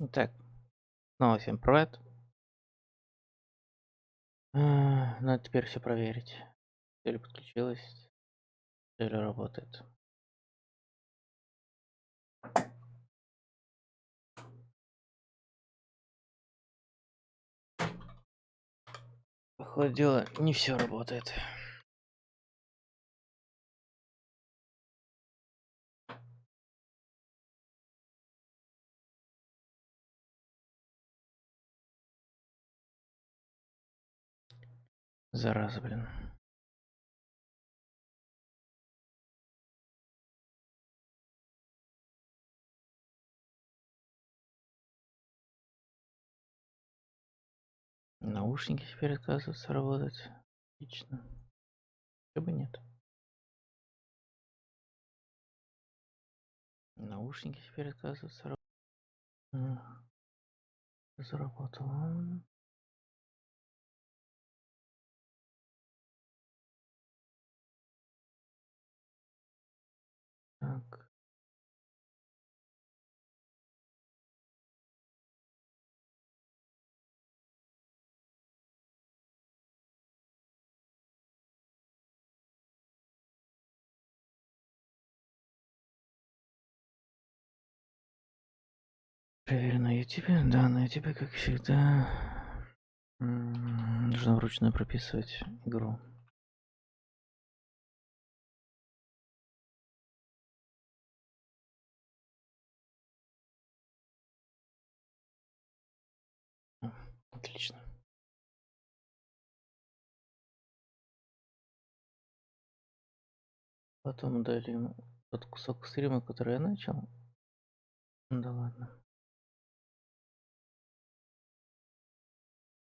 Итак, снова всем привет. Надо теперь все проверить. Все ли подключилось, все ли работает. Походу дела, не все работает. Зараза, блин. Наушники теперь отказываются работать. Отлично. Почему бы нет? Наушники теперь отказываются работать. Заработало. Так. Проверю на ютубе. Да, на ютубе, как всегда. Нужно вручную прописывать игру. Отлично. Потом удалим тот кусок стрима, который я начал. Да ладно.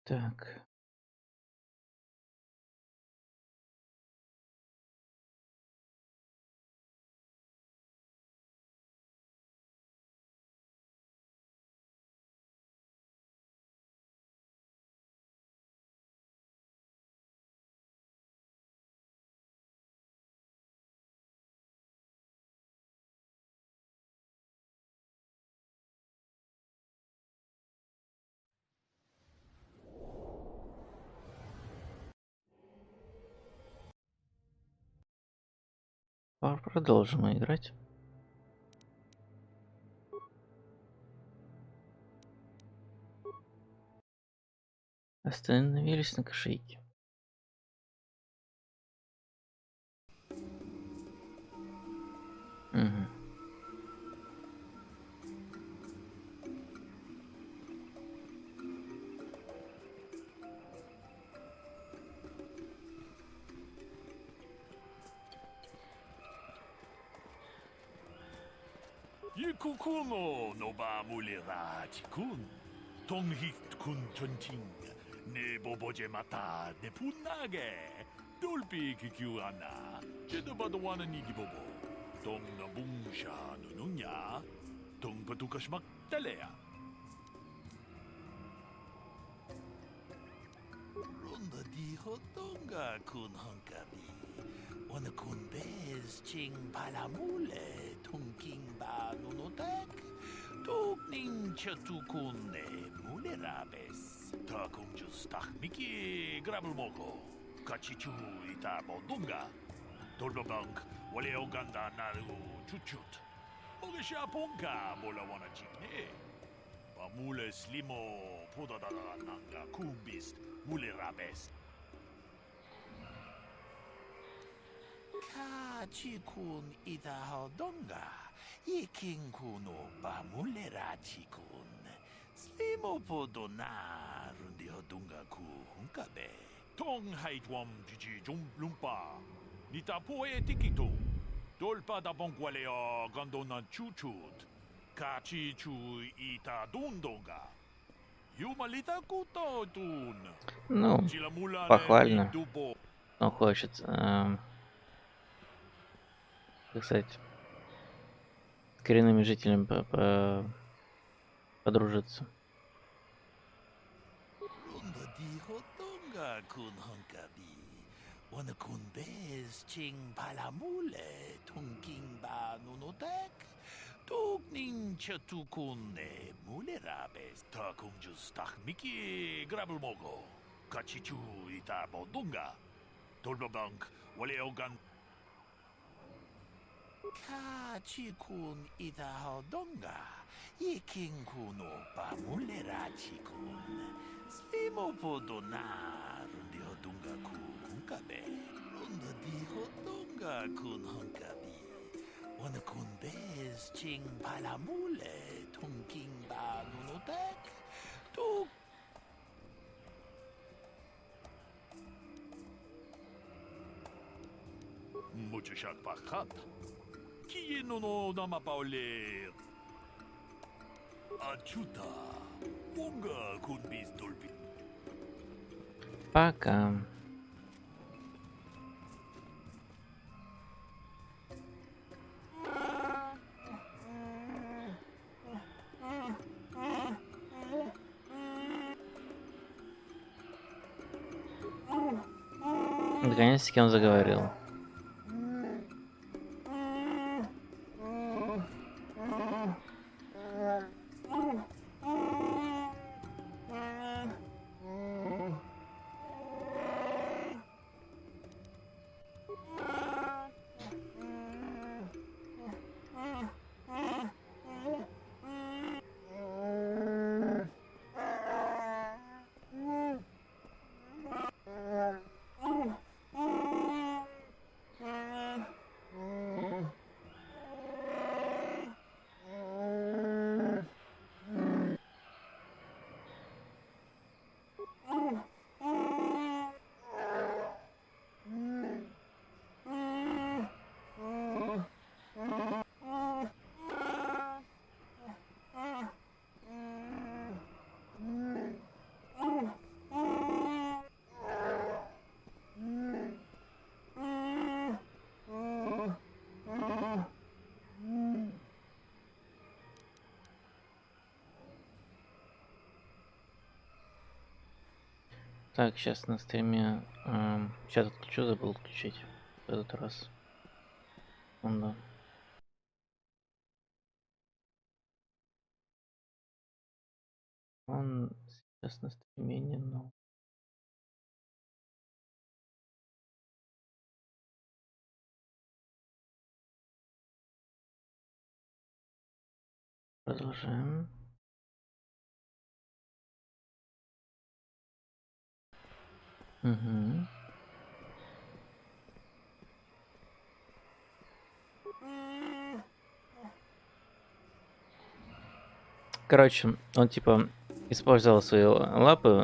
Так. Продолжим играть. Остановились на кошельке. Угу. Yikukuno no ba mulera tikun. Tonghit kun chonching. Ne boboje mata ne punage. Dolpi kikiuana. Jedobadwana nigi bobo. Tong na bungsha nununya. Tong patukashmak talea. Ronda di hotonga kun honkabi. Wana kun bez ching palamule. Tonking ba nunotek. Tokning chatukune mulerabes. Takum justak miki grabulmoko. Kachichu ita bodunga. Tolbabank wale oganda naru chuchut. Ogesha ponka bola wana chikne. Pamule slimo podadada nanga kumbist mulerabes. Kachikun ita hodonga. Iking kuno ba mulera chikun. Slimo podona rundi hodunga ku hunkabe. Tong haitwam jiji jum lumpa. Nita poe tikito. Dolpa da bonkwaleo gandona chuchut. Kachi chu ita dundonga. Юмалита кутотун. Ну, похвально. Он хочет, так сказать, с коренными жителями подружиться. Wana kun bez ching palamule tunking ba nunotek Tukning chatukune mulerabes takunjus takmiki grabelmogo. Kachichu ita bodunga. Tolbabank waleogan. Kachikun ita hodonga. Ikinkuno pamulerachikun. Slimo podonar di hodunga kunkabe. Runda di hodunga kun hunkabi. Wanakun bez ching palamule tungking ba nunotek. Tu mucho shak pakat. Kieno no dama paule. Achuta. Bunga kun bis dolpi. Пока. Наконец-таки он заговорил. Так, сейчас на стриме. Сейчас отключу, забыл включить в этот раз. Да. Он сейчас на стриме не, но. Продолжаем. Угу. Короче, он типа использовал свои лапы,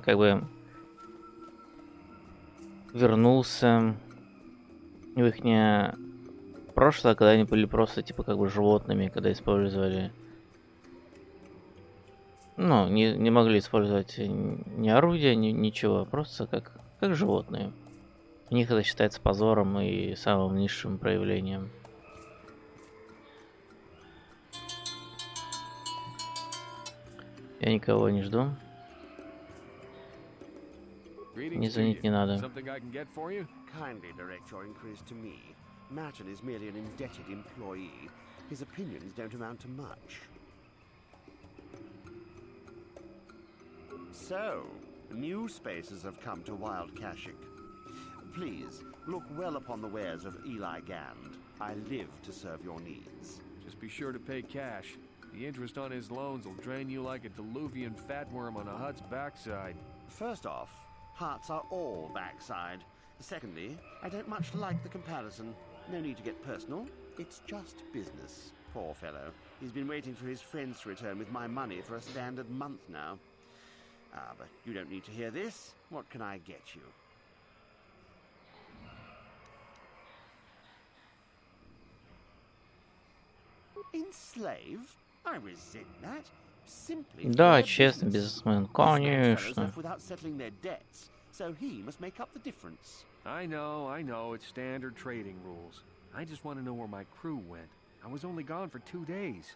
как бы вернулся в их прошлое, когда они были просто типа как бы животными, когда использовали. Ну, не могли использовать ни орудия, ничего, просто как животные. У них это считается позором и самым низшим проявлением. Я никого не жду. Не звонить не надо. Kindly direct your inquiries to me. Matten is merely an indebted employee. His opinions don't amount to much. So, new spaces have come to Wild Kashik. Please, look well upon the wares of Eli Gand. I live to serve your needs. Just be sure to pay cash. The interest on his loans will drain you like a diluvian fatworm on a hut's backside. First off, huts are all backside. Secondly, I don't much like the comparison. No need to get personal. It's just business. Poor fellow. He's been waiting for his friends to return with my money for a standard month now. But you don't need to hear this. What can I get you? Enslave? I resent that. Simply Да, честный бизнесмен, конечно. without settling their debts, so he must make up the difference. I know, it's standard trading rules. I just want to know where my crew went. I was only gone for 2 days.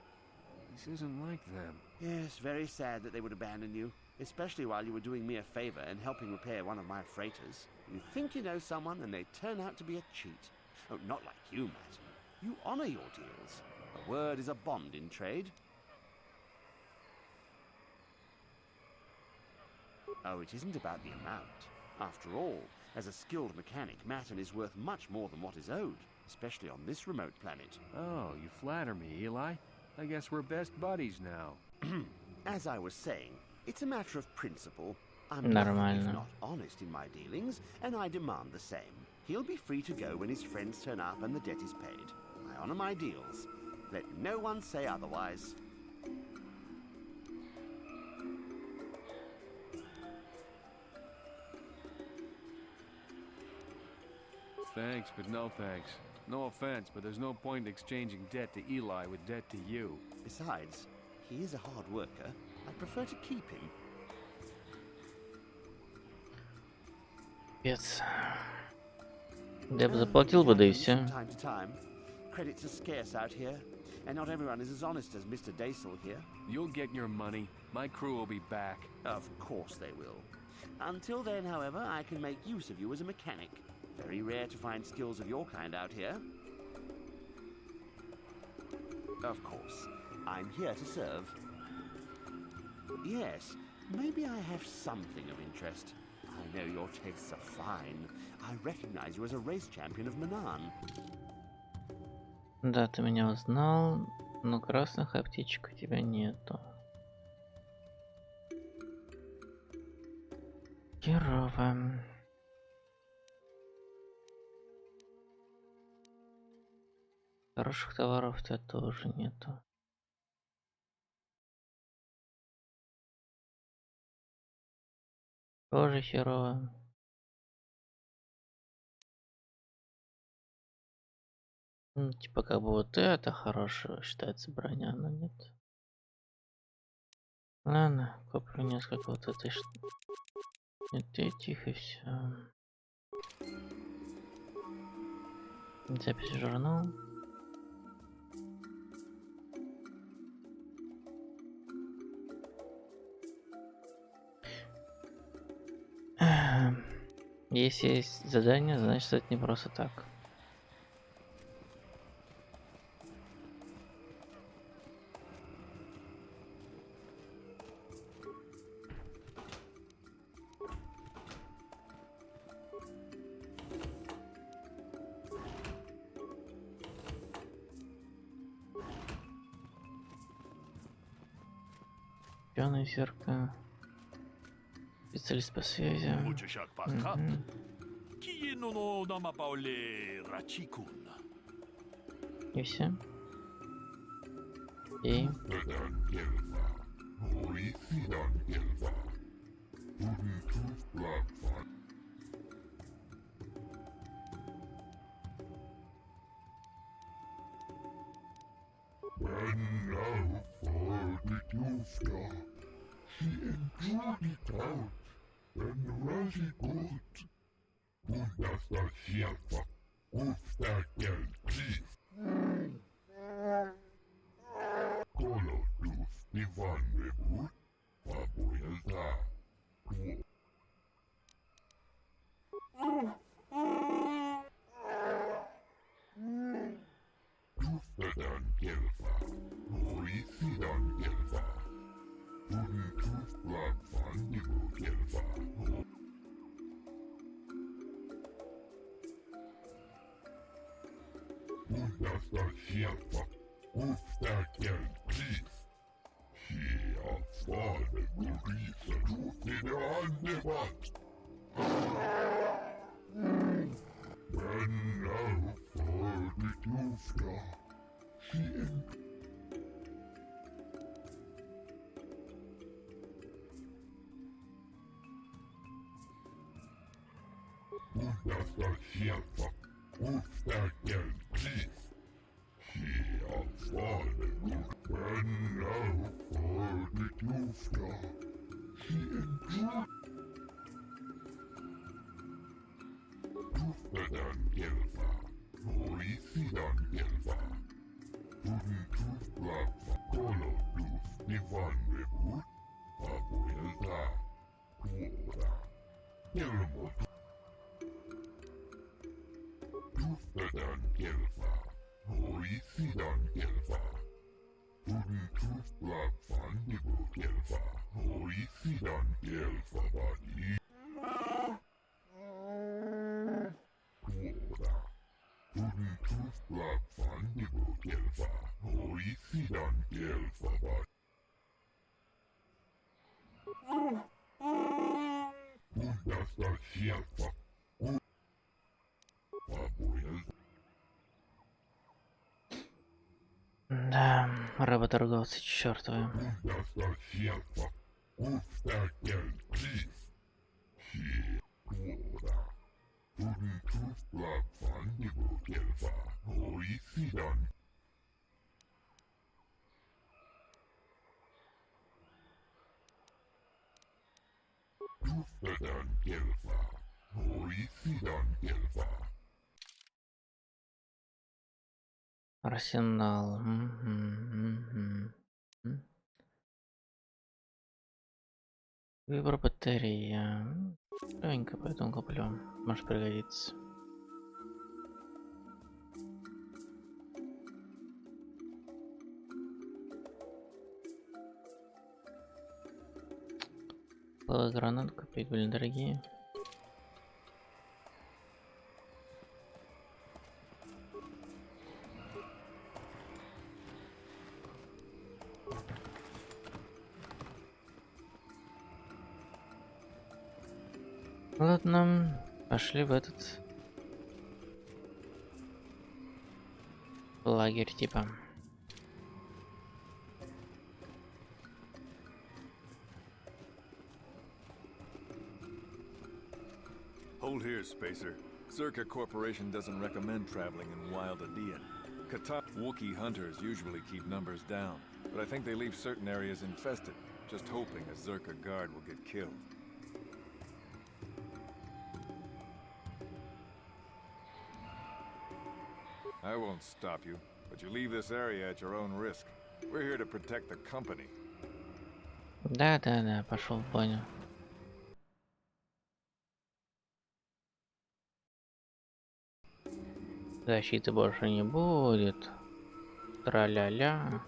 This isn't like them. Yes, very sad that they would abandon you, especially while you were doing me a favor and helping repair one of my freighters. You think you know someone and they turn out to be a cheat. Oh, not like you, Matt. You honor your deals. A word is a bond in trade. Oh, it isn't about the amount. After all, as a skilled mechanic, Matten is worth much more than what is owed, especially on this remote planet. Oh, you flatter me, Eli. I guess we're best buddies now. As I was saying, it's a matter of principle. I'm nothing if Нормально. not honest in my dealings, and I demand the same. He'll be free to go when his friends turn up and the debt is paid. I honor my deals. Let no one say otherwise. Thanks, but no thanks. No offense, but there's no point in exchanging debt to Eli with debt to you. Besides, he is a hard worker. I prefer to keep him. Пец. Я бы заплатил бы, да и все. From time to time. Credits are scarce out here, and not everyone is as honest as Mr. Daisel here. You'll get your money. My crew will be back. Of course they will. Until then, however, I can make use of you as a mechanic. Very rare to find skills of your kind out here. Of course, I'm here to serve. Yes, maybe I have something of interest. I know your tastes are fine. I recognize you as a race champion of Manan. Да, ты меня узнал, но красных аптечек у тебя нету. Херово. Хороших товаров у тебя тоже нету. Тоже херово. Ну, типа как бы вот это хорошее считается броня, но нет. Ладно, куплю несколько вот этой этих и все. Запись в журнал. Если есть задание, значит это не просто так. Пёная зеркало. Специалист по связи. Учишак паркат. Киеноно намапауле рачикун. И все. И Kelfa, Да, работорговцы чертовы. Арсенал. Выбор батареи. Легенько, поэтому куплю. Может пригодится. Гранат купить, блин, дорогие. Ладно, пошли в этот лагерь типа. Hold here, Spacer. Zerka Corporation doesn't recommend traveling in Wild Adean. KOToR Wookiee hunters usually keep numbers down, but I think they leave certain areas infested, just hoping a Zerka guard will get killed. I won't stop you, but you leave this area at your own risk. We're here to protect the company. Да, пошел, понял. Защиты больше не будет. Тра-ля-ля.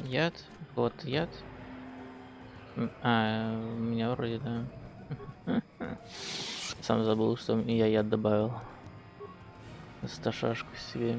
Яд. Вот яд. У меня вроде, да. Сам забыл, что я яд добавил. Сташашку себе.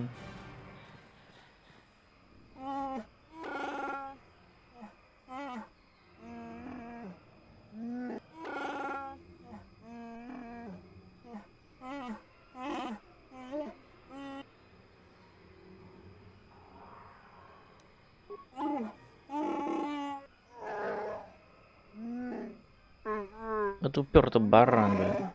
Вот упертый баран, блин.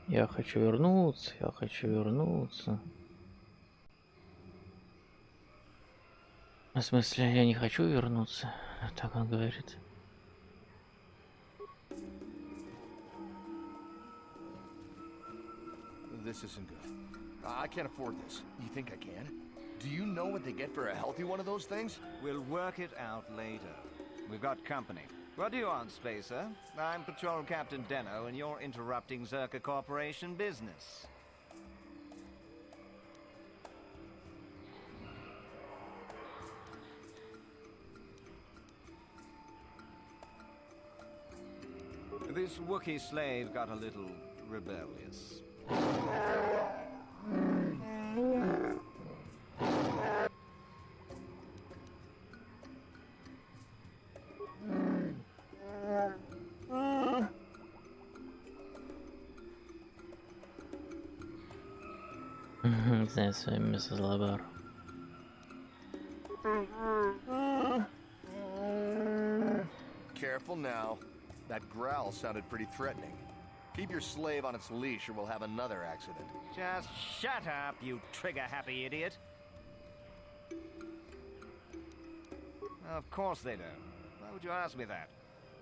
Я хочу вернуться, я хочу вернуться. В смысле, я не хочу вернуться, так он говорит. This isn't good. I can't afford this. You think I can? Do you know what they get for a healthy one of those things? We'll work it out later. We've got company. What do you want, Spacer? I'm Patrol Captain Deno, and you're interrupting Zerka Corporation business. This Wookiee slave got a little rebellious. Не знаю, свое место злобар. Careful now. That growl sounded pretty threatening. Keep your slave on its leash or we'll have another accident. Just shut up, you trigger-happy idiot. Of course they don't. Why would you ask me that?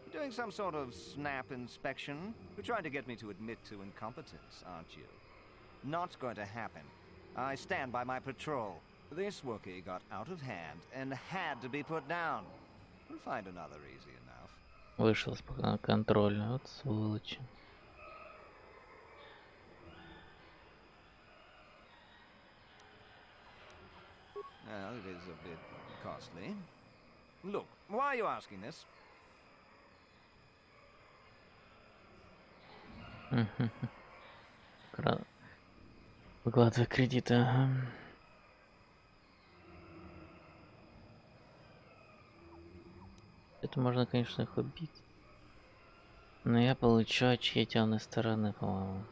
You're doing some sort of snap inspection? You're trying to get me to admit to incompetence, aren't you? Not going to happen. I stand by my patrol. This Wookiee got out of hand and had to be put down. We'll find another easy enough. Вышел из-под контроля. Вот сволочи. Well, it is a bit costly. Look, why are you asking this? Выкладывай кредиты, ага. Это можно, конечно, их убить. Но я получу очки темной стороны, по-моему.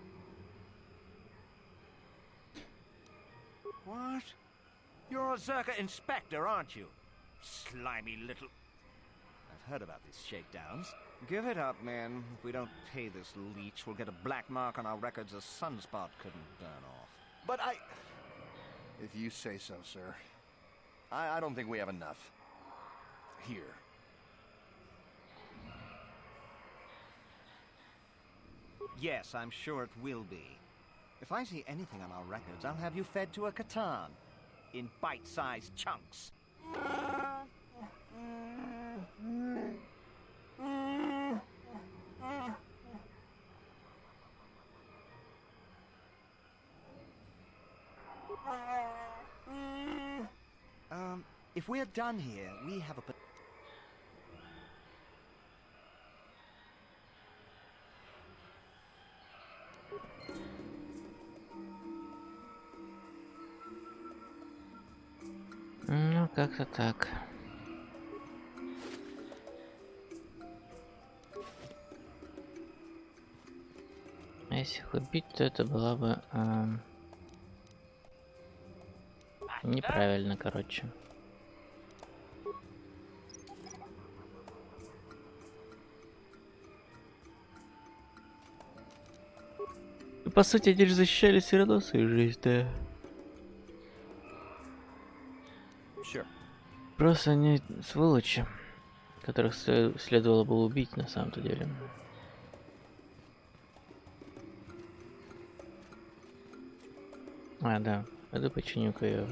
What? You're a Zerka inspector, aren't you? Slimy little... I've heard about these shakedowns. Give it up, man. If we don't pay this leech, we'll get a black mark on our records a sunspot couldn't burn off. But if you say so, sir. I don't think we have enough. Here. Yes, I'm sure it will be. If I see anything on our records, I'll have you fed to a Catan. In bite-sized chunks. If we're done here, we have a... Ну, как-то так. А если их убить, то это было бы неправильно, короче. По сути, они же защищали все равно свою жизнь, да. Просто они сволочи, которых следовало бы убить на самом-то деле. А, да, пойду починю-ка я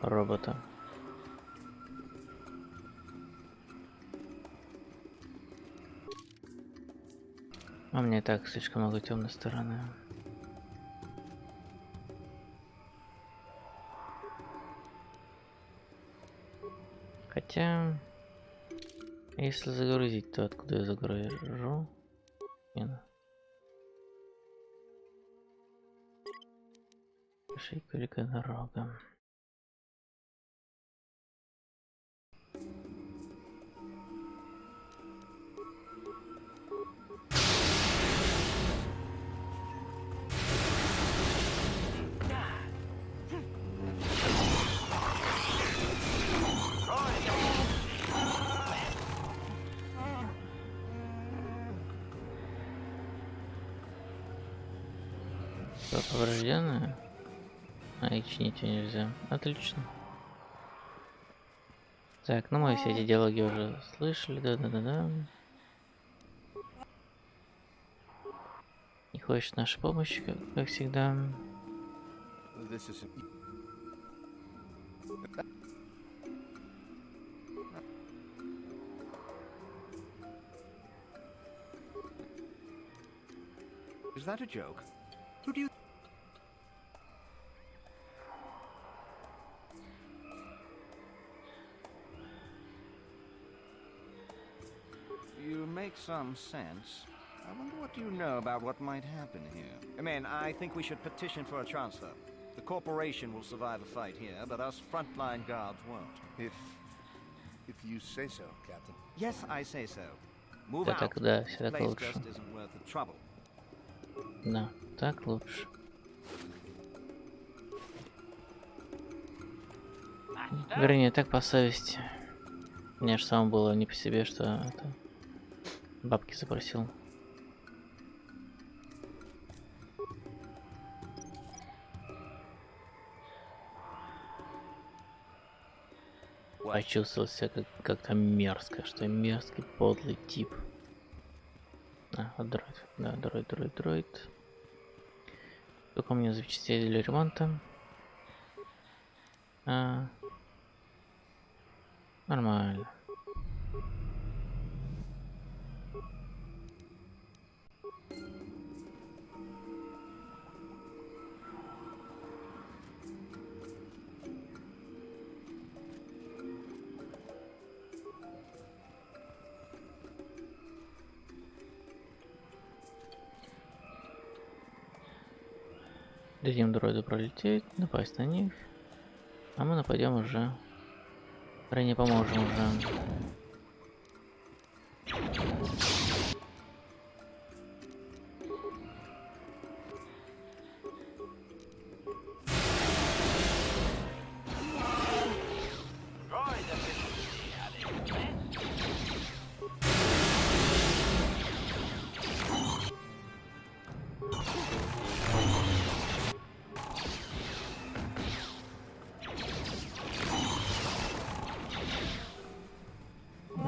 робота. А мне и так слишком много темной стороны. Хотя, если загрузить, то откуда я загружу? Шейка великая дорога. Поврежденная? А, и чинить ее нельзя. Отлично. Так, ну мы все эти диалоги уже слышали, да-да-да-да. Не хочет нашей помощи, как всегда. Is that a joke? Who do you... You make some sense. I wonder what you know about what might happen here. I mean, I think we should petition for a transfer. The corporation will survive a fight here, but us frontline guards won't. If you say so, Captain. Yes, I say so. Move Да, out. так, да, This всегда place лучше. just isn't worth the trouble. Да, так лучше. Вернее, так по совести. Мне же самому было не по себе, что это бабки запросил. почувствовал себя как-то мерзко, что я мерзкий, подлый тип. Вот дроид. Да, дроид. Сколько у меня запчастей для ремонта? Нормально. Дадим дроиду пролететь, напасть на них. А мы нападем уже. Ранее поможем уже.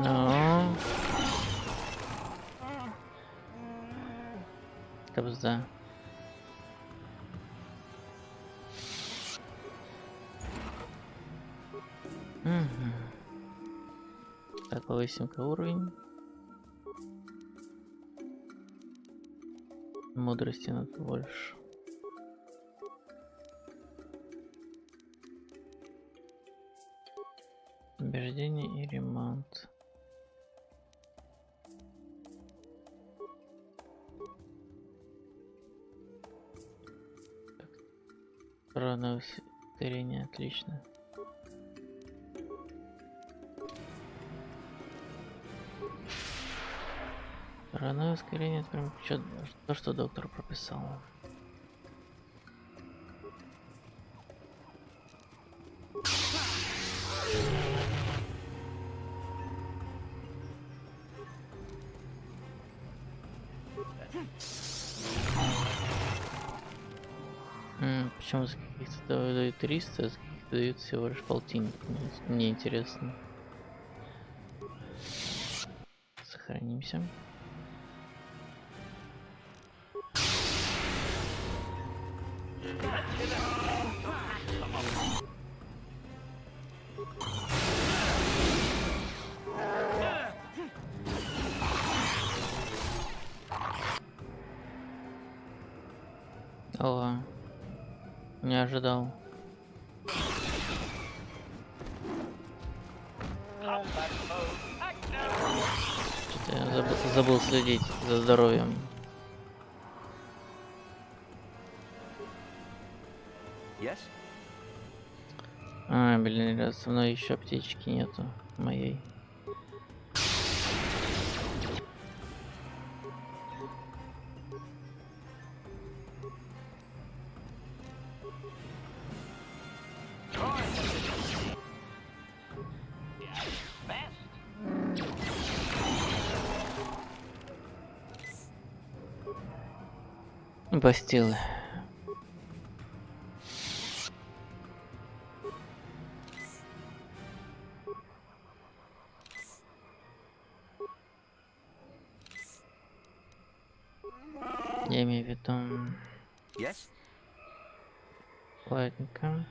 Ну. Кобзда. Так, повысим-ка уровень. Мудрости надо больше. Убеждение и ремонт. Равное ускорение, отлично. Равное ускорение, это прям то, что доктор прописал. Почему за каких-то дают 300, а за каких-то дают всего лишь полтинник? Мне интересно. Сохранимся. О, не ожидал. Что-то я забыл следить за здоровьем. Yes? Блин, раз со мной еще аптечки нету моей. Бастилы. Я имею в виду... Yes? Ладненько.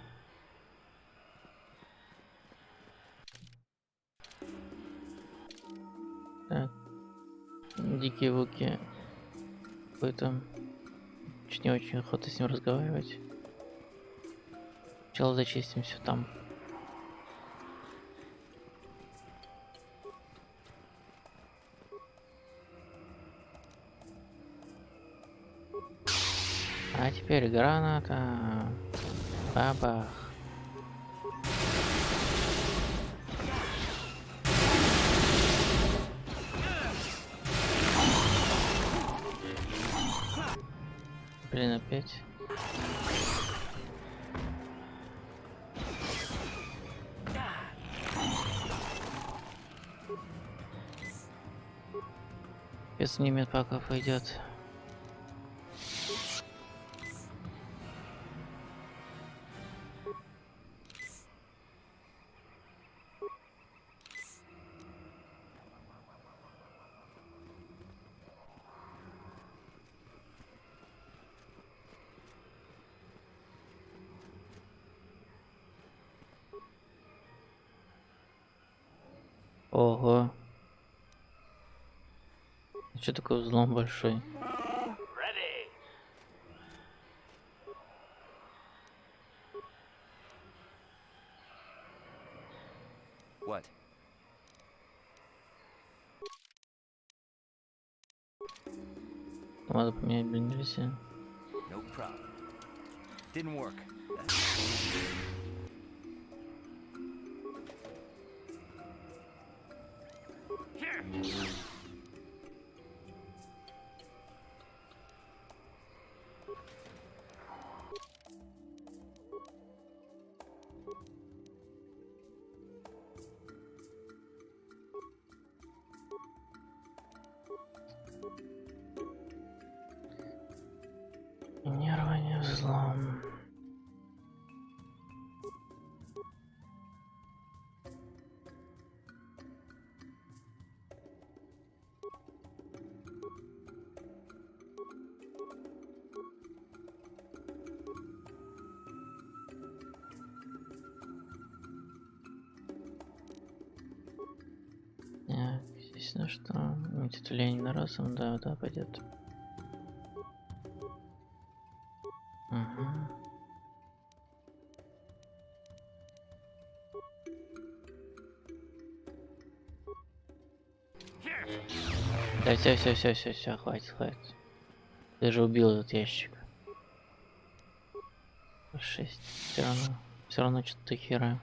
Так. Дикие вуки. Какой-то... Чуть не очень охота с ним разговаривать. Сначала зачистим все там. А теперь граната. Бабах. Блин, опять. Без ними пока пойдет. Ого. Что такое взлом большой? What? Надо поменять, блин, нельзя. No problem. Didn't work. Минирование, взлом. Так, здесь на что? Метитуление на разум, да, пойдет. Угу. Да, все, хватит. Ты же убил этот ящик. 6. Все равно что-то хера.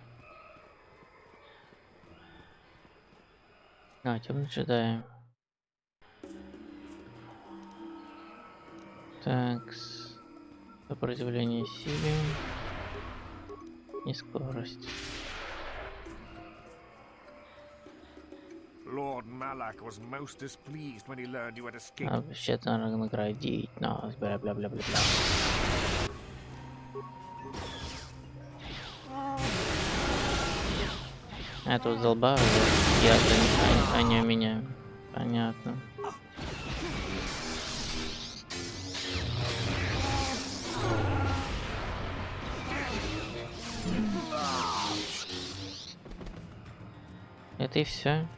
А, темный джедай. Так, сопротивление силе и скорость. Lord Malak was most displeased when he learned you had escaped. А вообще-то надо наградить нас, бля-бля-бля-бля-бля. Это вот залба, я, а не меня. Понятно. Это и все.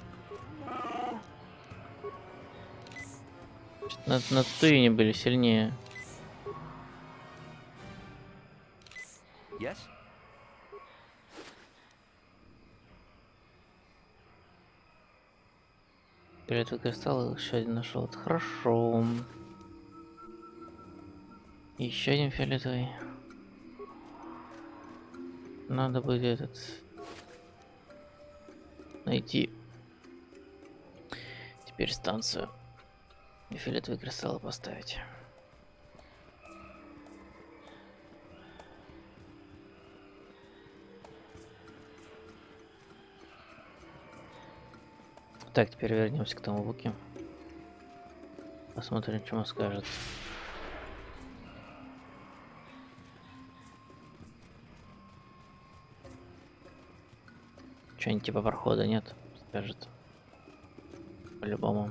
На Татуине были сильнее. Yes? Фиолетовый кристалл еще один нашел. Это хорошо. Еще один фиолетовый. Надо будет этот найти теперь станцию и фиолетовые кристаллы поставить. Так, теперь вернемся к тому Вуке. Посмотрим, что он скажет. Что-нибудь типа прохода нет, скажет. По-любому.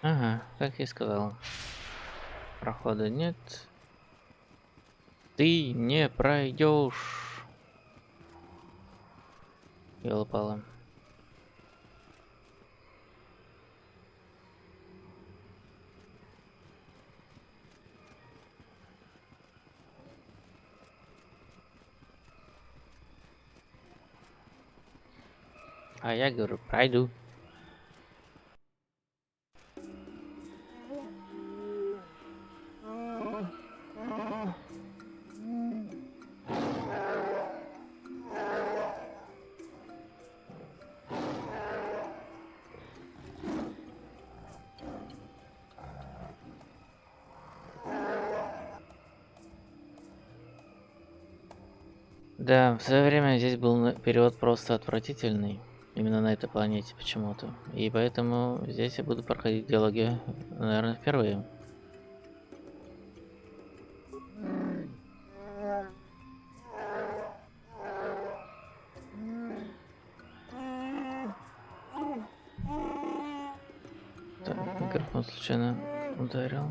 Ага, как я и сказал. Прохода нет. Ты не пройдешь. Ёлопало. А я говорю, пройду. Да, в свое время здесь был период просто отвратительный. Именно на этой планете почему-то. И поэтому здесь я буду проходить диалоги, наверное, впервые. Так, микрофон случайно ударил.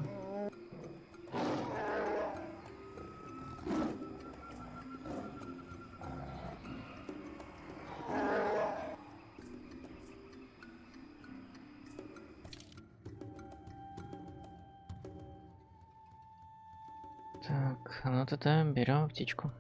Так, ну тогда берем птичку.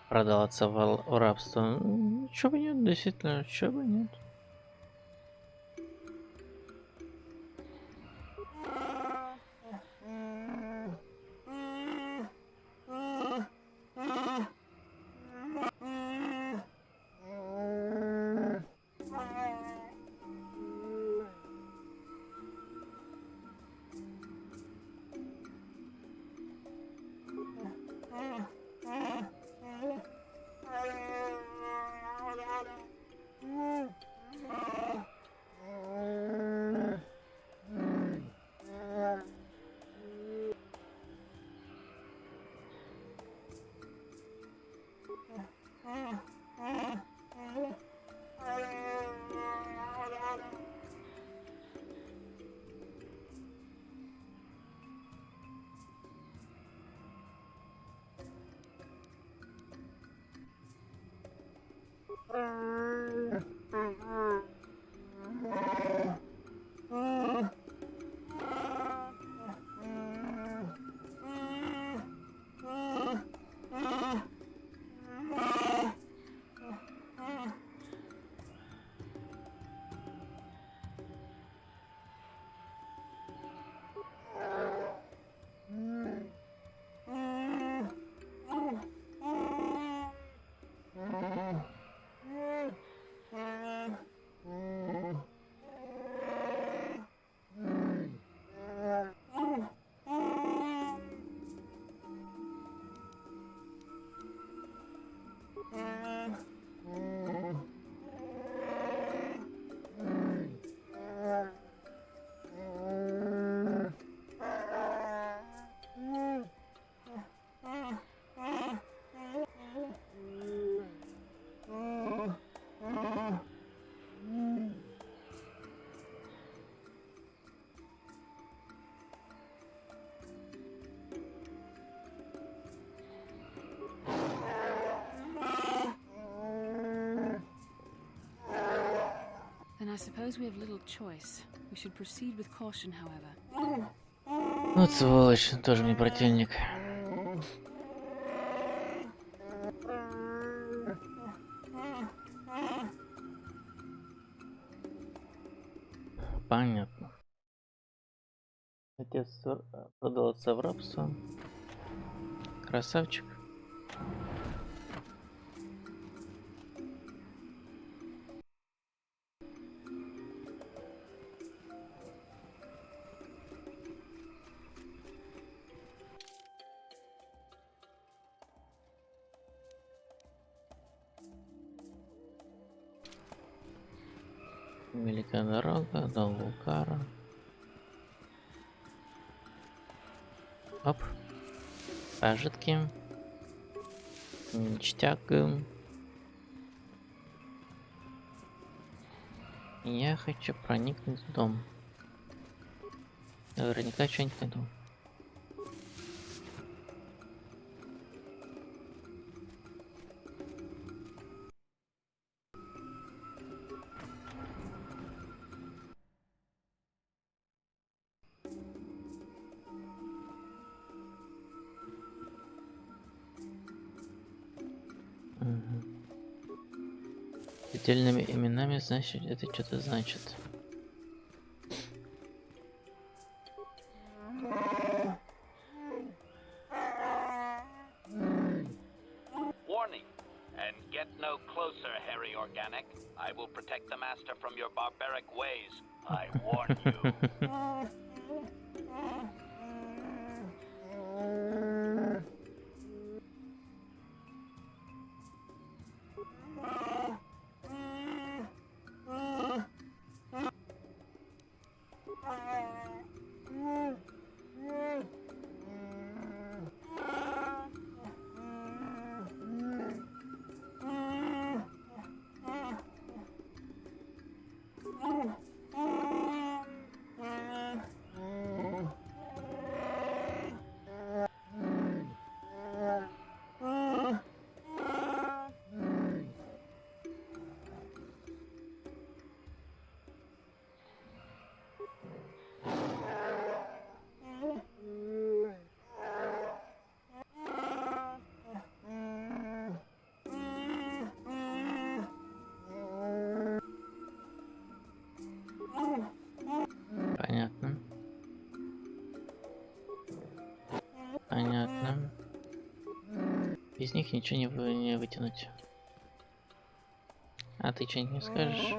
Продал отца в рабство. Чё бы нет, действительно, чё бы нет. I suppose we have little choice. We should proceed with caution, however. Вот сволочь, тоже мне противник. Понятно. Отец продал отца в рабство. Красавчик. Великая дорога до Лукара. Оп. Пожитки. Ништяк. Я хочу проникнуть в дом. Наверняка что-нибудь найду. Отдельными именами, значит, это что-то значит. Warning, and get no closer, hairy organic. I will protect the master from your barbaric ways. I warn you. Понятно. Понятно. Из них ничего не вытянуть. А ты что-нибудь не скажешь?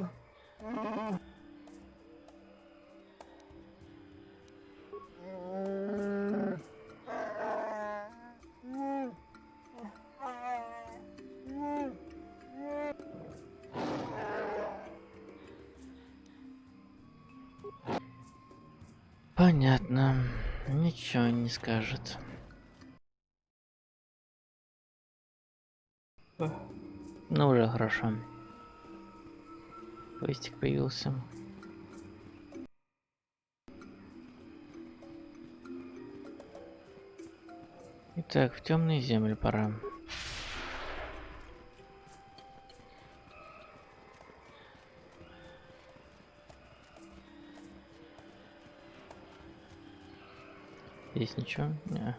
Понятно. Ничего не скажет. Ну уже хорошо. Квестик появился. Итак, в темные земли пора. Здесь ничего? Не.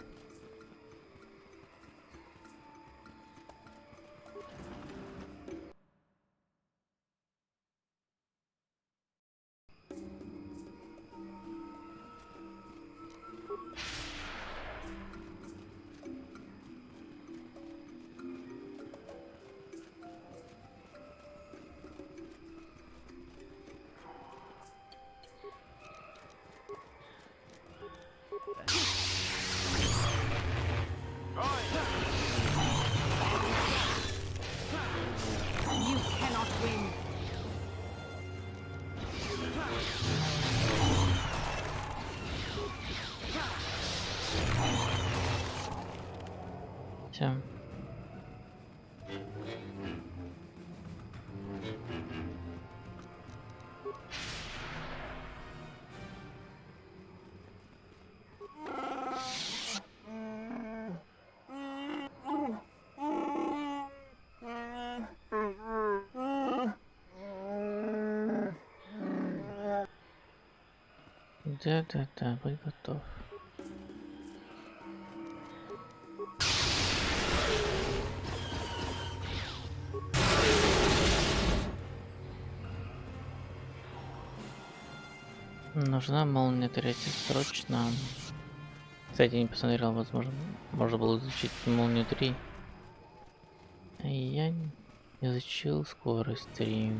You cannot win. Всё. Да, будь готов. Нужна молния третья срочно. Кстати, не посмотрел, возможно, можно было изучить молнию 3. А я не изучил скорость 3.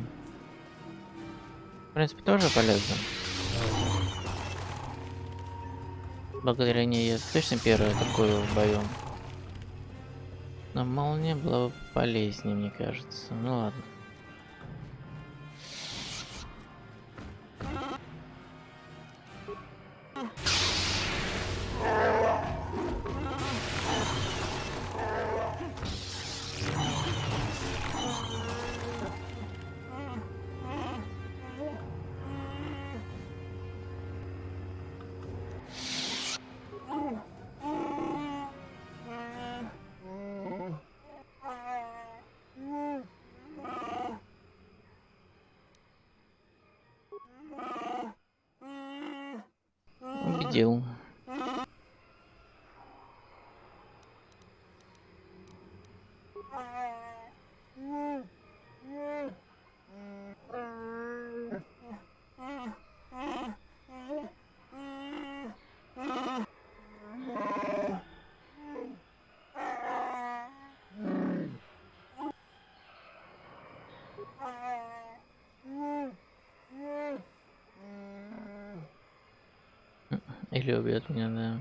В принципе, тоже полезно. Благодаря ней я точно первый такой в бою. Но молния была бы полезнее, мне кажется. Ну ладно. Или убьет меня, да.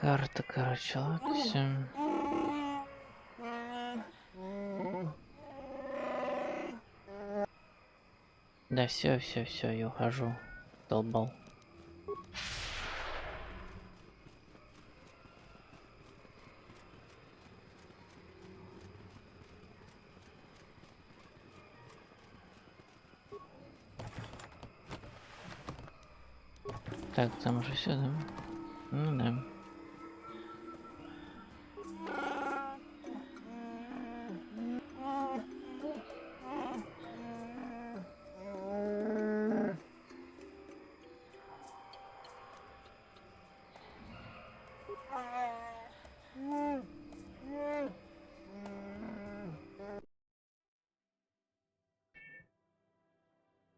Карта, короче, все. Да, все, я ухожу. Долбал. Так, там уже все, да? Ну да.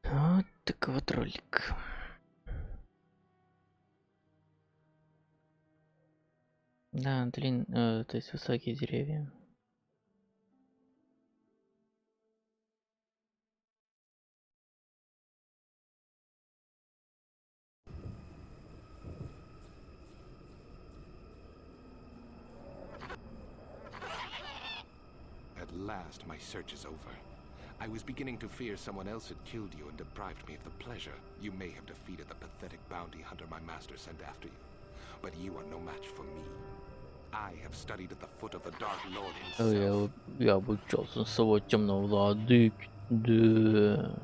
Вот такой вот ролик. Да, то есть высокие деревья. At last, my search is over. I was beginning to fear someone else had killed you and deprived me of the pleasure. You may have defeated the pathetic bounty hunter my master sent after you, but you are no match for me. I have studied at the foot of the Dark Lord himself. Я обучался своего темного владыки. Да.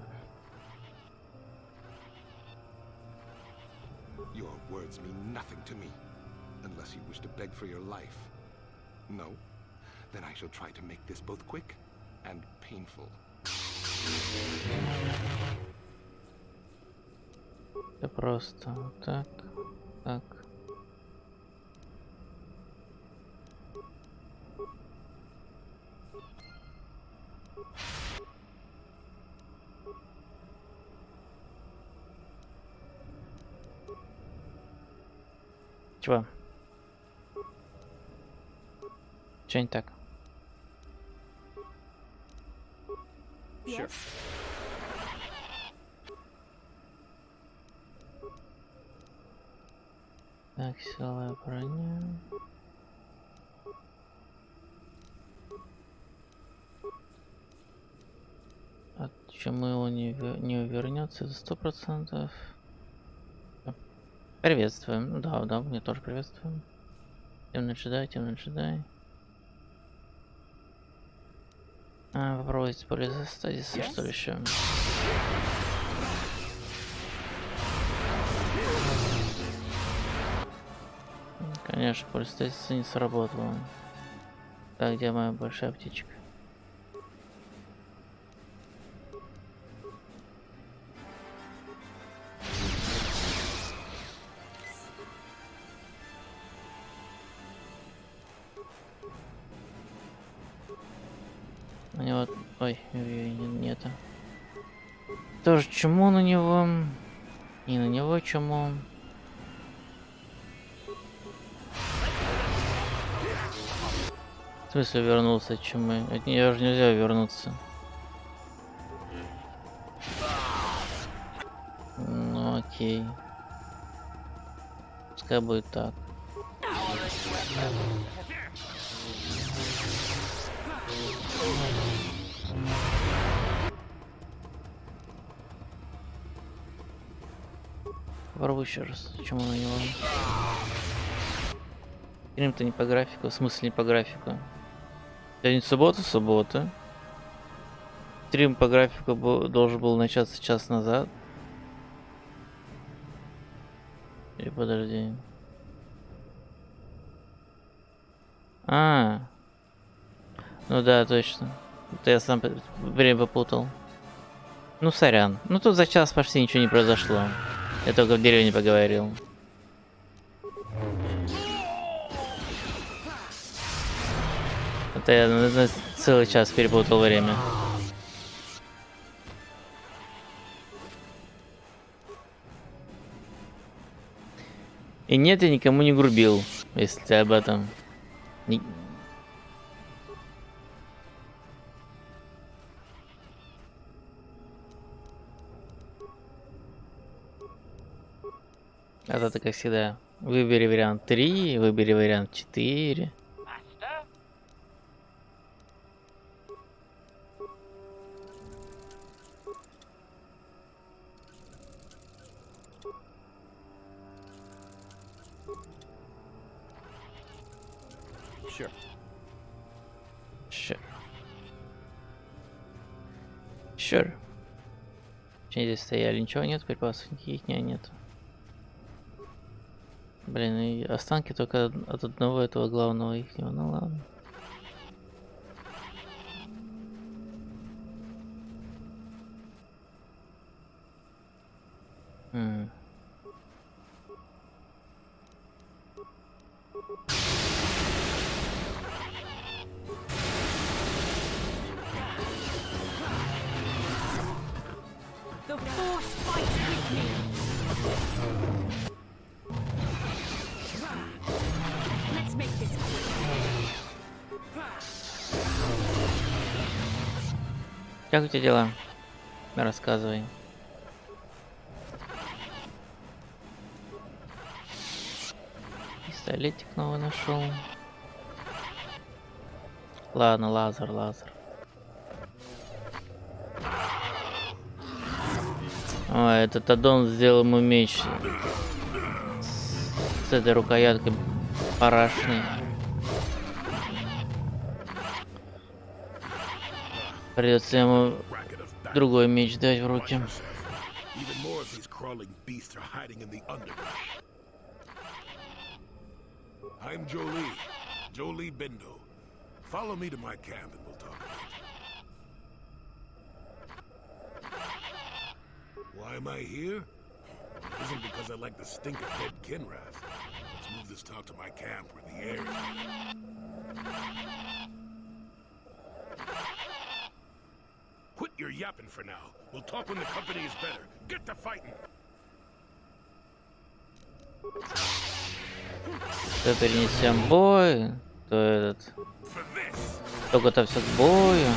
Your words mean nothing to me, unless you wish to beg for your life. No? Then I shall try to make this both quick and painful. Это просто вот так, так. Чего? Чё не так? Sure. Так, силовая броня. От чему его не увернется, это 100%. Приветствуем. Да, мне тоже приветствуем. Темный джедай. Попробуйте использовать стазиса, что ли, еще. Конечно, полистазиса не сработало. Так, где моя большая птичка? У него... Ой, нету. Тоже чему на него? И на него чему? В смысле вернулся от чумы? От нее же нельзя вернуться. Ну окей. Пускай будет так. Попробуй еще раз. Почему на него? Стрим-то не по графику. В смысле не по графику? Сегодня суббота. Стрим по графику должен был начаться час назад. Или подожди. Ну да, точно. Это я сам время попутал. Ну, сорян. Ну, тут за час почти ничего не произошло. Я только в деревне поговорил. Это я на целый час перепутал время. И нет, я никому не грубил, если ты об этом. А это как всегда. Выбери вариант 3, выбери вариант 4. Sure. Здесь стояли, ничего нет, припасов никаких нет. Блин, и останки только от одного этого главного ихнего, ну ладно. The force fights with me. Let's make this quick. Как у тебя дела? Рассказывай. Пистолетик новый нашел. Ладно, лазер. Ой, этот аддон сделал ему меч с этой рукояткой парашной. Придется ему другой меч дать в руки. I'm Jolie Bindo. Follow me to my camp and we'll talk. Why am I here? It isn't because I like the stink of dead Kinrath. Let's move this talk to my camp where the air is better. Quit your yapping for now. We'll talk when the company is better. Get to fighting! То перенесем бой, то этот. То готовься к бою.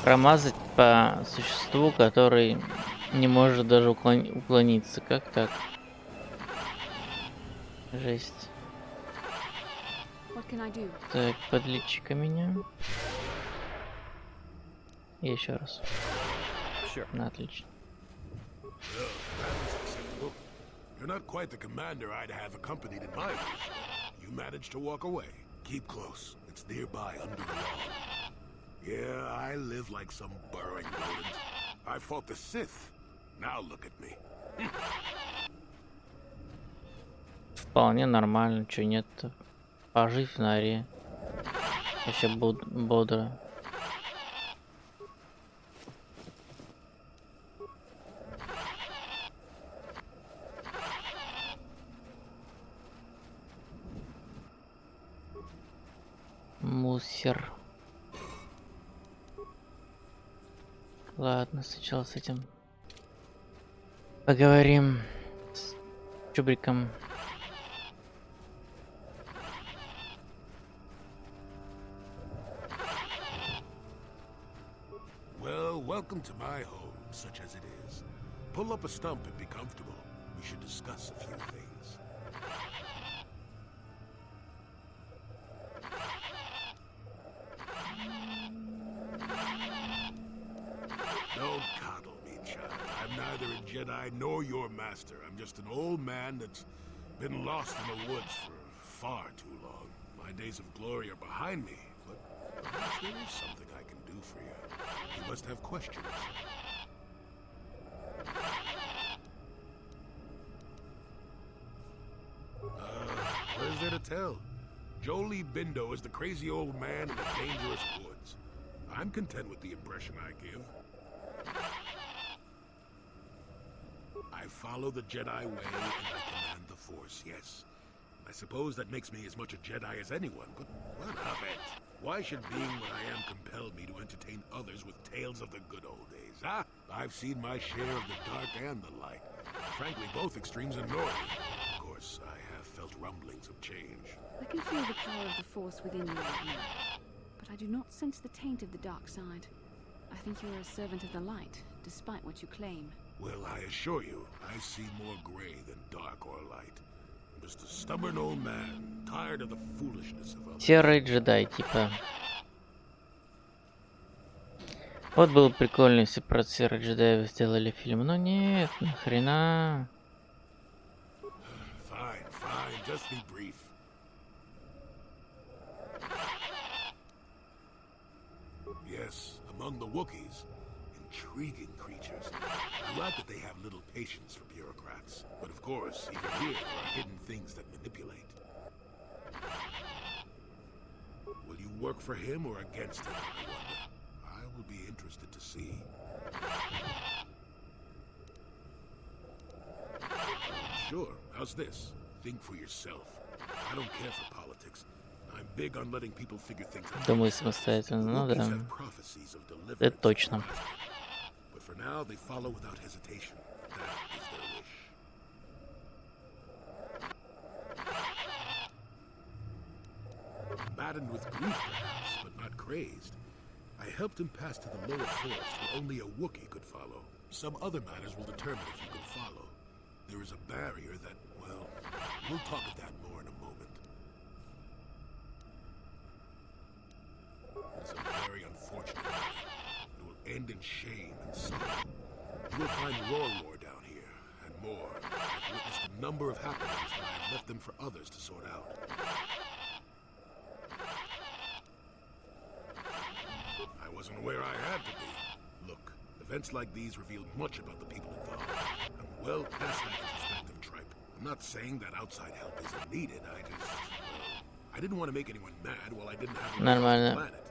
Промазать по существу, который не может даже уклониться. Как так? Жесть. Так, подлечи-ка меня. И еще раз. Ну, отлично. You're not quite the commander I'd have accompanied in my mission. You managed to walk away. Keep close. It's nearby under the wall. Yeah, I live like some burrowing rodent. I fought the Sith. Now look at me. Вполне нормально, чё нет-то. Пожить в норе. Еще бодро. Мусор. Ладно, сначала с этим поговорим с Чубриком. Welcome to my home, such as it is. Pull up a stump and be comfortable. We should discuss a few things. Don't coddle me, child. I'm neither a Jedi nor your master. I'm just an old man that's been lost in the woods for far too long. My days of glory are behind me, but perhaps there is something I can do for you. You must have questions. What is there to tell? Jolie Bindo is the crazy old man in the dangerous woods. I'm content with the impression I give. I follow the Jedi way and I command the Force, yes. I suppose that makes me as much a Jedi as anyone, but what of it? Why should being what I am compel me to entertain others with tales of the good old days, huh? I've seen my share of the dark and the light. Frankly, both extremes annoy me. Of course, I have felt rumblings of change. I can feel the power of the Force within you right now, but I do not sense the taint of the dark side. I think you are a servant of the light, despite what you claim. Well, I assure you, I see more gray than dark or light. I'm just a stubborn old man, tired of the foolishness of others. Серый джедай, типа. Вот было прикольно, если про серых джедаев сделали фильм. Но нет, нахрена. Fine, fine, just be brief. Yes, among the Wookiees, intriguing creatures. I like that they have little patience for bureaucrats. But of course, even here, there are hidden things that manipulate. Will you work for him or against him, I wonder? I will be interested to see. Sure, how's this? Think for yourself. I don't care for politics. I'm big on letting people figure things out. Думаю самостоятельно, ну да. Это точно. But for now, they follow without hesitation. That is their wish. Maddened with grief, perhaps, but not crazed. I helped him pass to the lower forest where only a Wookiee could follow. Some other matters will determine if you can follow. There is a barrier that, well, we'll talk of that more in a moment. It is a very unfortunate life. It will end in shame and sorrow. You will find War down here, and more. I've witnessed a number of happenings, but I have left them for others to sort out. I wasn't aware I had to be. Look, events like these reveal much about the people involved. I'm well past that introspective tripe. I'm not saying that outside help isn't needed. I didn't want to make anyone mad while I didn't have Нормально. a planet.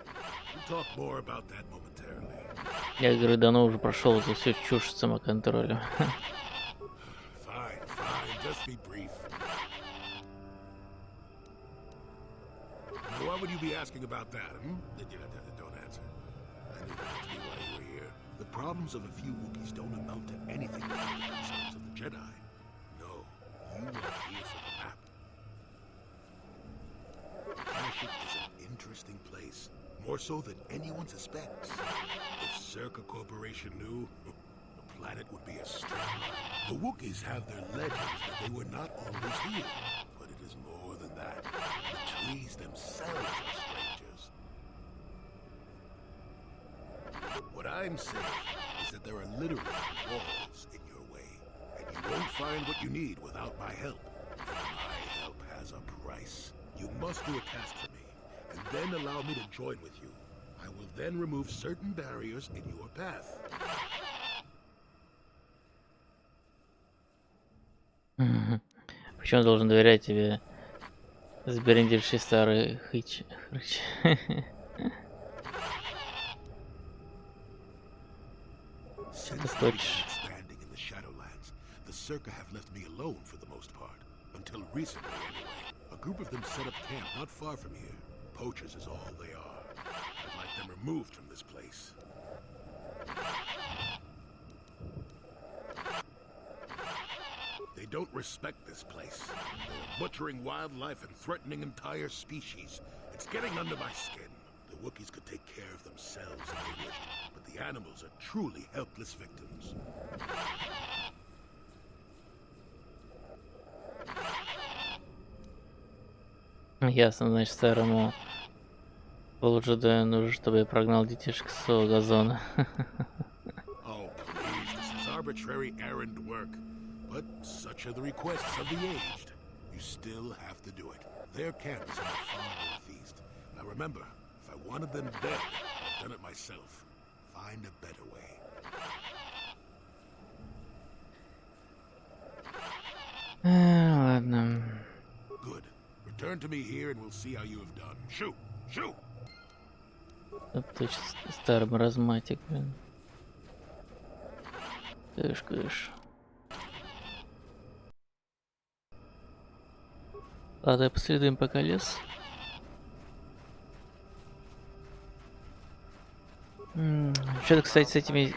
We'll talk more about that momentarily. Я говорю, давно уже прошел за всю чушь с самоконтролем. Fine, fine, just be brief. Now, why would you be asking about that, hmm? Don't answer. I knew that to be why you were here. The problems of a few Wookiees don't amount to anything like the concerns of the Jedi. No, you are here for the map. Kashyyyk is an interesting place, more so than anyone suspects. If Circa Corporation knew, the planet would be a strip mine. The Wookiees have their legends that they were not always here, but it is more than that. The trees themselves are strangers. What I'm saying is that there are literally walls in your way, and you won't find what you need without my help. And my help has a price. You must do a task for me, and then allow me to join with you. I will then remove certain barriers in your path. Почему я должен доверять тебе, сбрендивший старый хрыч? Since they began expanding in the Shadowlands, the Circa have left me alone for the most part. Until recently, anyway. A group of them set up camp not far from here. Poachers is all they are. I'd like them removed from this place. They don't respect this place. They're butchering wildlife and threatening entire species. It's getting under my skin. The Wookiees could take care of themselves if they wished, but the The animals are truly helpless victims. Ясно, значит, старому полуджедаю нужно, чтобы я прогнал детишек с своего газона. Oh, please, this is arbitrary errand work. But such are the requests of the aged. You still have to do it. Their camp is in the far northeast. Now remember, if I wanted them dead, I've done it myself. Find a better way. Ладно. Good. Return to me here and we'll see how you have done. Shoot! Shoot! Точно, старый маразматик, блин. Кыш, кыш. Ладно, последуем пока лес. Что-то, кстати, с этими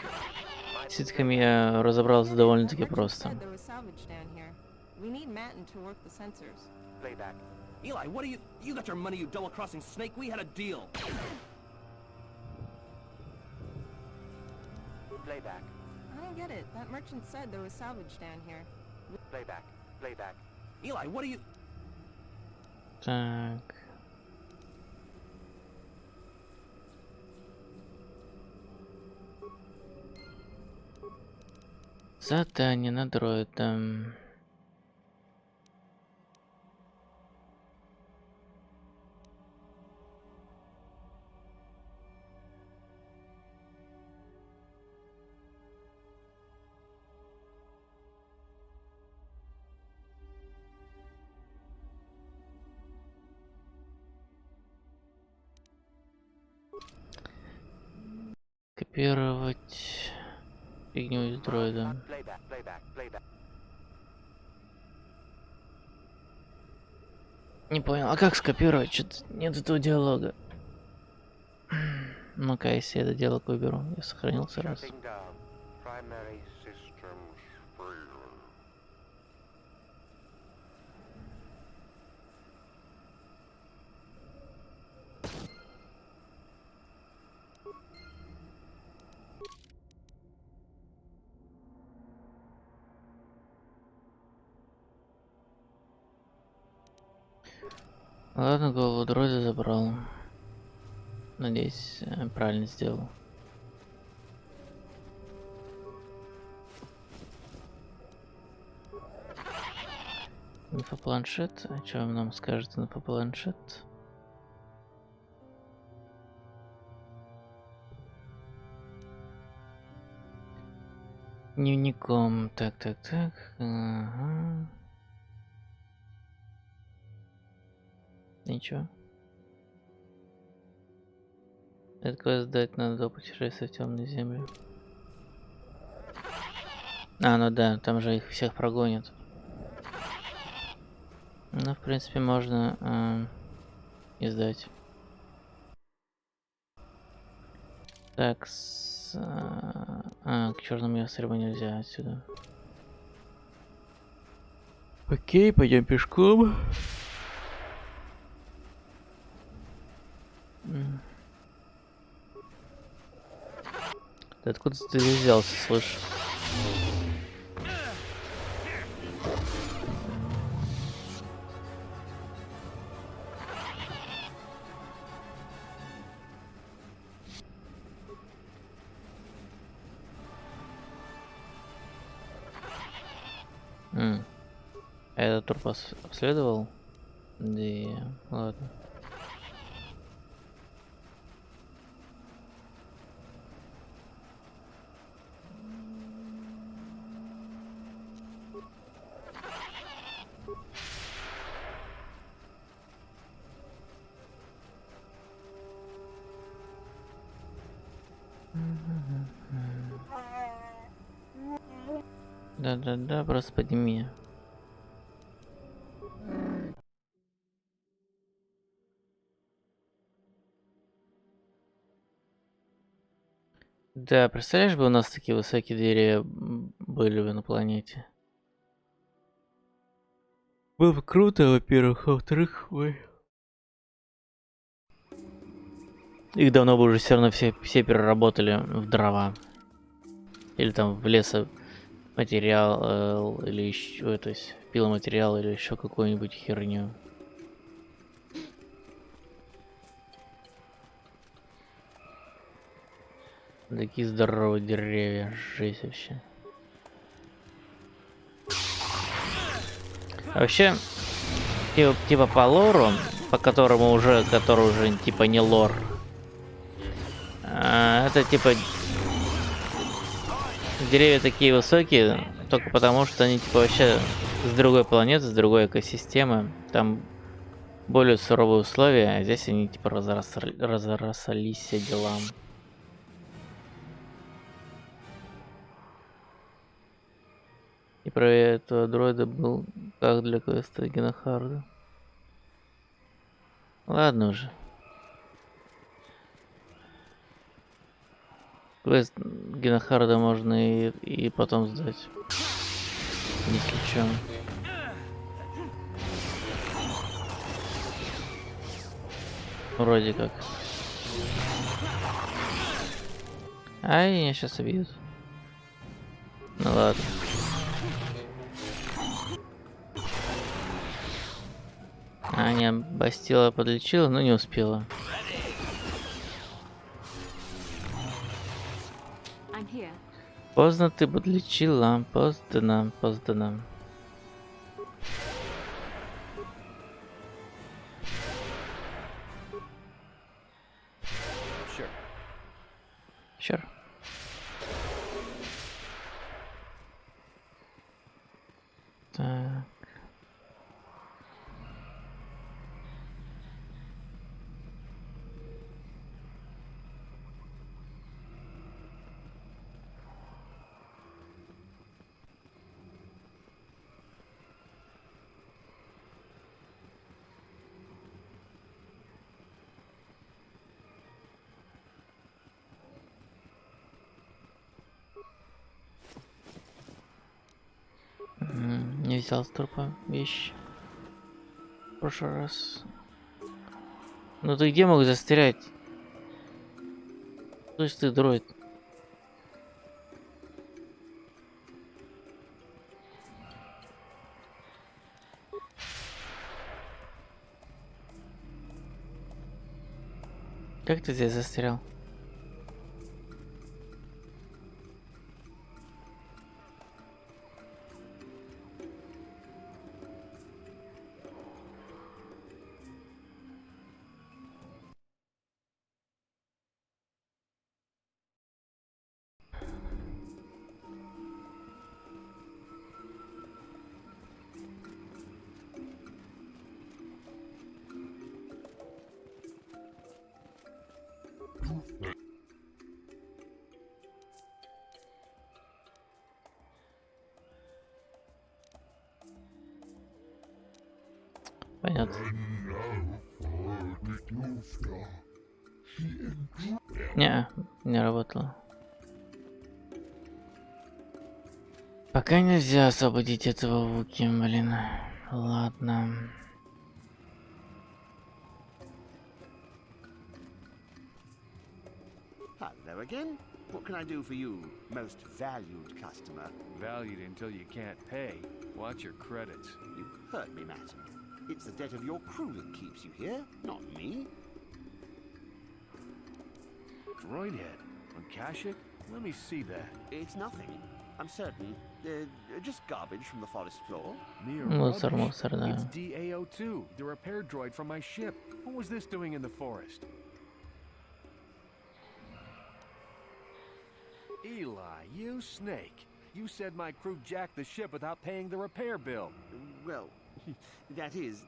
ситками я разобрался довольно-таки просто. Playback. Eli, what are you got your money, you double-crossing snake? We had a deal. Playback. I don't get it. That merchant said there was salvage down here. Playback. Playback. Eli, what are you... Так. Задание на дроида. Копировать фигню из дроида. Не понял, а как скопировать? Что-то нет этого диалога. Ну-ка, если я этот диалог выберу, я сохранился раз. Ладно, голову дроида забрал. Надеюсь, правильно сделал. Инфопланшет. А что вам нам скажет инфопланшет? Дневником. Так. Ага. Ничего. Этот квест дать надо до путешествия в темную землю. А, ну да, там же их всех прогонят. Ну, в принципе, можно издать. Так, к черному ястребу нельзя отсюда. Окей, пойдем пешком. Ты откуда ты взялся, слышь? А этот труп обследовал? Да, ладно. Да, просто подними. Да, представляешь бы, у нас такие высокие двери были бы на планете. Было бы круто, во-первых, а во-вторых, ой. Их давно бы уже все равно все переработали в дрова. Или там в лесоматериал, или еще, то есть пиломатериал, или еще какую-нибудь херню. Такие здоровые деревья, жесть вообще. А вообще, типа по лору, который уже типа не лор. Это типа деревья такие высокие, только потому что они типа вообще с другой планеты, с другой экосистемы. Там более суровые условия, а здесь они типа разрослись все делам. И про этого дроида был как для квеста Генохарда. Ладно уже. Квест Генохарда можно и потом сдать. Если чё. Вроде как. Ай, меня сейчас убьют. Ну ладно. Аня Бастила подлечила, но не успела. Поздно ты подлечила, поздно. Sure. Так. Не взял с трупа вещь. В прошлый раз. Ну ты где мог застрять? То есть ты дроид. Как ты здесь застрял? Понятно. Не работало. Пока нельзя освободить этого Вуки, блин. Ладно. Hello again. What can I do for you, most valued customer? Valued until you can't pay. Watch your credits. You heard me, madam. It's the debt of your crew that keeps you here, not me. Droid head. On Kashyyyk? Let me see that. It's nothing. I'm certain. Just garbage from the forest floor. Mere Мусор, rubbish. мусор, да. It's DAO2, the repair droid from my ship. What was this doing in the forest? Eli, you snake. You said my crew jacked the ship without paying the repair bill. Well, that is...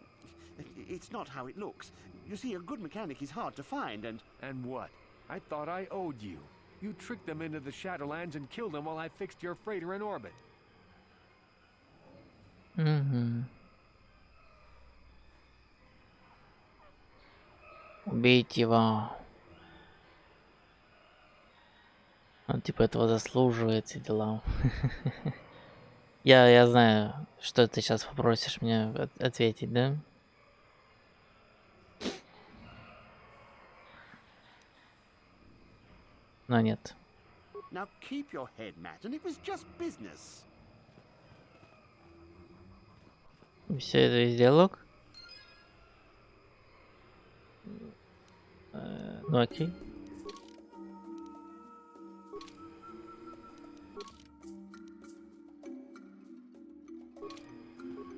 It's not how it looks. You see, a good mechanic is hard to find, and... And what? I thought I owed you. You tricked them into the Shadowlands and killed them while I fixed your freighter in orbit. Убейте его. Он типа этого заслуживает, все дела. Я знаю, что ты сейчас попросишь мне ответить, да? Но нет. Now keep your head, Matt, and it was just business. Все это весь диалог. Ну окей.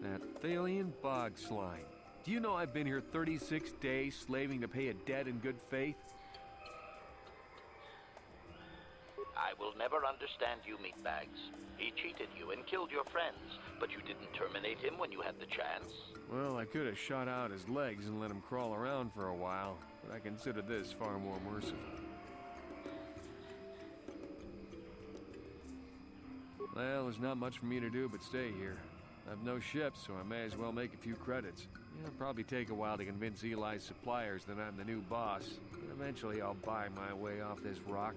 That Thalian bog slime. Do you know I've been here 36 days slaving to pay a debt in good faith? I will never understand you, meatbags. He cheated you and killed your friends, but you didn't terminate him when you had the chance. Well, I could have shot out his legs and let him crawl around for a while, but I consider this far more merciful. Well, there's not much for me to do but stay here. I've no ship, so I may as well make a few credits. It'll probably take a while to convince Eli's suppliers that I'm the new boss, but eventually I'll buy my way off this rock.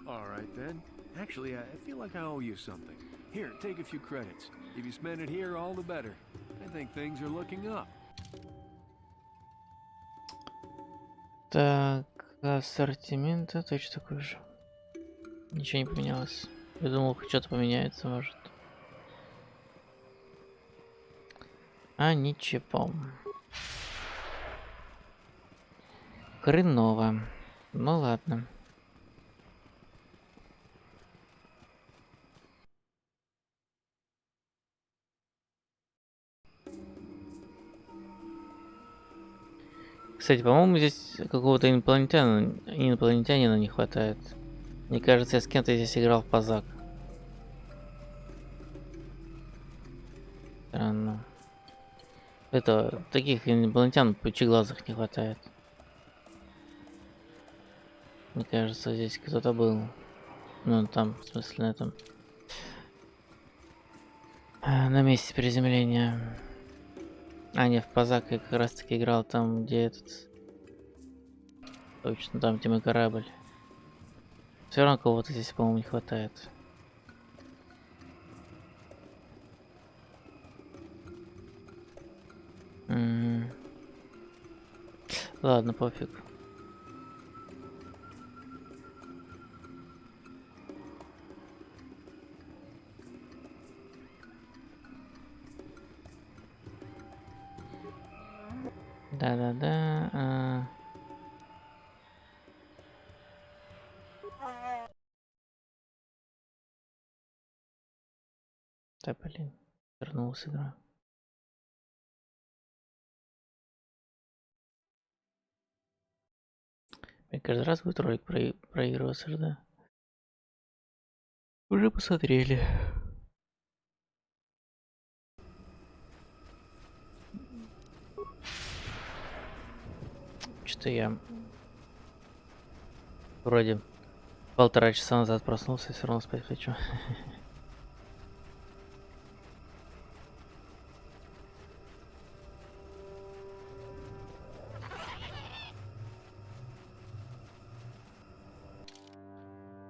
All right, then. Actually, I feel like I owe you something. Here, take a few credits. If you spend it here, all the better. I think things are looking up. Так, ассортимент точно такой же. Ничего не поменялось. Я думал, хоть что-то поменяется, может. А ничего. Хреново. Ну ладно. Кстати, по-моему, здесь какого-то инопланетянина не хватает. Мне кажется, я с кем-то здесь играл в пазак. Странно. Это таких инопланетян пучеглазых не хватает. Мне кажется, здесь кто-то был. Ну, там, в смысле, на этом. На месте приземления. А, не, в пазак я как раз таки играл там, где этот... Точно, там, где мой корабль. Все равно кого-то здесь, по-моему, не хватает. Ладно, пофиг. Да-да-да. Да, блин. Вернулась игра. Мне каждый раз будет ролик проигрываться же, да? Уже посмотрели. Что-то я вроде 1,5 часа назад проснулся и все равно спать хочу.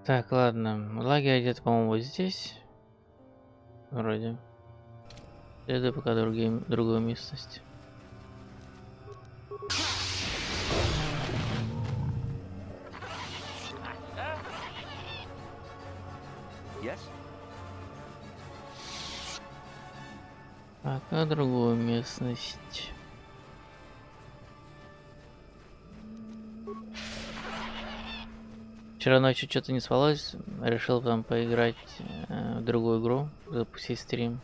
Так, ладно. Лагерь где-то, по-моему, вот здесь. Вроде. Следую пока другую местность. Yes? Пока другую местность. Вчера ночью что-то не спалось, решил там поиграть в другую игру, запустить стрим.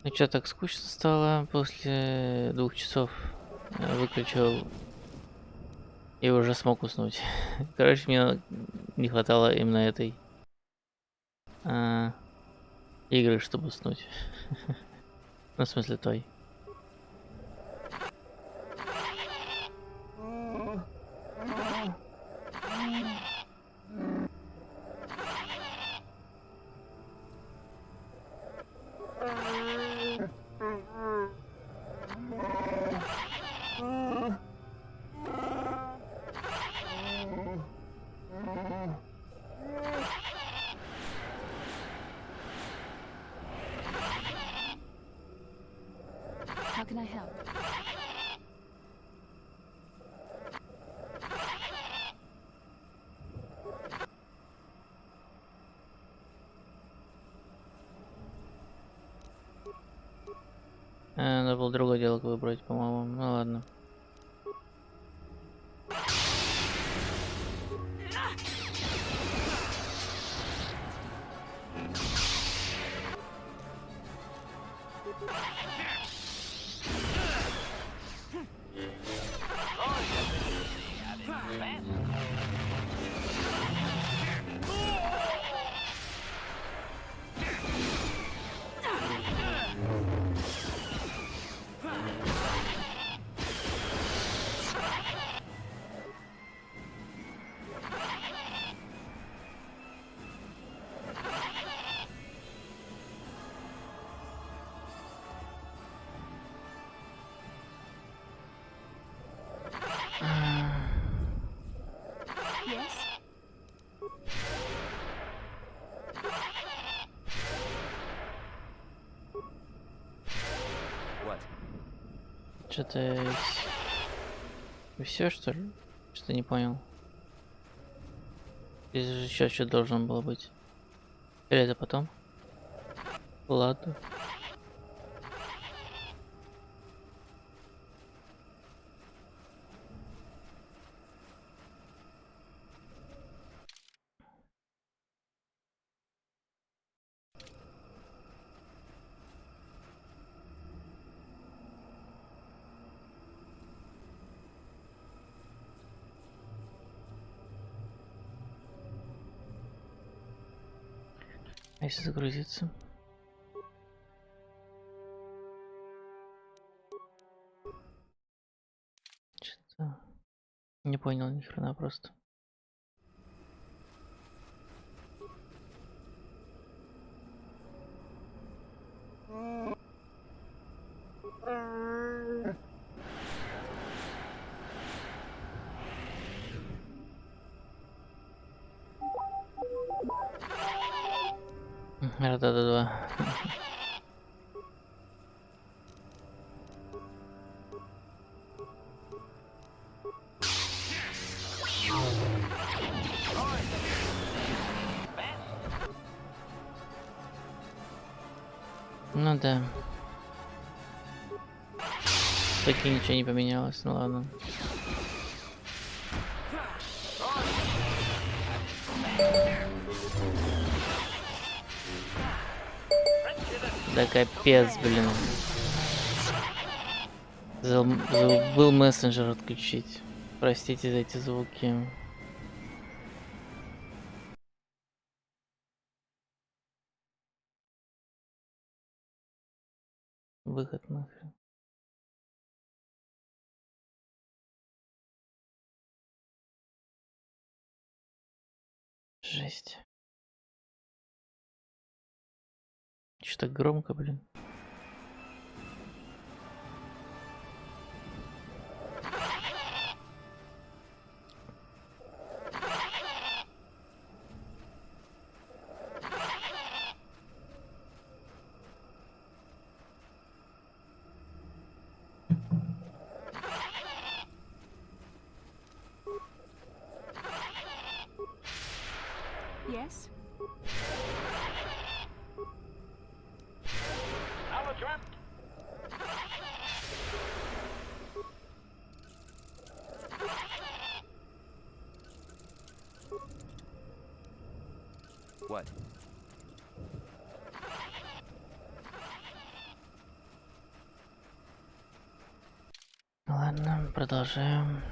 Ну что, так скучно стало после 2 часов. Выключил и уже смог уснуть. Короче, мне не хватало именно этой игры, чтобы уснуть. Ну, в смысле той. can I help? Надо было другой диалог выбрать, по-моему. Ну ладно. Yes? What? Что-то... Все, что ли? Что-то не понял. Здесь же еще что-то должно было быть. Или это потом? Ладно. А если загрузиться? Что-то не понял ни хрена просто. Да-да-да. Ну да. Таки ничего не поменялось, ну ладно. Да капец, блин. Забыл мессенджер отключить. Простите за эти звуки. Выход нахрен. Жесть. Что так громко, блин. Yes? What? Ладно, продолжаем.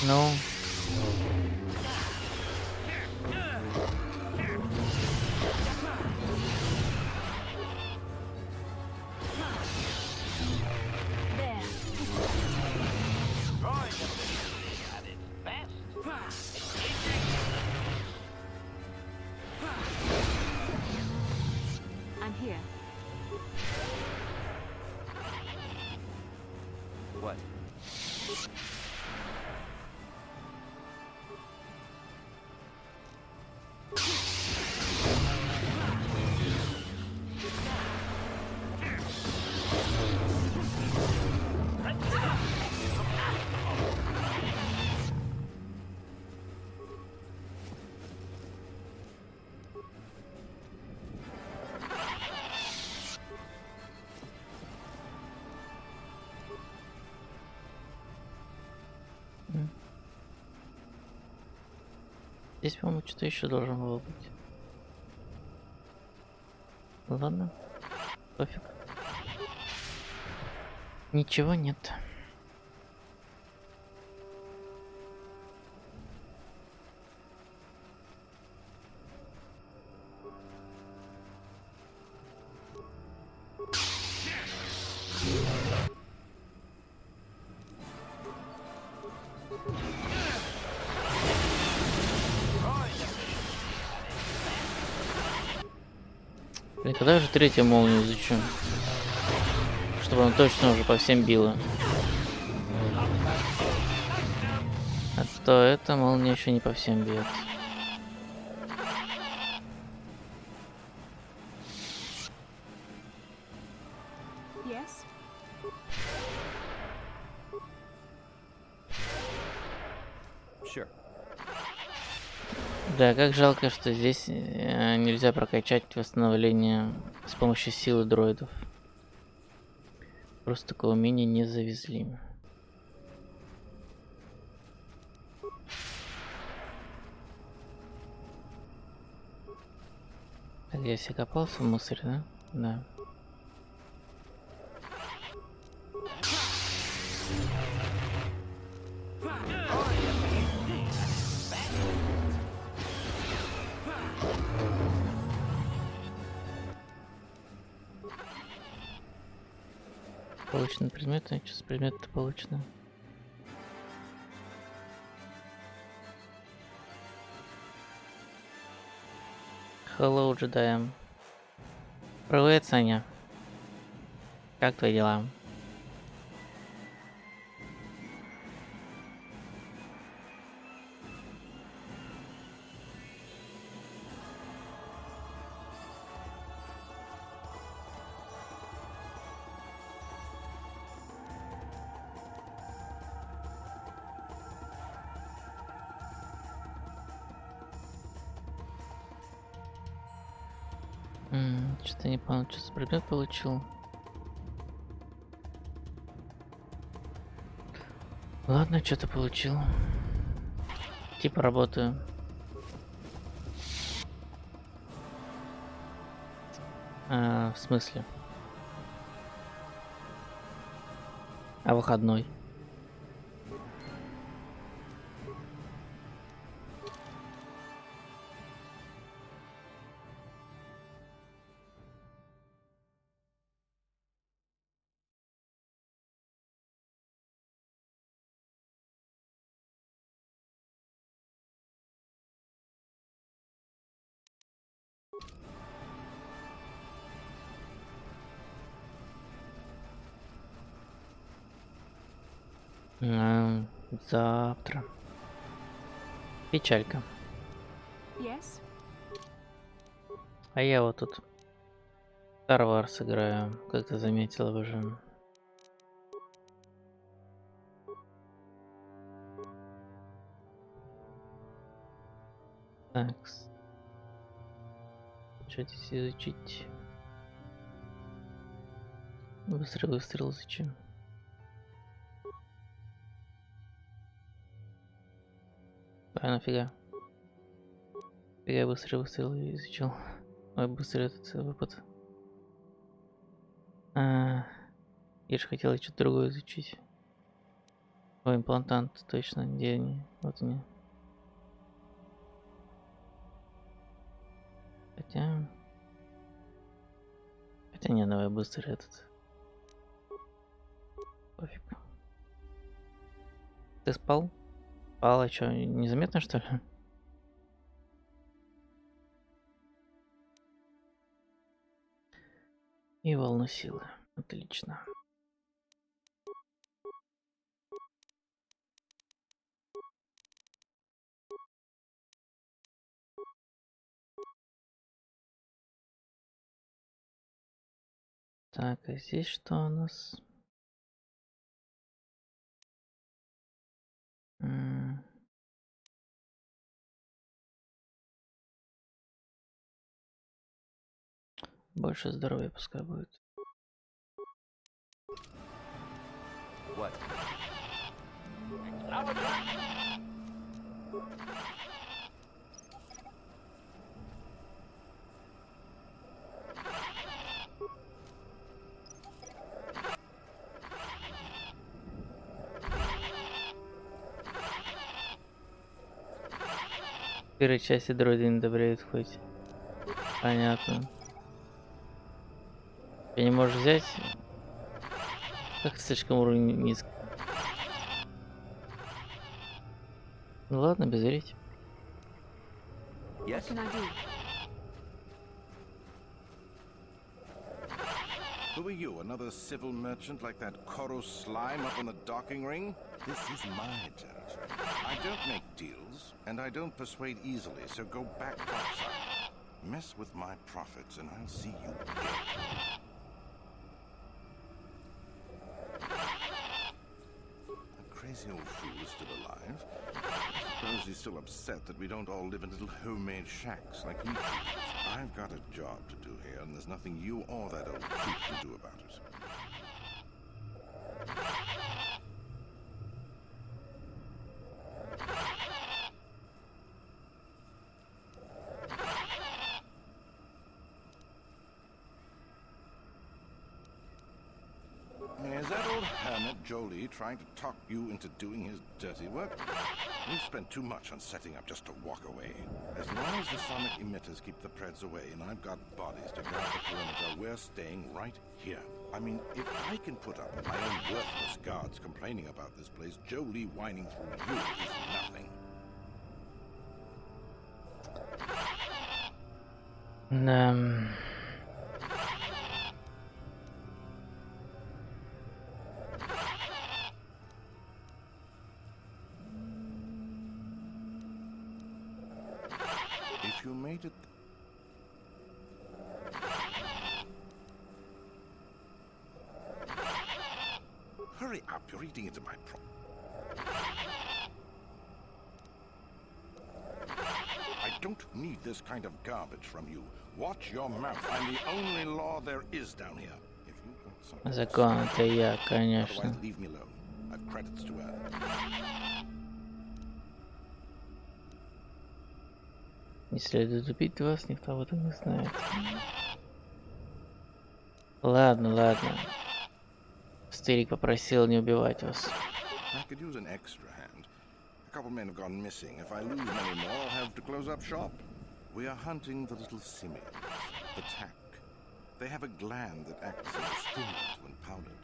Ну. I'm here. What? Здесь, по-моему, что-то еще должно было быть. Ладно, пофиг. Ничего нет. Блин, когда же третью молнию изучу? Чтобы она точно уже по всем била. А то эта молния еще не по всем бьет. Yes? Sure. Да, как жалко, что здесь нельзя прокачать восстановление с помощью силы дроидов. Просто такое умение не завезли. Так, я все копался в мусоре, да? Да. Получены предметы. Что с предметом получено? Hello, джедаем. Привет, Саня. Как твои дела? Что-то не понял, что за предмет получил. Ладно, что-то получил. Типа работаю. В смысле? А выходной? Завтра. Печалька. Yes? А я вот тут Star Wars играю, как ты заметила уже. Так. Что здесь изучить? Быстрый выстрел зачем? А нафига? Я быстрый выстрел изучил. Ой, быстрый этот выпад. Я же хотел что-то другое изучить. Ой, имплантант, точно, где они? Вот они. Хотя не, давай быстрый этот. Пофиг. Ты спал? Спал, а что, незаметно что ли? И волну силы. Отлично. Так, а здесь что у нас? Больше здоровья пускай будет. What? первой части дроиды не одобряют хоть. Понятно. Ты не можешь взять? Как слишком уровень низкий. Ну ладно, безверить. What can I do? Who are you, another civil merchant like that KOToR slime up on the docking ring? This is my territory. I don't make deals, and I don't persuade easily, so go back topside. Mess with my profits, and I'll see you dead. That crazy old fool is still alive. I suppose he's still upset that we don't all live in little homemade shacks like he did. I've got a job to do here, and there's nothing you or that old creep can do about it. Is that old hermit Jolie trying to talk you into doing his dirty work? We've spent too much on setting up just to walk away. As long as the sonic emitters keep the Preds away and I've got bodies to guard the perimeter, we're staying right here. I mean, if I can put up with my own worthless guards complaining about this place, Jolie whining through you is nothing. If you made it... Hurry up, you're eating into my I don't need this kind of garbage from you. Watch your mouth. I'm the only law there is down here. If you've got something Закон это я, конечно. otherwise, leave me alone. I've credits to earn. Не следует убить вас, никто об этом не знает. Ладно, ладно. Старик попросил не убивать вас. I could use an extra hand. A couple men have gone missing. If I lose many more, I'll have to close up shop. We are hunting the little simians, the tack. They have a gland that acts as a stimulant when powdered.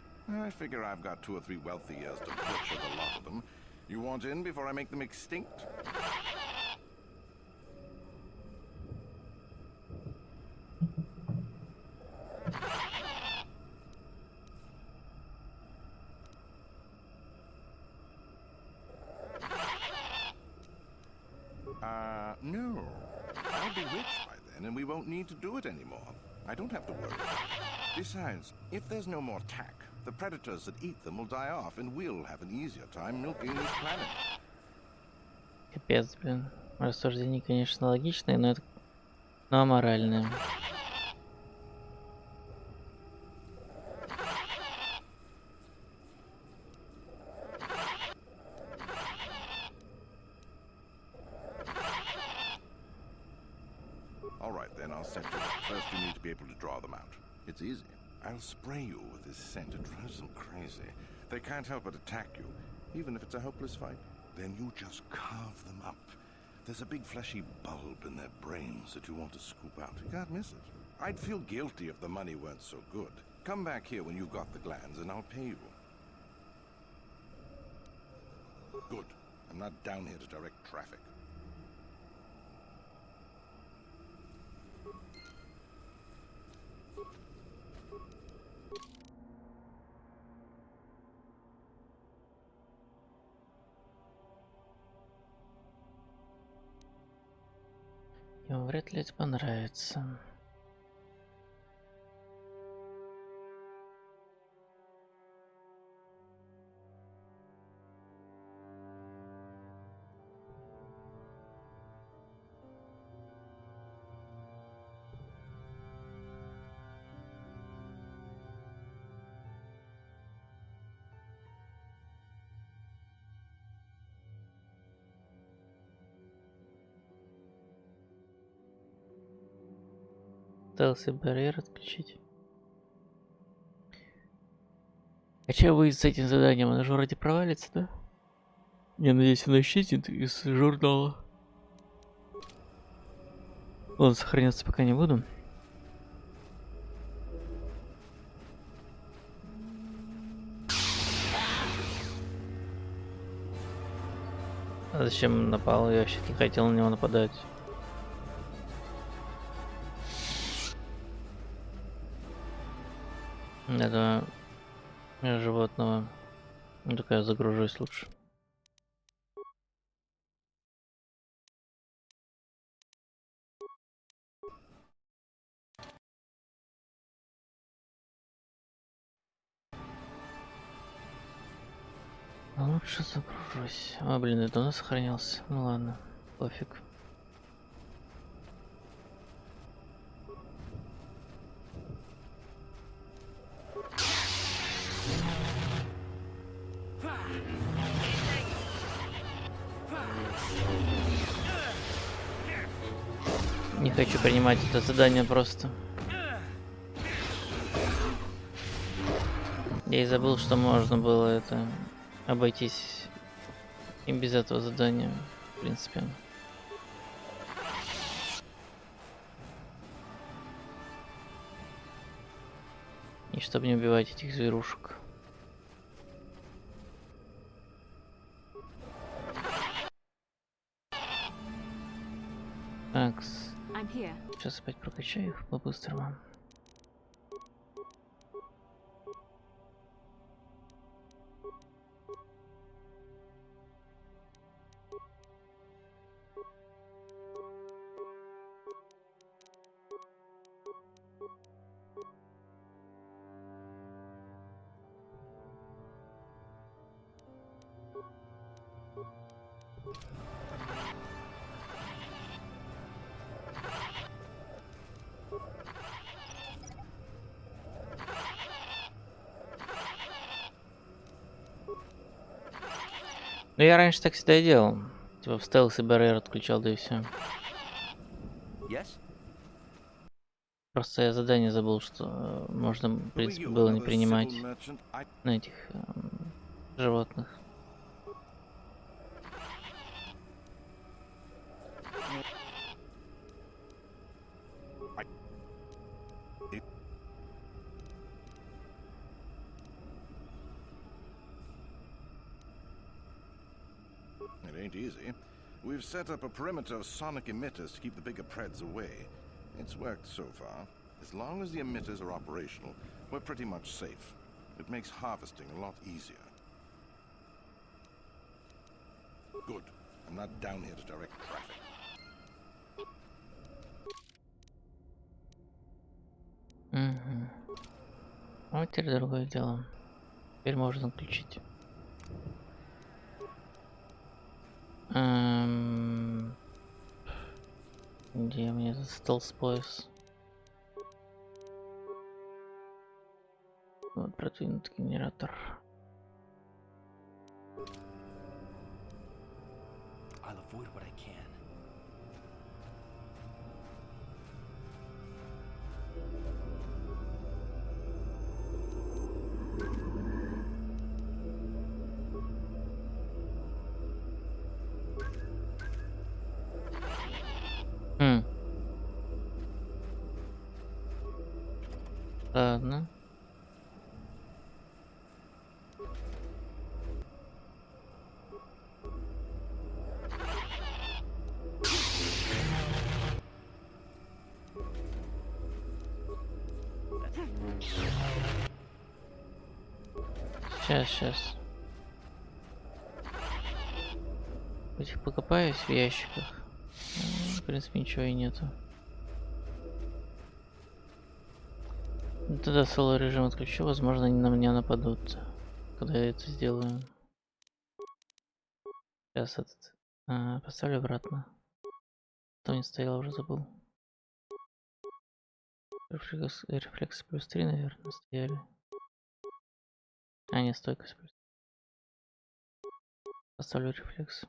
I figure I've got 2 or 3 wealthy years to butcher the lot of them. You want in before I make them extinct? No. I'll be rich by then, and we won't need to do it anymore. I don't have to worry about it. Besides, if there's no more tack, the predators that eat them will die off, and we'll have an easier time milking this planet. Капец, блин. Рассуждения, конечно, логичные, но это... но аморальные. All right, then, I'll set you up. First, you need to be able to draw them out. It's easy. I'll spray you with this scent. It drives them crazy. They can't help but attack you, even if it's a hopeless fight. Then you just carve them up. There's a big fleshy bulb in their brains that you want to scoop out. You can't miss it. I'd feel guilty if the money weren't so good. Come back here when you've got the glands, and I'll pay you. Good. I'm not down here to direct traffic. Ему вряд ли это понравится. Пытался барьер отключить. А что будет с этим заданием? Оно же вроде провалится, да? Я надеюсь, оно исчезнет из журнала. Ладно, сохраняться пока не буду. А зачем напал? Я вообще не хотел на него нападать. Этого животного. Ну, только я загружусь лучше. Лучше загружусь. А, блин, это у нас сохранялся. Ну ладно, пофиг. Не хочу принимать это задание просто. Я и забыл, что можно было это обойтись и без этого задания, в принципе. И чтобы не убивать этих зверушек. Так, сейчас опять прокачаю их по-быстрому. Ну я раньше так всегда и делал. Типа в стелс и барьер отключал, да и все. Просто я задание забыл, что можно, в принципе, было не принимать на этих животных. It ain't easy. We've set up a perimeter of sonic emitters to keep the bigger preds away. It's worked so far. As long as the emitters are operational, we're pretty much safe. It makes harvesting a lot easier. Good. I'm not down here to direct traffic. Угу. А вот теперь другое дело. Теперь можно включить. Где мне этот стелс пояс? Вот продвинутый генератор. I'll avoid what I can. Ладно. Сейчас. Этих покопаюсь в ящиках. В принципе, ничего и нету. Тогда соло режим отключу, возможно, они на меня нападут, когда я это сделаю. Сейчас этот поставлю обратно. Кто не стоял, уже забыл. Рефлекс плюс 3, наверное, стояли. А, не, стойкость плюс. Поставлю рефлекс.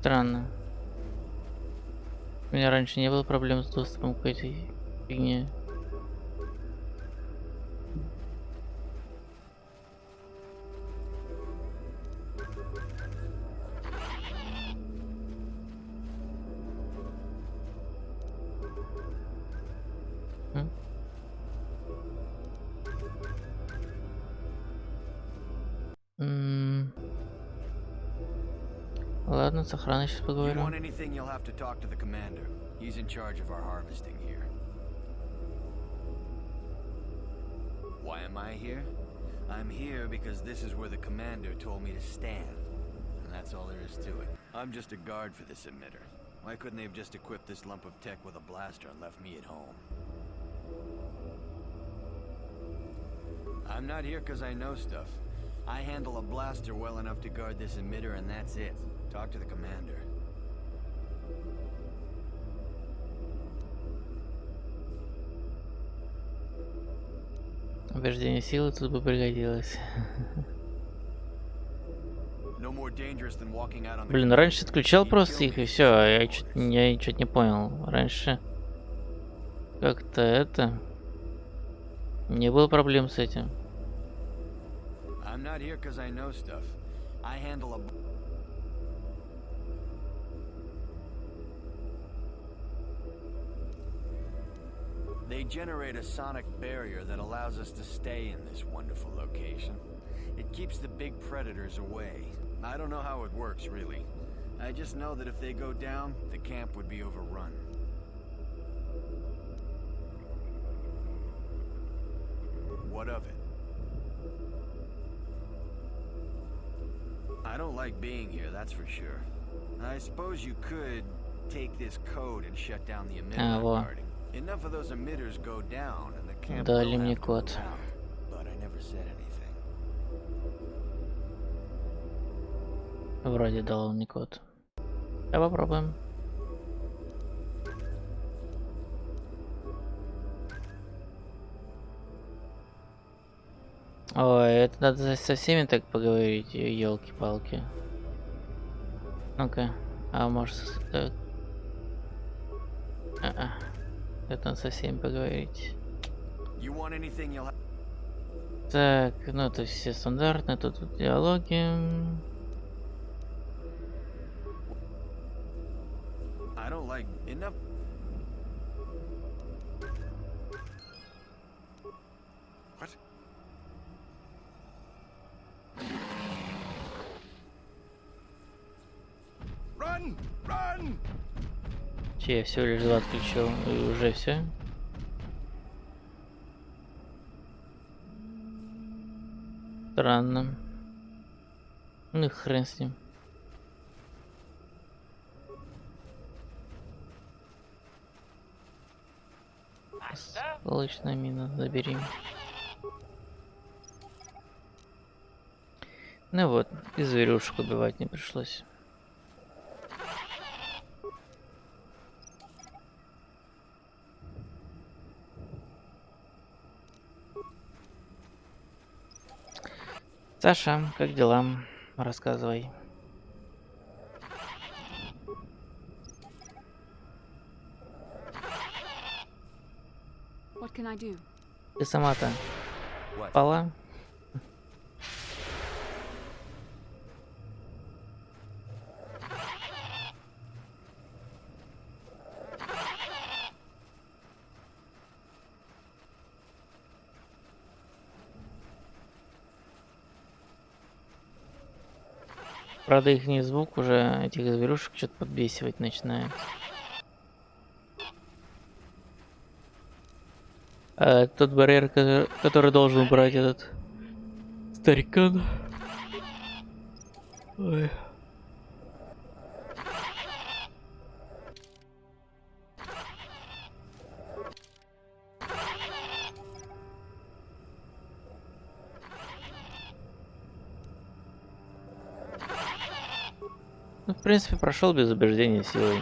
Странно. У меня раньше не было проблем с доступом к этой фигне. Ладно, с охраной сейчас You поговорю. want anything, you'll have to talk to the commander. He's in charge of our harvesting here. Why am I here? I'm here because this is where the commander told me to stand. And that's all there is to it. I'm just a guard for this emitter. Why couldn't they have just equipped this lump of tech with a blaster and left me at home? I'm not here because I know stuff. I handle a blaster well enough to guard this emitter and that's it. Talk to the commander. Убеждение силы тут бы пригодилось. No more dangerous than walking out on the Блин, раньше отключал просто их и все. Я чуть не понял. Раньше как-то это не было проблем с этим. I'm not here because I know stuff. I handle a They generate a sonic barrier that allows us to stay in this wonderful location. It keeps the big predators away. I don't know how it works, really. I just know that if they go down, the camp would be overrun. What of it? I don't like being here, that's for sure. I suppose you could take this code and shut down the emitter guarding. Enough of those emitters go down, and the camp will have to move out. But I never said anything. Вроде дал мне код. Давай попробуем. Ой, это надо со всеми так поговорить, елки-палки. Ну-ка, а может... Это надо со всеми поговорить. Так, ну это все стандартные, тут диалоги. Я всего лишь 2 отключил, и уже все. Странно. Ну и хрен с ним. Осколочная мина, забери. Ну вот, и зверюшек убивать не пришлось. Саша, как дела? Рассказывай. What can I do? Ты сама-то спала? Правда, их звук уже этих зверюшек что-то подбесивать начинает. А тот барьер, который должен убрать этот старикан. Ой. Ну, в принципе, прошел без убеждения силой.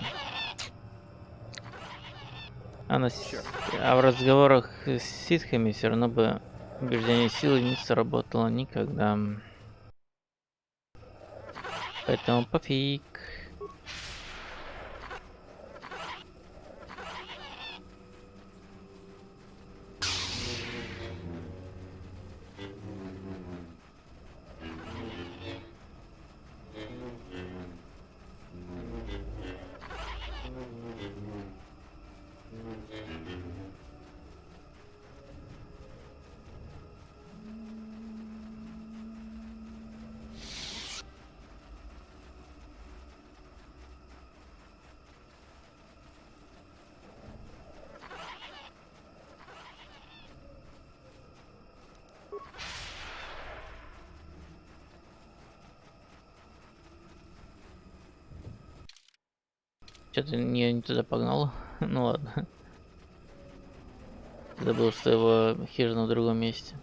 А в разговорах с ситхами все равно бы убеждение силы не сработало никогда. Поэтому пофиг. Что-то не туда погнал. Ну ладно. Забыл, что его хижина в другом месте.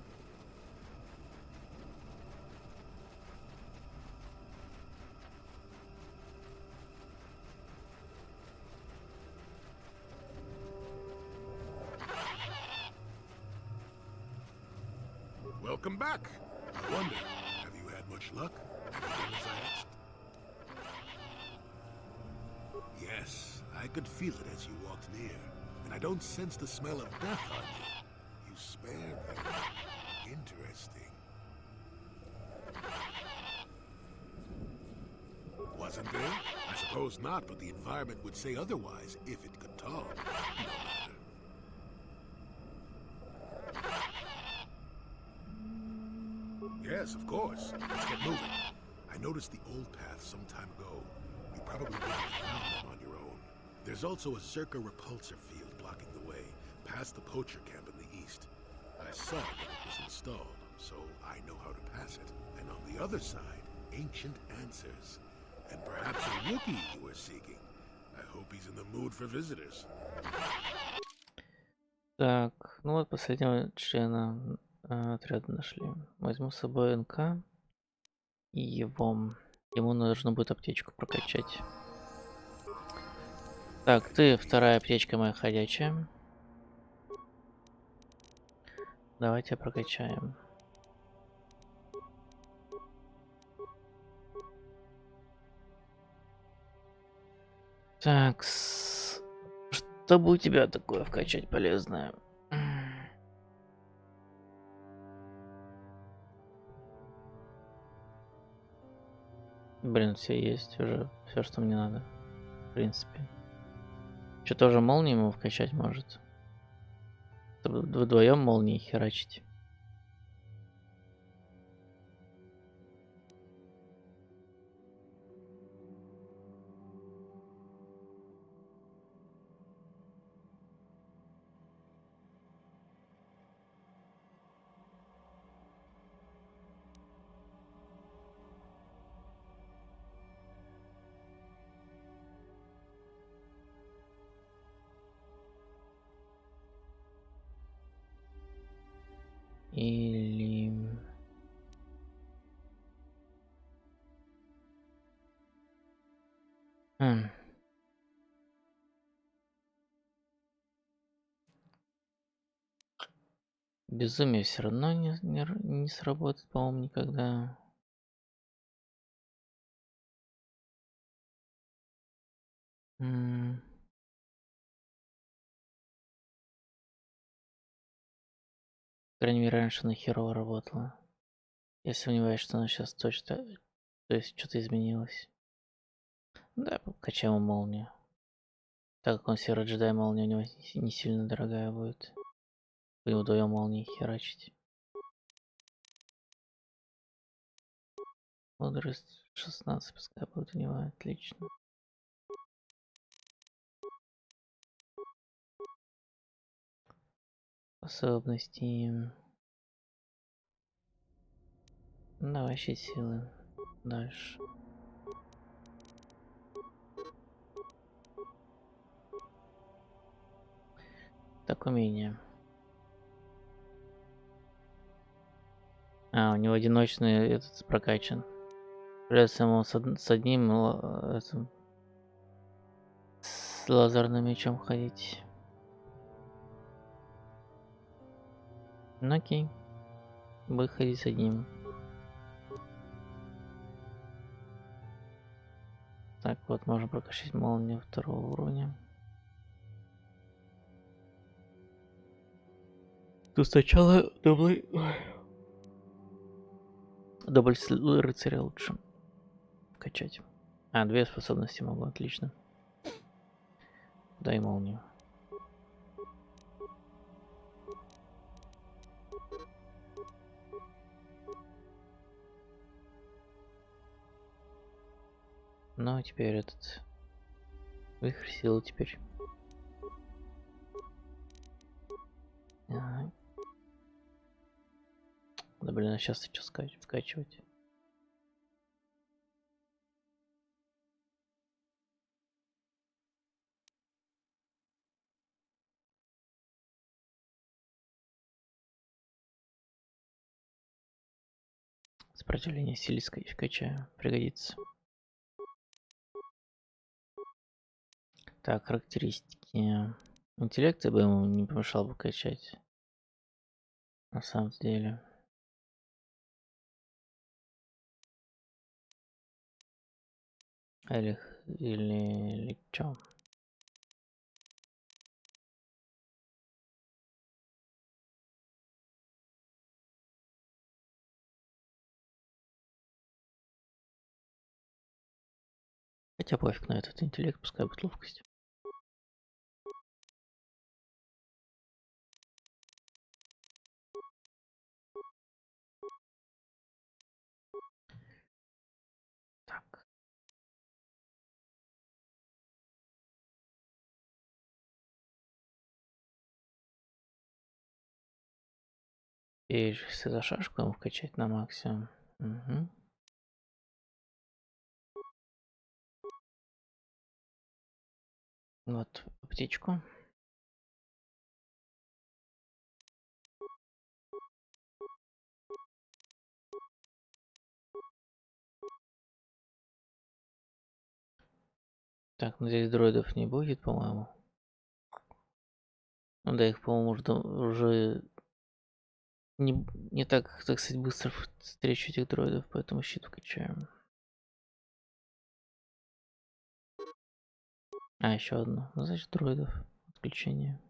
Welcome back. I wonder, have you had much luck? Have you done as I asked? Yes, I could feel it as you walked near, and I don't sense the smell of death on you. You spared them. Interesting. Wasn't there? I suppose not, but the environment would say otherwise if it could talk. No matter. Yes, of course. Let's get moving. I noticed the old path some time ago. You probably wouldn't have found them on your own. There's also a Zerka repulsor field blocking the way, past the poacher camp in the east. I saw it when it was installed, so I know how to pass it. And on the other side, ancient answers. And perhaps a Wookiee you were seeking. I hope he's in the mood for visitors. Так, ну вот последнего члена отряда нашли. Возьму с собой НК и его. Ему нужно будет аптечку прокачать. Так, ты вторая аптечка моя ходячая. Давайте прокачаем. Так, что бы у тебя такое вкачать полезное? Блин, все есть уже, все, что мне надо, в принципе. Что тоже молнии ему вкачать может? Вдвоем молнии херачить. Или... Безумие все равно не сработает, по-моему, никогда. По крайней мере, раньше она херово работала. Я сомневаюсь, что она сейчас точно... То есть что-то изменилось. Да, качаем молнию. Так как он серый джедай, молния у него не сильно дорогая будет. Будем вдвоем молнии херачить. Мудрость 16 пускай будет у него, отлично. Способности. Давай щит силы. Дальше. Так, умение. У него одиночный этот прокачан. Придется ему с одним этим, с лазерным мечом ходить. Ну окей. Будет ходить с одним. Так, вот можно прокачать молнию второго уровня. То сначала дубль рыцаря лучше качать. Две способности могу, отлично. Дай молнию. Ну, а теперь этот... Вихрь силы теперь. Ага. Да блин, а сейчас что скачивать? Сопротивление силе качаю. Пригодится. Так, характеристики. Интеллект я бы ему не помешал бы качать. На самом деле. Или чё? Хотя пофиг на этот интеллект, пускай будет ловкость. Так. И за шашку ему вкачать на максимум. Угу. Вот птичку. Так, ну здесь дроидов не будет, по-моему. Ну да, их, по-моему, уже не так сказать, быстро встречу этих дроидов, поэтому щит вкачаем. А, еще одно. Ну, значит, дроидов. Отключение.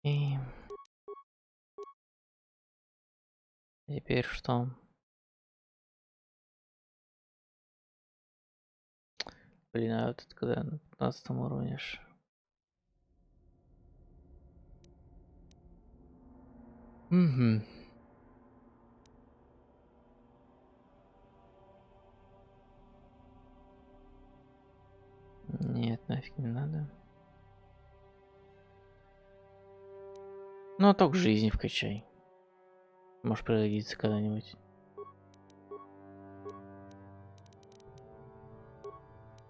И... Теперь что? Блин, а вот это когда на 15 уровне аж. Угу. Нет, нафиг не надо. Ну, а только жизни вкачай. Может пригодиться когда-нибудь.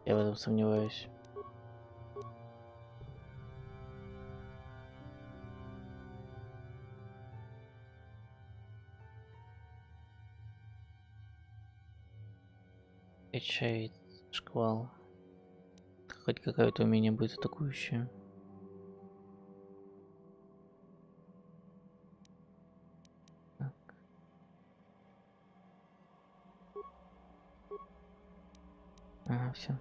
Я в этом сомневаюсь. Качает шквал. Хоть какое-то умение будет атакующее. Так. Ага, все.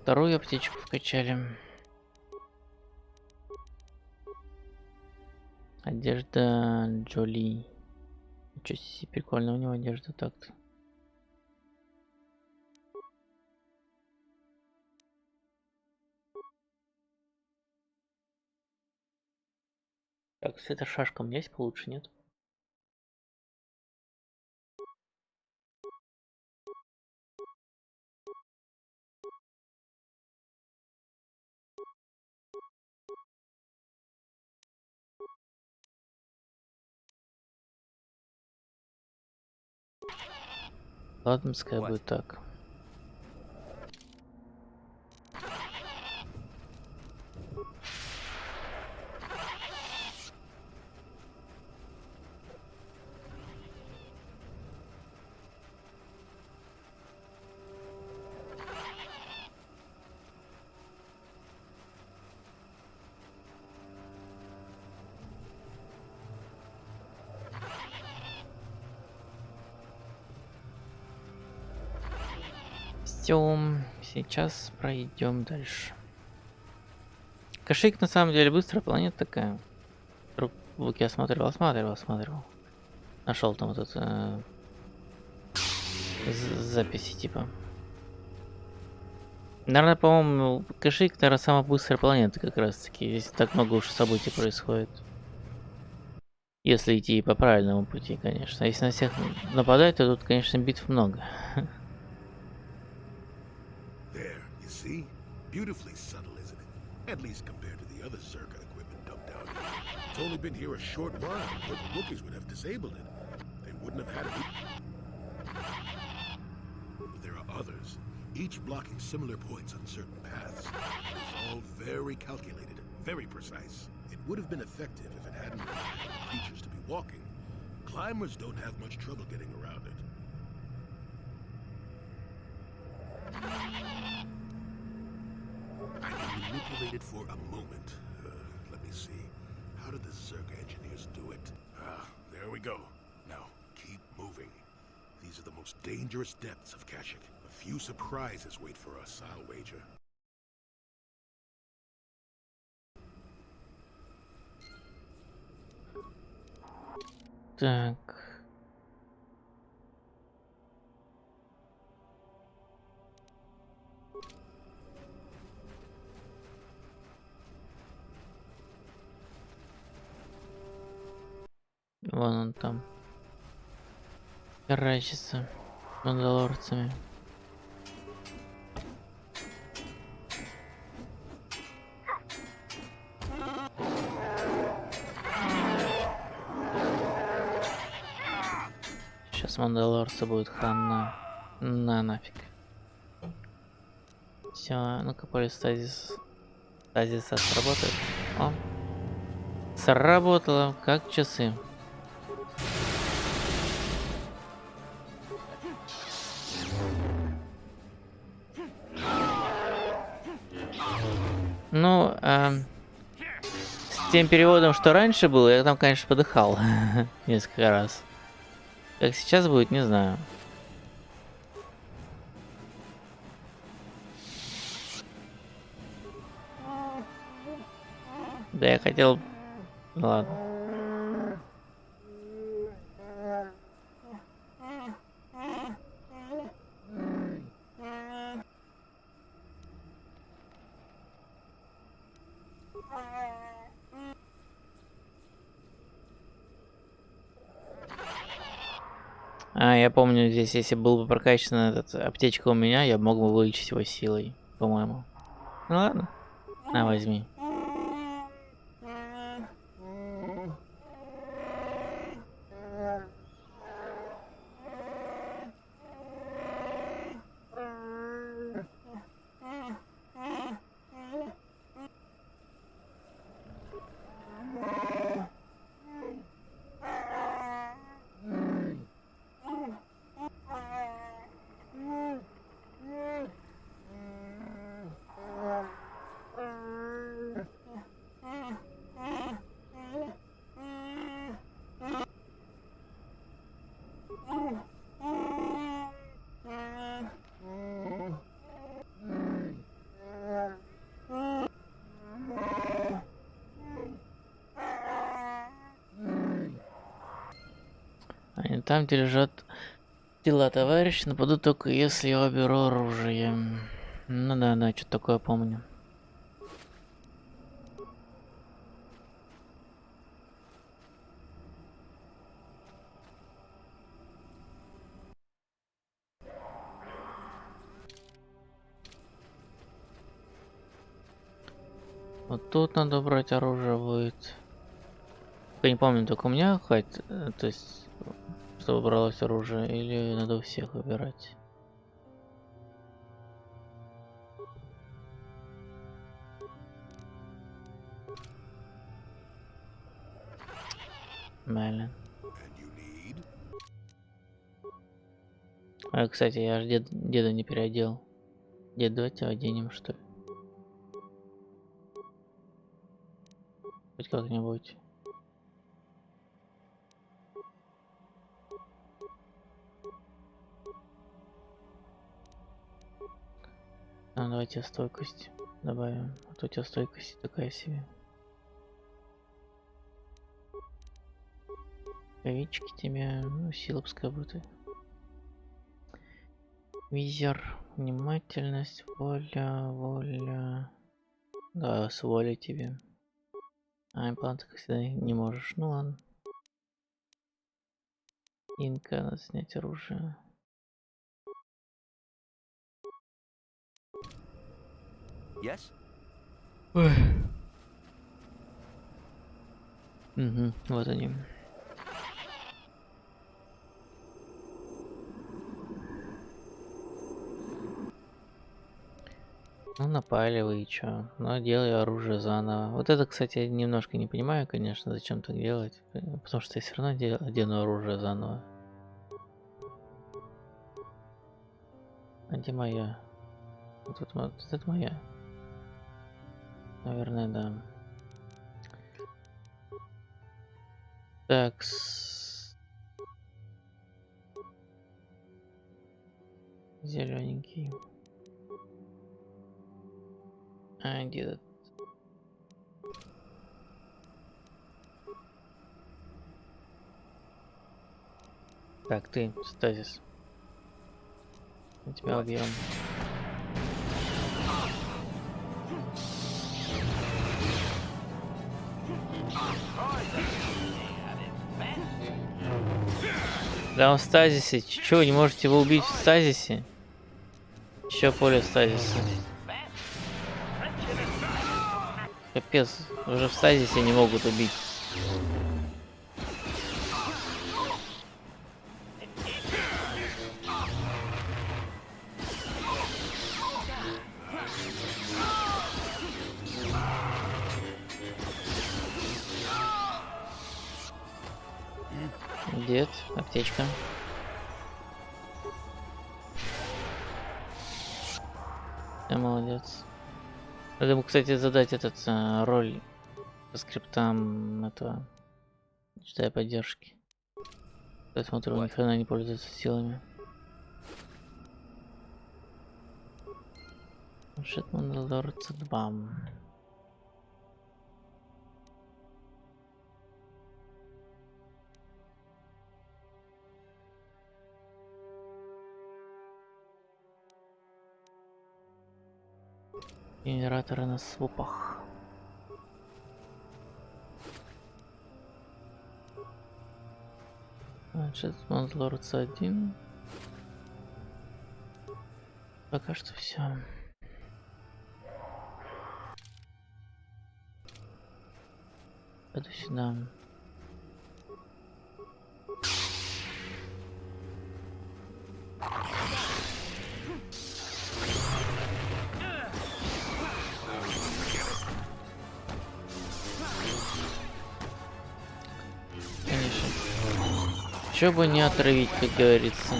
Вторую аптечку вкачали. Одежда Джоли. Ничего себе, прикольно у него одежда так-то. Так, с этой шашка у меня есть получше, нет? Ладно, пускай будет так. Все, сейчас пройдем дальше. Кошик на самом деле быстрая планета такая. Вдруг Луки осматривал. Нашел там вот это записи типа. Наверное, по-моему, Кошик, наверное, самая быстрая планета как раз таки. Здесь так много уж событий происходит. Если идти по правильному пути, конечно. Если на всех нападать, то тут, конечно, битв много. There, you see? Beautifully subtle, isn't it? At least compared to the other Zerka equipment dumped down here. It's only been here a short while, or the Wookiees would have disabled it. They wouldn't have had it. But there are others, each blocking similar points on certain paths. It's all very calculated, very precise. It would have been effective if it hadn't relied on the creatures to be walking. Climbers don't have much trouble getting around it. I can manipulate it for a moment. Let me see. How did the Zerg engineers do it? There we go. Now, keep moving. These are the most dangerous depths of Kashyyyk. A few surprises wait for us, I'll wager. Так. Вон он там. Херачится мандалорцами. Сейчас мандалорца будет хана. На нафиг. Все, ну-ка полистазис. Стазиса сработает. О. Сработало, как часы. Ну, с тем переводом, что раньше было, я там, конечно, подыхал несколько раз. Как сейчас будет, не знаю. Да, я хотел... Ладно. Я помню, здесь, если был бы прокачан этот аптечка у меня, я мог бы вылечить его силой, по-моему. Ну ладно. На, возьми. Они там, где лежат тела товарища, нападу только если я уберу оружие. Ну да, что-то такое помню. Вот тут надо брать оружие будет. Я не помню, только у меня хватит, то есть, чтобы бралось оружие, или надо у всех выбирать. Блин. Кстати, я же деда не переодел. Дед, давайте оденем, что ли. Хоть как-нибудь. Давайте стойкость добавим. А то у тебя стойкость такая себе. Ковички тебе, ну, сила пускай будет. Визер, внимательность, воля. Да, с волей тебе. Имплант, как всегда, не можешь. Ну ладно. Инка, надо снять оружие. Yes? Угу, вот они. Ну напали вы и чё? Ну, делаю оружие заново. Вот это, кстати, я немножко не понимаю, конечно, зачем так делать. Потому что я все равно одену оружие заново. А где моя? Вот это моя. Наверное, да. Так. Зелененький. А, где этот? Так, ты, стазис. Мы тебя убьем. Да он в стазисе. Чего, вы не можете его убить в стазисе? Еще поле стазиса. Капец, уже в стазисе не могут убить. Дед, аптечка. Я молодец. Надо ему, кстати, задать этот роль по скриптам этого, читая поддержки. Я смотрю, он ни хрена не пользуется силами. Шитман Лорд 2. Генераторы на свопах. Шитман Лорд 1. Пока что все. Пойду сюда. Конечно. Чё бы не отравить, как говорится.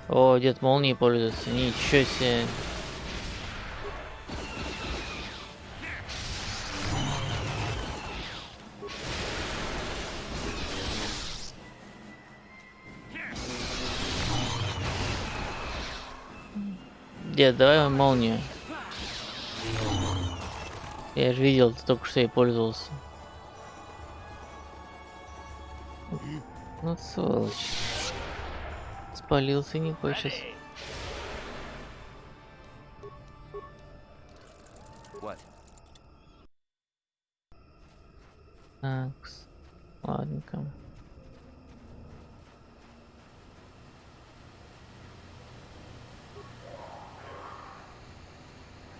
О, дед молнии пользуется. Ничего себе. Дед, давай молнию. Я же видел, ты только что и пользовался. Ну, сволочь. Спалился не хочет. Так, ладненько.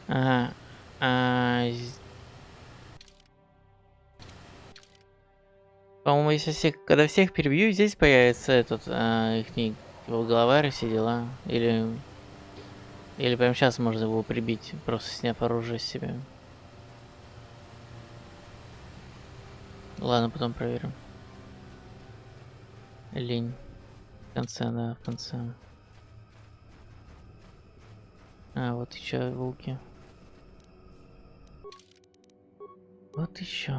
Ага. По-моему, если всех, когда всех перебью, здесь появится этот их главарь, все дела. Или прямо сейчас можно его прибить, просто сняв оружие с себя. Ладно, потом проверим. Лень. В конце, да, в конце. А, вот еще волки. Вот еще.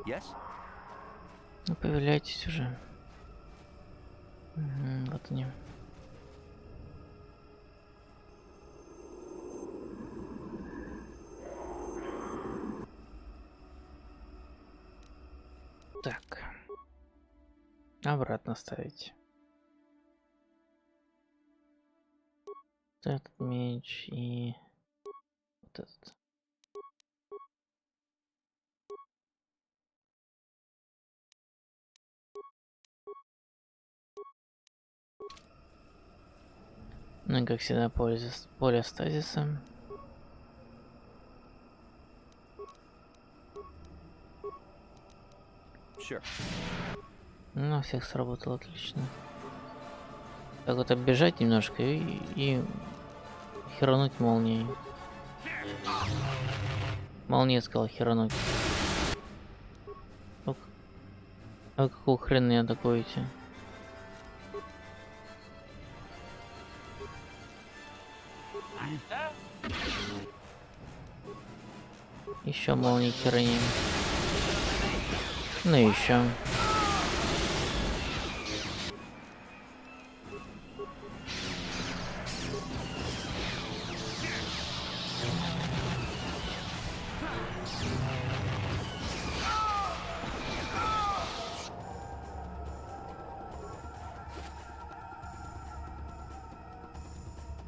Yes? Ну, появляйтесь уже. Угу, вот они. Так. Обратно ставить. Вот этот меч и вот этот. Ну и как всегда поле стазиса. Sure. Ну, у всех сработало отлично. Так вот оббежать немножко и херануть молнией. Молния сказал херануть. А какого хрена не атакуете? Еще молнии хераним. Ну и еще.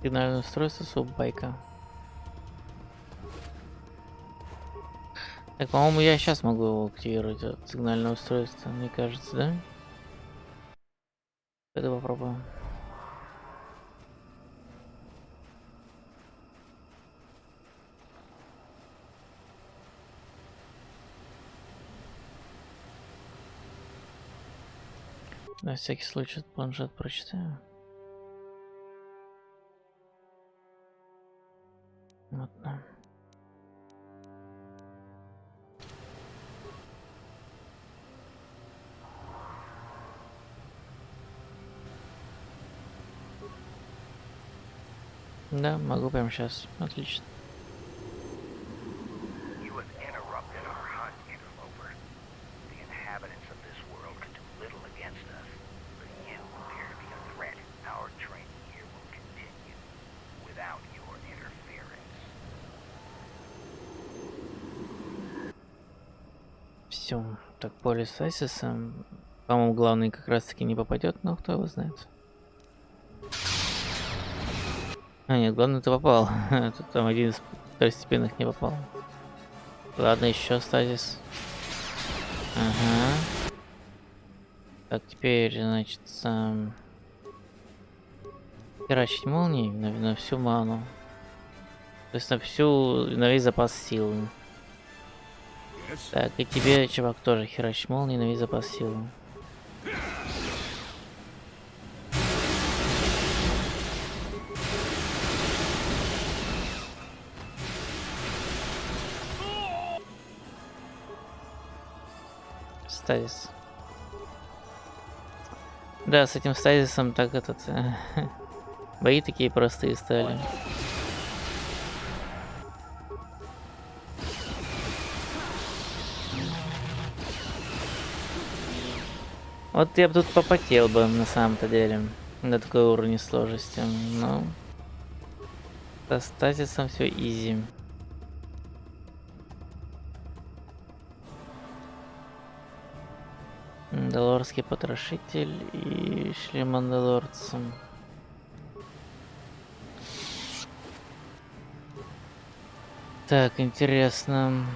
Сигнальное устройство суббайка. Так, по-моему, я сейчас могу его активировать, это сигнальное устройство, мне кажется, да? Это попробуем. На всякий случай этот планшет прочитаю. Вот, да. Да, могу прямо сейчас. Отлично. Все. Так, поле с Айсисом. По-моему, главный как раз таки не попадет, но кто его знает. А, нет, главный-то попал. Тут там один из второстепенных не попал. Ладно, еще стазис. Ага. Так, теперь, значит, херачить молнией на всю ману. То есть на весь запас силы. Так, и тебе, чувак, тоже херачить молнией на весь запас силы. Стазис. Да, с этим стазисом так бои такие простые стали. Вот я бы тут попотел бы на самом-то деле на такой уровне сложности, но со стазисом все изи. Мандалорский потрошитель и шли мандалорцем. Так, интересно.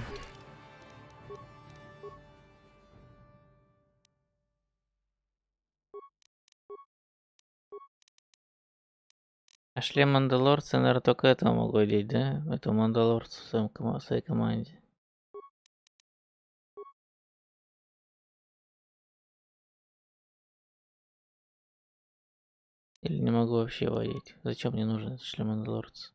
А шлем мандалорца, наверное, только этого могу одеть, да? Это мандалорцу в своей команде. Или не могу вообще его одеть? Зачем мне нужен этот шлем мандалорца?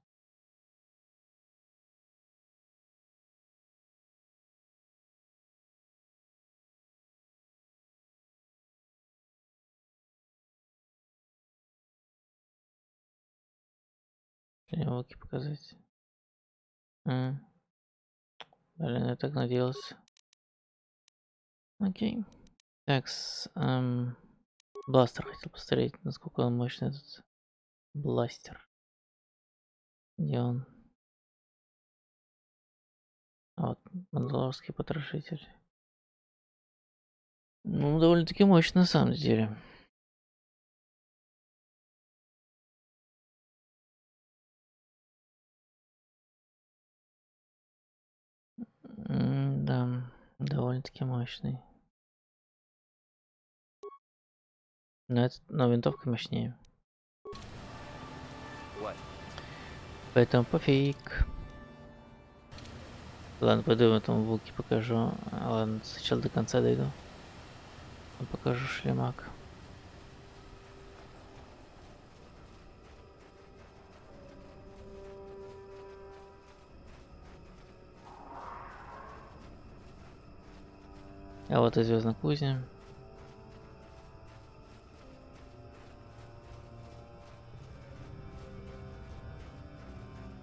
Тренировки показать. Блин, я так надеялся. Окей. Так, бластер хотел посмотреть, насколько он мощный этот бластер. Где он? Вот, мандалорский потрошитель. Ну, довольно-таки мощный на самом деле. Да, довольно-таки мощный. Но винтовка мощнее. Поэтому пофиг. Ладно, пойду в этом буке покажу. Ладно, сначала до конца дойду. Покажу шлемак. А вот и звездная кузня.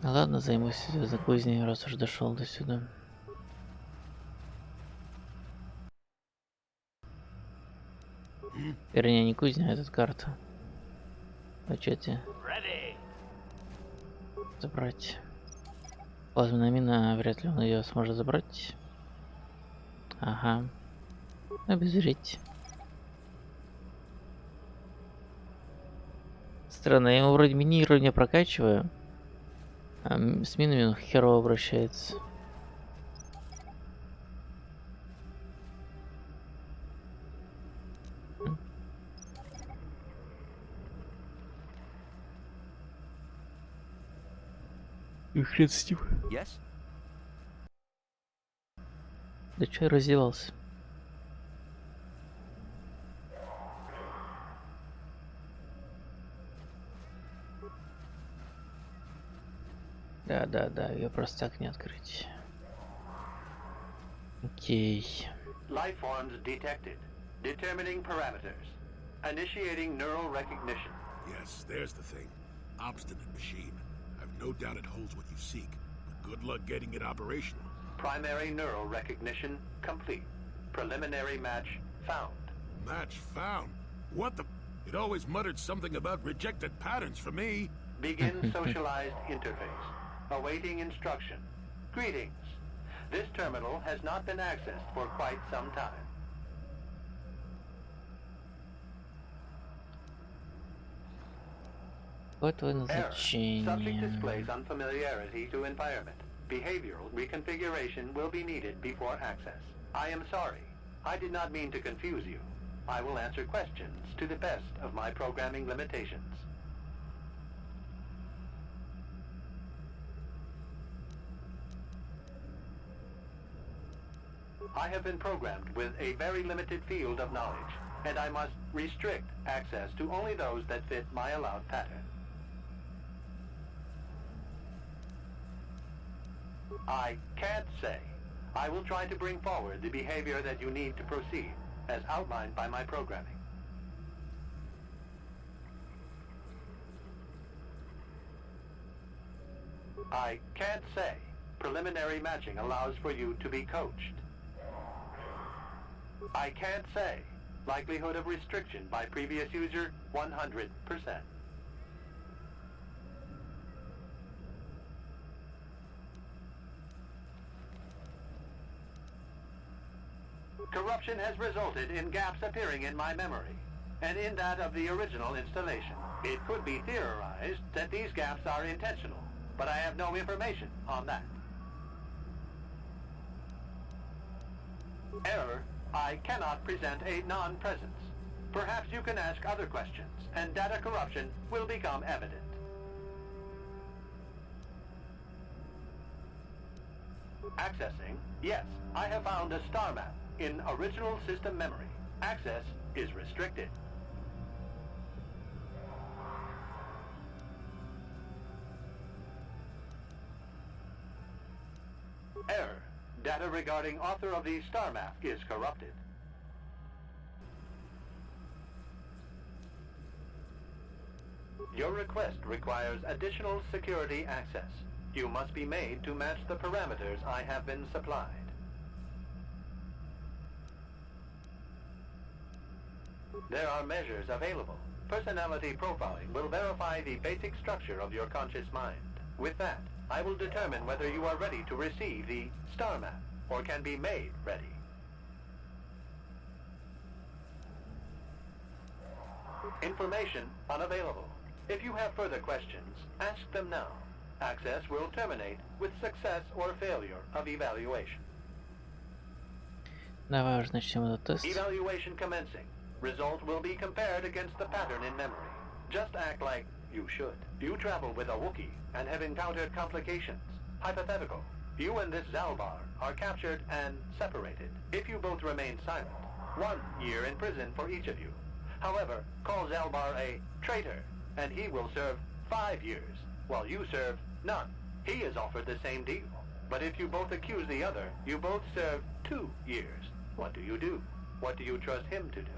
Ладно, займусь звездной кузней, раз уж дошел до сюда. Вернее, не кузня, а этот карта. А чё тебе? Забрать. Плазменная мина, вряд ли он ее сможет забрать. Ага. Обезвредить. Странно, я ему вроде минирование прокачиваю. А с минами он херово обращается. И хрен с ним. Yes? Да чё я раздевался? Да, ее просто так не открыть. Окей. Life forms detected. Determining parameters. Initiating neural recognition. Yes, there's the thing. Obstinate machine. I've no doubt it holds what you seek, but good luck getting it operational. Primary neural recognition complete. Preliminary match found. Match found? What the? It always muttered something about rejected patterns for me. Begin socialized interface. Awaiting instruction. Greetings. This terminal has not been accessed for quite some time. Вот твое Error. Subject назначение. displays unfamiliarity to environment. Behavioral reconfiguration will be needed before access. I am sorry. I did not mean to confuse you. I will answer questions to the best of my programming limitations. I have been programmed with a very limited field of knowledge, and I must restrict access to only those that fit my allowed pattern. I can't say. I will try to bring forward the behavior that you need to proceed, as outlined by my programming. I can't say. Preliminary matching allows for you to be coached. I can't say. Likelihood of restriction by previous user, 100%. Corruption has resulted in gaps appearing in my memory, and in that of the original installation. It could be theorized that these gaps are intentional, but I have no information on that. Error. I cannot present a non-presence. Perhaps you can ask other questions, and data corruption will become evident. Accessing. Yes, I have found a star map in original system memory. Access is restricted. Error. Data regarding author of the star map is corrupted. Your request requires additional security access. You must be made to match the parameters I have been supplied. There are measures available. Personality profiling will verify the basic structure of your conscious mind. With that, I will determine whether you are ready to receive the star map, or can be made ready. Information unavailable. If you have further questions, ask them now. Access will terminate with success or failure of evaluation. Давай уже начнем этот тест. Evaluation commencing. Result will be compared against the pattern in memory. Just act like you should. You travel with a Wookiee and have encountered complications. Hypothetical. You and this Zalbar are captured and separated. If you both remain silent, 1 year in prison for each of you. However, call Zelbar a traitor, and he will serve 5 years, while you serve none. He is offered the same deal. But if you both accuse the other, you both serve 2 years. What do you do? What do you trust him to do?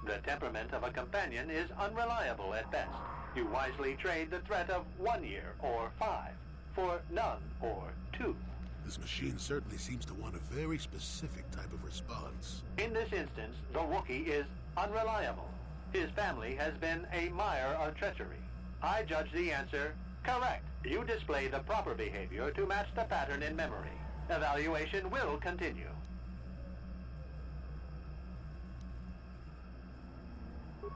The temperament of a companion is unreliable at best. You wisely trade the threat of 1 year or 5 for none or 2. This machine certainly seems to want a very specific type of response. In this instance, the Wookiee is unreliable. His family has been a mire of treachery. I judge the answer correct. You display the proper behavior to match the pattern in memory. Evaluation will continue.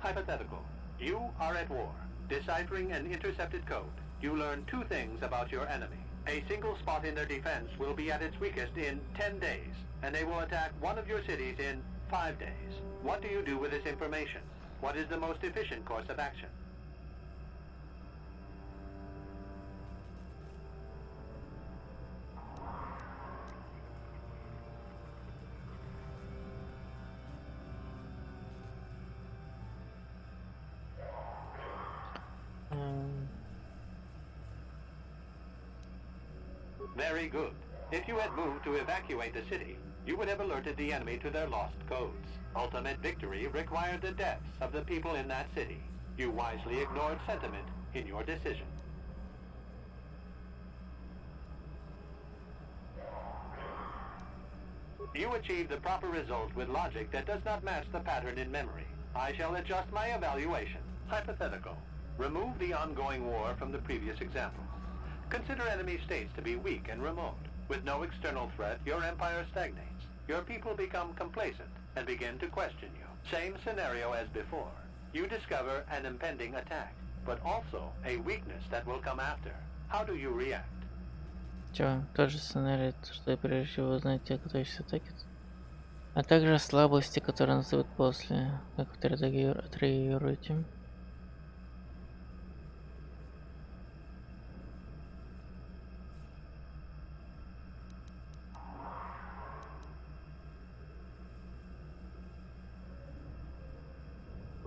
Hypothetical. You are at war, deciphering an intercepted code. You learn 2 things about your enemy. A single spot in their defense will be at its weakest in 10 days, and they will attack one of your cities in 5 days. What do you do with this information? What is the most efficient course of action? Very good. If you had moved to evacuate the city, you would have alerted the enemy to their lost codes. Ultimate victory required the deaths of the people in that city. You wisely ignored sentiment in your decision. You achieved the proper result with logic that does not match the pattern in memory. I shall adjust my evaluation. Hypothetical. Remove the ongoing war from the previous example. Consider enemy states to be weak and remote. With no external threat, your empire stagnates. Your people become complacent and begin to question you. Same scenario as before. You discover an impending attack, but also a weakness that will come after. How do you react? Чё, тот же сценарий, что и прежде всего узнать те, кто ищет атаки, а также слабости, которые назовут после, как вы отреагируете.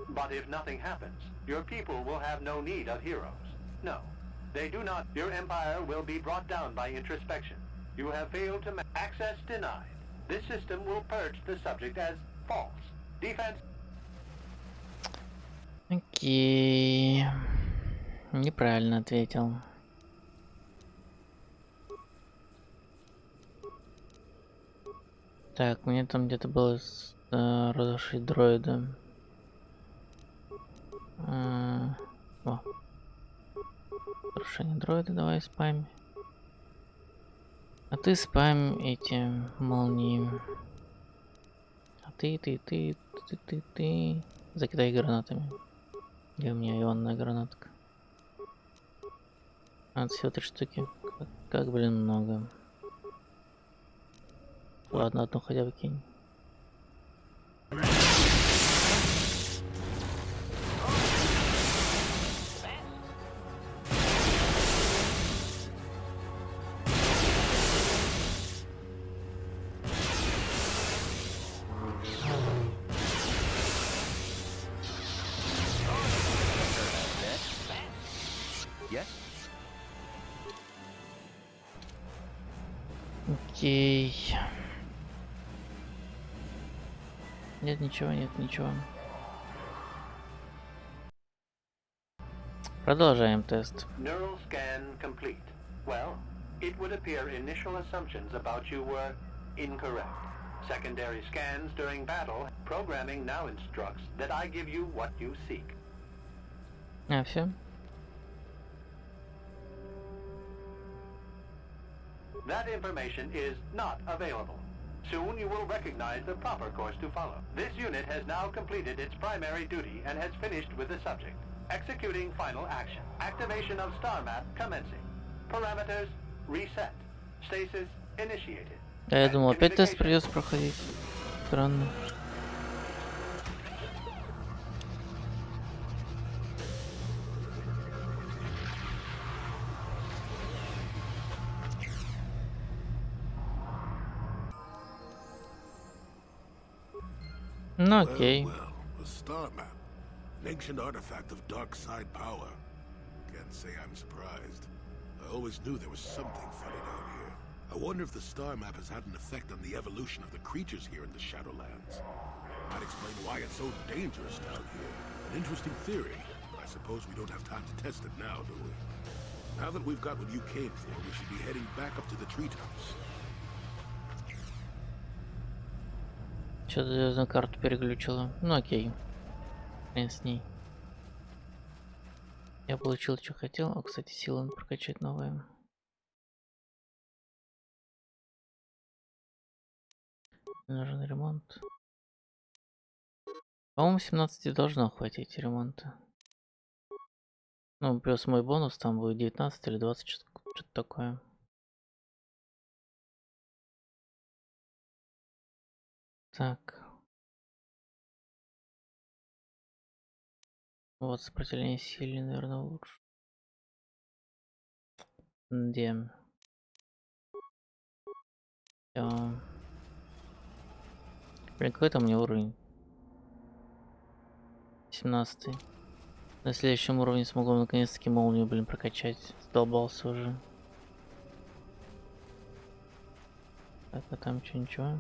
But if nothing happens, your people will have no need of heroes. No, they do not. Your empire will be brought down by introspection. You have failed to access denied. This system will purge the subject as false. Defense. Окей. Неправильно ответил. Так, мне там где-то было разрушить дроида. О. Разрушение дроида, давай спам. А ты спам эти молнии. А ты. Закидай гранатами. Где у меня ионная гранатка? А, всего 3 штуки. Как, блин, много. Ладно, одну хотя бы кинь. Окей. Нет ничего, нет ничего. Продолжаем тест. Neural scan complete. Well, it would appear initial assumptions about you were incorrect. Secondary scans during battle. Programming now instructs that I give you what you seek. А, все? That information is not available. Soon you will recognize the proper course to follow. This unit has now completed its primary duty and has finished with the subject. Executing final action. Activation of star map commencing. Parameters reset. Stasis initiated. Да, я думал, опять тест придется проходить. Странно. Ну окей. Well, a star map. An ancient artifact of dark side power. Can't say I'm surprised. I always knew there was something funny down here. I wonder if the star map has had an effect on the evolution of the creatures here in the Shadowlands. Might explain why it's so dangerous down here. An interesting theory, but I suppose we don't have time to test it now, do we? Now that we've got what you came for, we should be heading back up to the treetops. Что-то на карту переключила. Ну окей. Хрен с ней. Я получил, что хотел. А, кстати, силы надо прокачать новые. Нужен ремонт. По-моему, 17 должно хватить ремонта. Ну, плюс мой бонус там будет 19 или 20, что-то такое. Так. Вот, сопротивление силе, наверное, лучше. Где? Блин, какой там у меня уровень? 17. На следующем уровне смогу наконец-таки молнию, блин, прокачать. Задолбался уже. Так, а там что, ничего?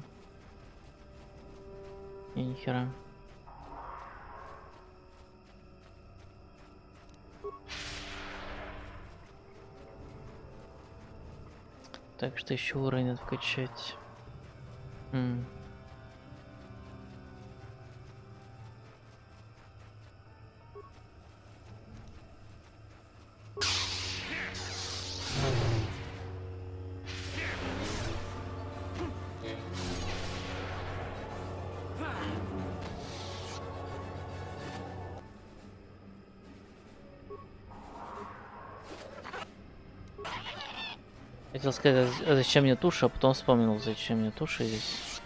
И нихера. Так что еще уровень надо вкачать. Хотел сказать, а зачем мне туша, а потом вспомнил, зачем мне туша здесь.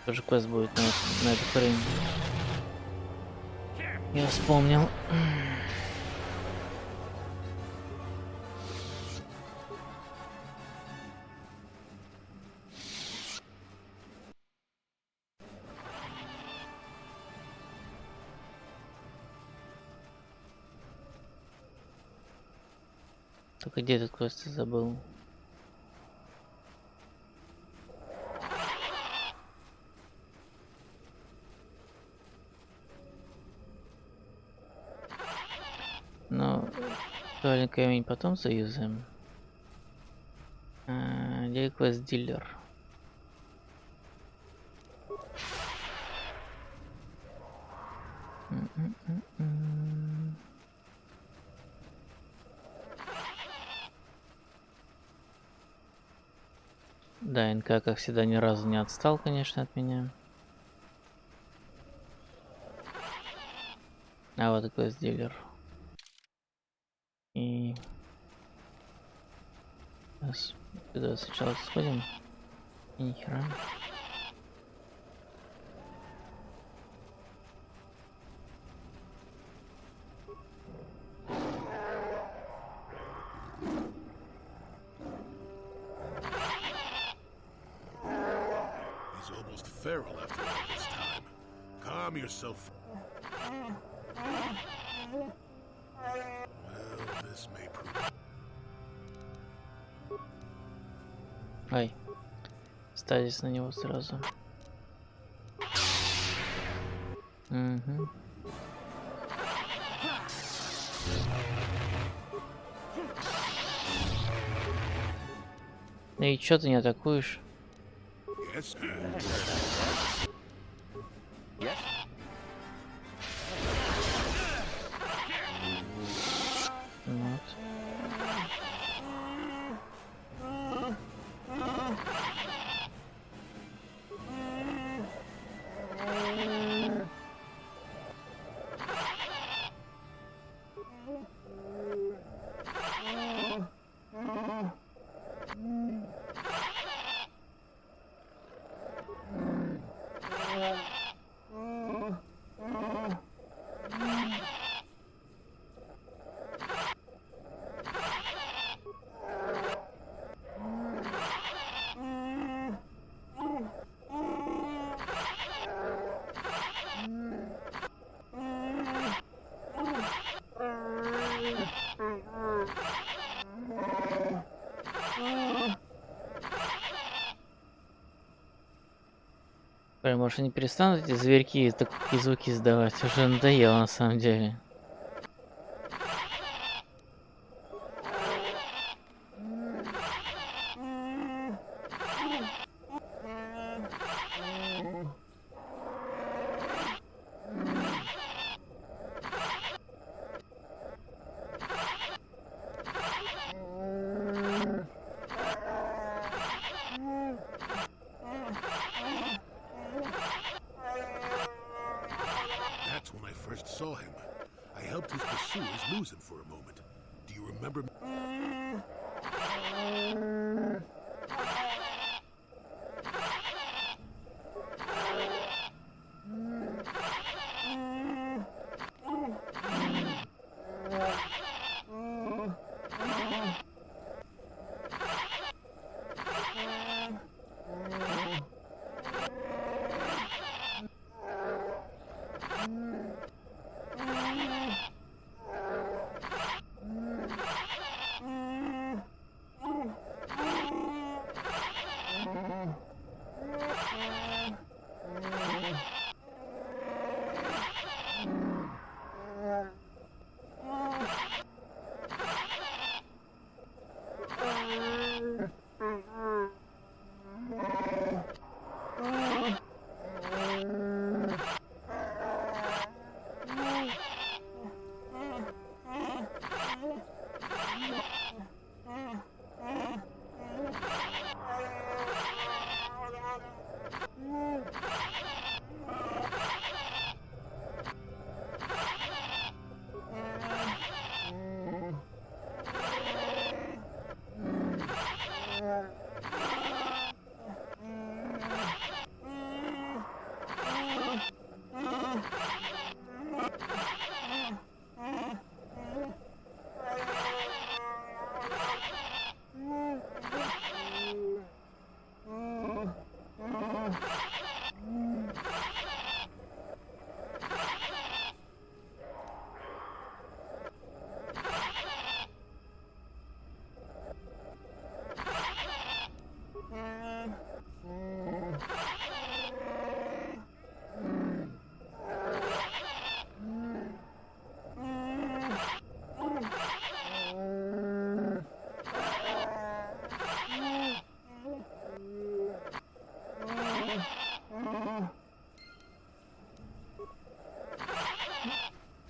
Тоже квест будет на эту хрень. Я вспомнил. Только где этот квест, я забыл. Ну, актуальный камень потом заюзаем. Где квест дилер? Да, НК, как всегда, ни разу не отстал, конечно, от меня. А вот такой дилер. И сейчас сюда сначала сходим. И нихера. Feral after all this time. Calm yourself. Well, this may prove. Ай. Стазис на него сразу. Угу. И чё ты не атакуешь? Yes. Yes. Вот. Ой, может, они перестанут эти зверьки такие звуки издавать? Уже надоело на самом деле. That's when I first saw him. I helped his pursuers lose him for a moment. Do you remember?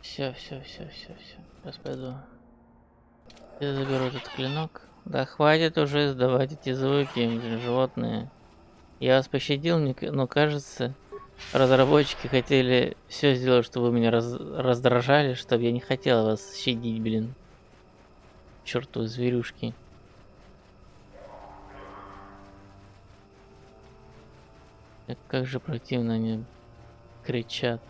Все. Сейчас пойду. Я заберу этот клинок. Да хватит уже издавать эти звуки, блин, животные. Я вас пощадил, но кажется, разработчики хотели все сделать, чтобы вы меня раздражали, чтобы я не хотел вас щадить, блин. Чертовы зверюшки. Как же противно они кричат.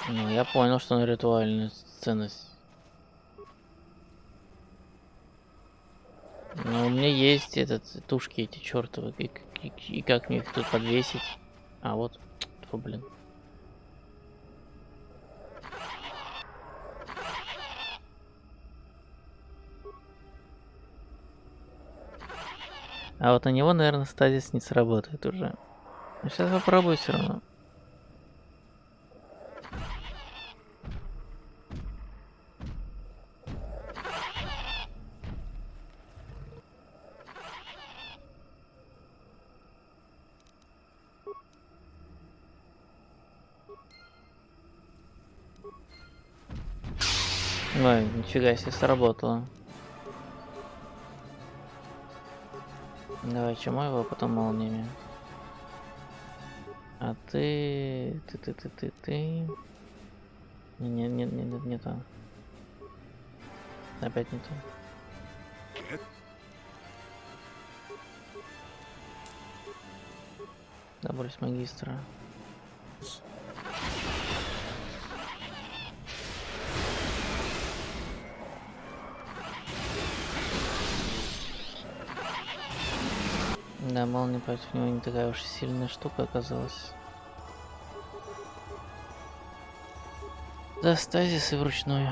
Ну, я понял, что на ритуальную ценность. Но у меня есть тушки эти чертовы. И как мне их тут подвесить? А, вот. Фу, блин. А вот на него, наверное, стазис не сработает уже. Сейчас попробую все равно. Ой, нифига себе, сработало. Давай, чему его, потом молниями. А ты... Не то. Опять не то. Добрались магистра. Да, молния против него не такая уж и сильная штука оказалась. Да, стазис и вручную.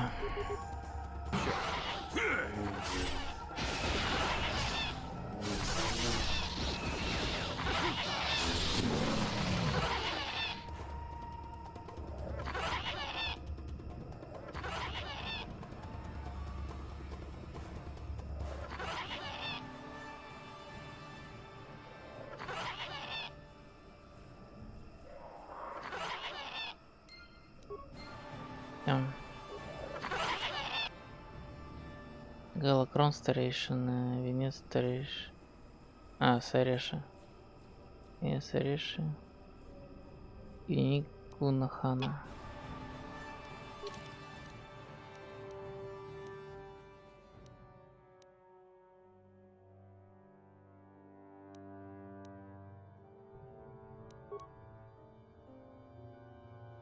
KOToR Restoration, венец старейший. Сареша. Венец старейший. И Кунахана.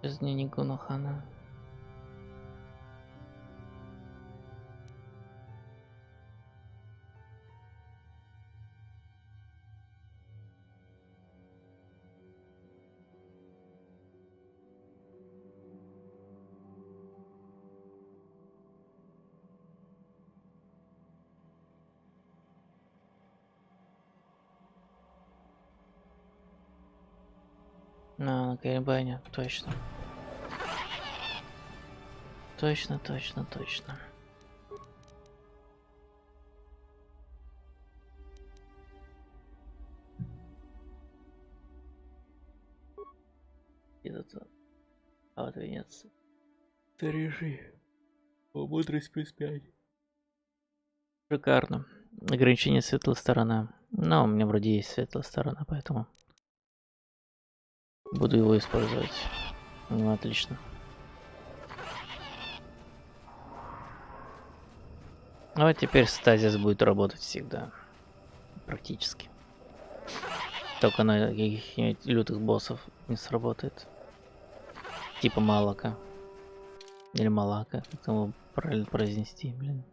Жизнь Кунахана. На Карибане, точно. Точно. Где-то вот венец. Ты реши. Мудрость плюс 5. Шикарно. Ограничение светлая сторона. Но у меня вроде есть светлая сторона, поэтому буду его использовать. Ну, отлично. А вот теперь стазис будет работать всегда. Практически. Только на каких-нибудь лютых боссов не сработает. Типа Малака. Или Малака, как его правильно произнести, блин.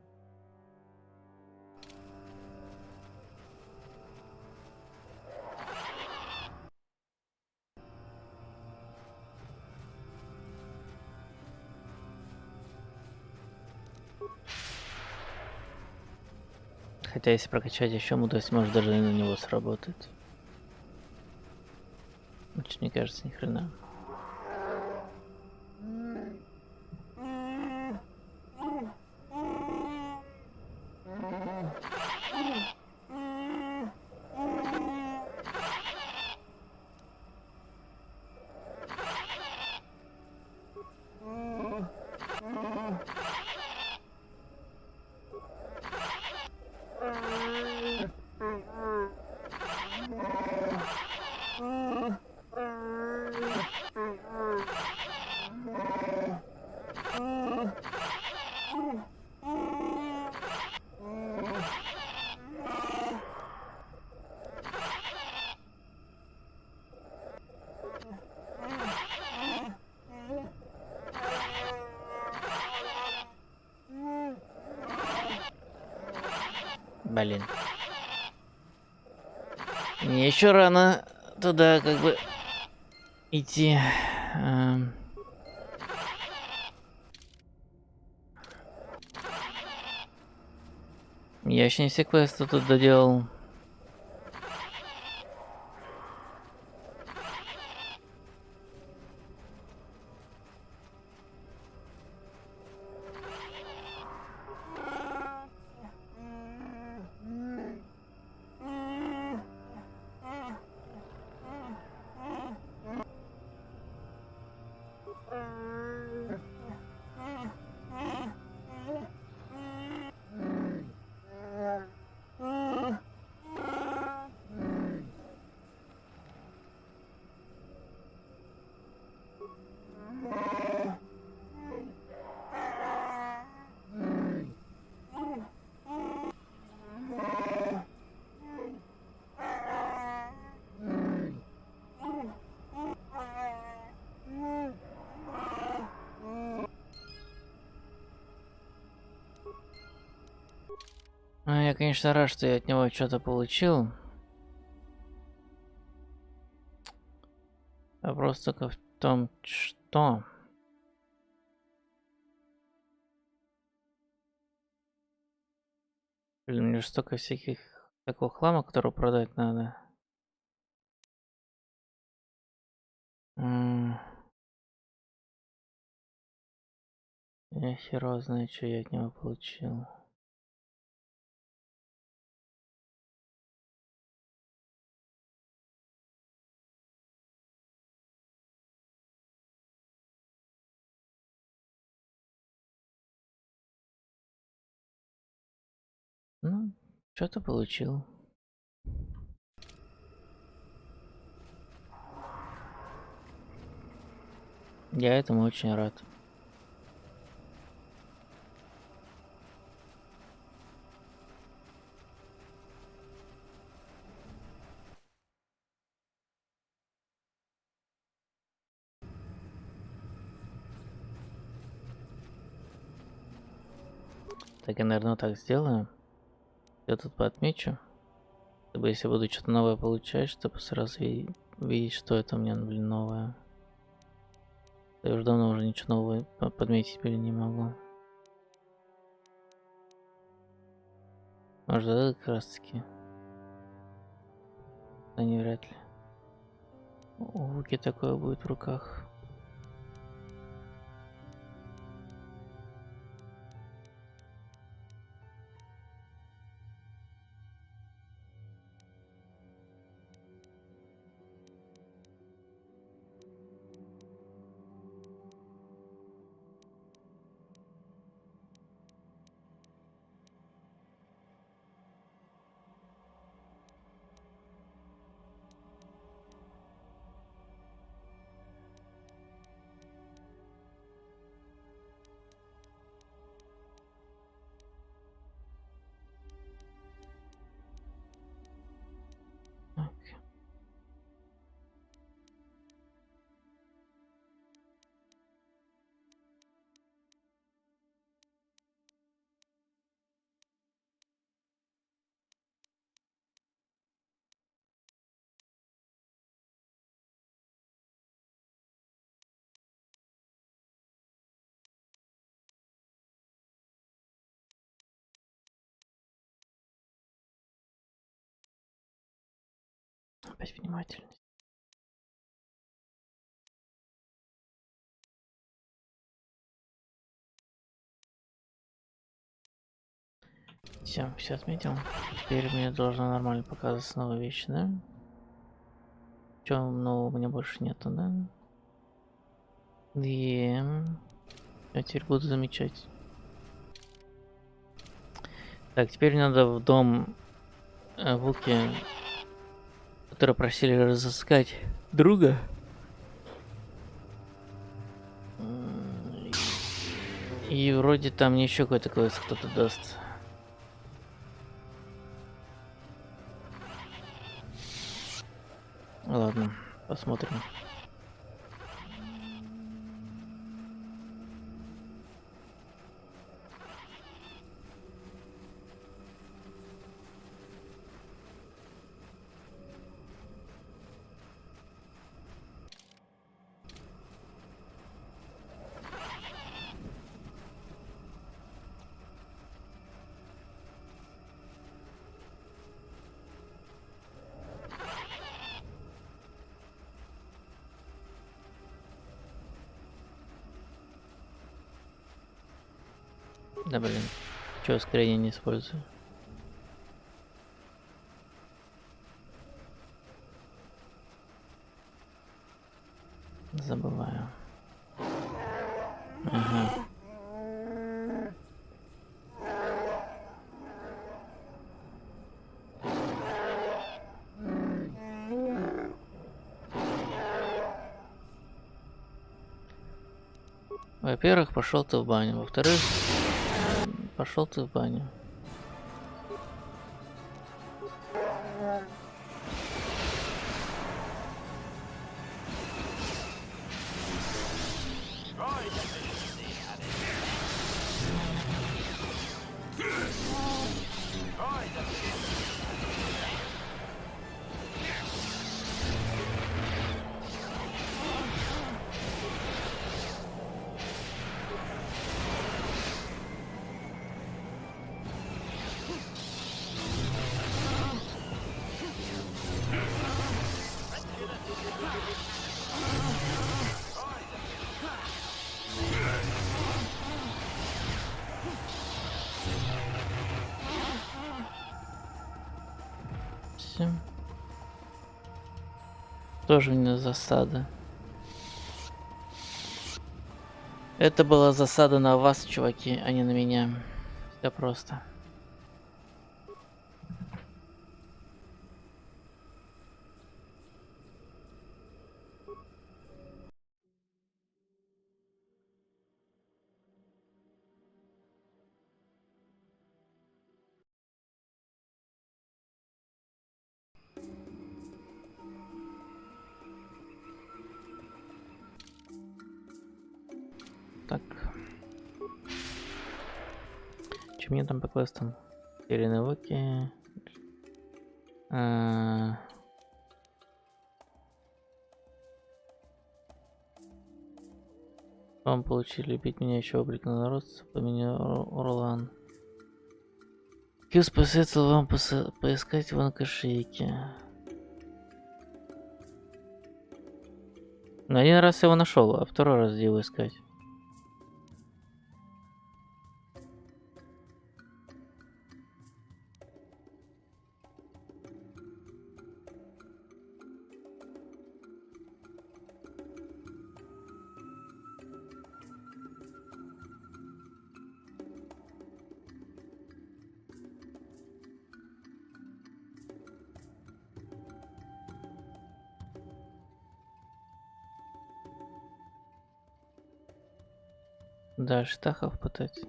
Хотя если прокачать еще мудрость, может даже на него сработает. Значит, мне кажется, ни хрена. Блин. Мне еще рано туда как бы идти. Я еще не все квесты тут доделал. Я, конечно, рад, что я от него что-то получил. Вопрос только в том, что... Блин, мне же столько всяких такого хлама, которого продать надо. Я херово знаю, что я от него получил. Ну, что-то получил. Я этому очень рад. Так, я, наверное, так сделаю. Я тут поотмечу. Чтобы если буду что-то новое получать, чтобы сразу видеть, что это у меня, блин, новое. Я уже давно уже ничего нового подметить, блин, не могу. Может, это как раз таки. Да не, вряд ли. У Вуки такое будет в руках. Опять внимательность. Все отметил. Теперь мне должна нормально показываться новая вещь, да? Чего нового у меня больше нету, да? И я теперь буду замечать. Так, теперь надо в дом Вуки, которые просили разыскать друга. И вроде там мне еще какой-то квест кто-то даст. Ладно, посмотрим. Да блин, чё ускорение не использую? Забываю. Ага. Во-первых, пошел ты в баню. Во-вторых, пошел ты в баню. Здравствуйте. Тоже мне засада. Это была засада на вас, чуваки, а не на меня. Все просто. Так. Чем мне там по квестам? Перенавыки. Вам получили бить меня еще облик на народ по имени Орлан. Кьюс посоветовал вам поискать его на кошельке. Но один раз его нашел, а второй раз где его искать? Дальше тахов пытать.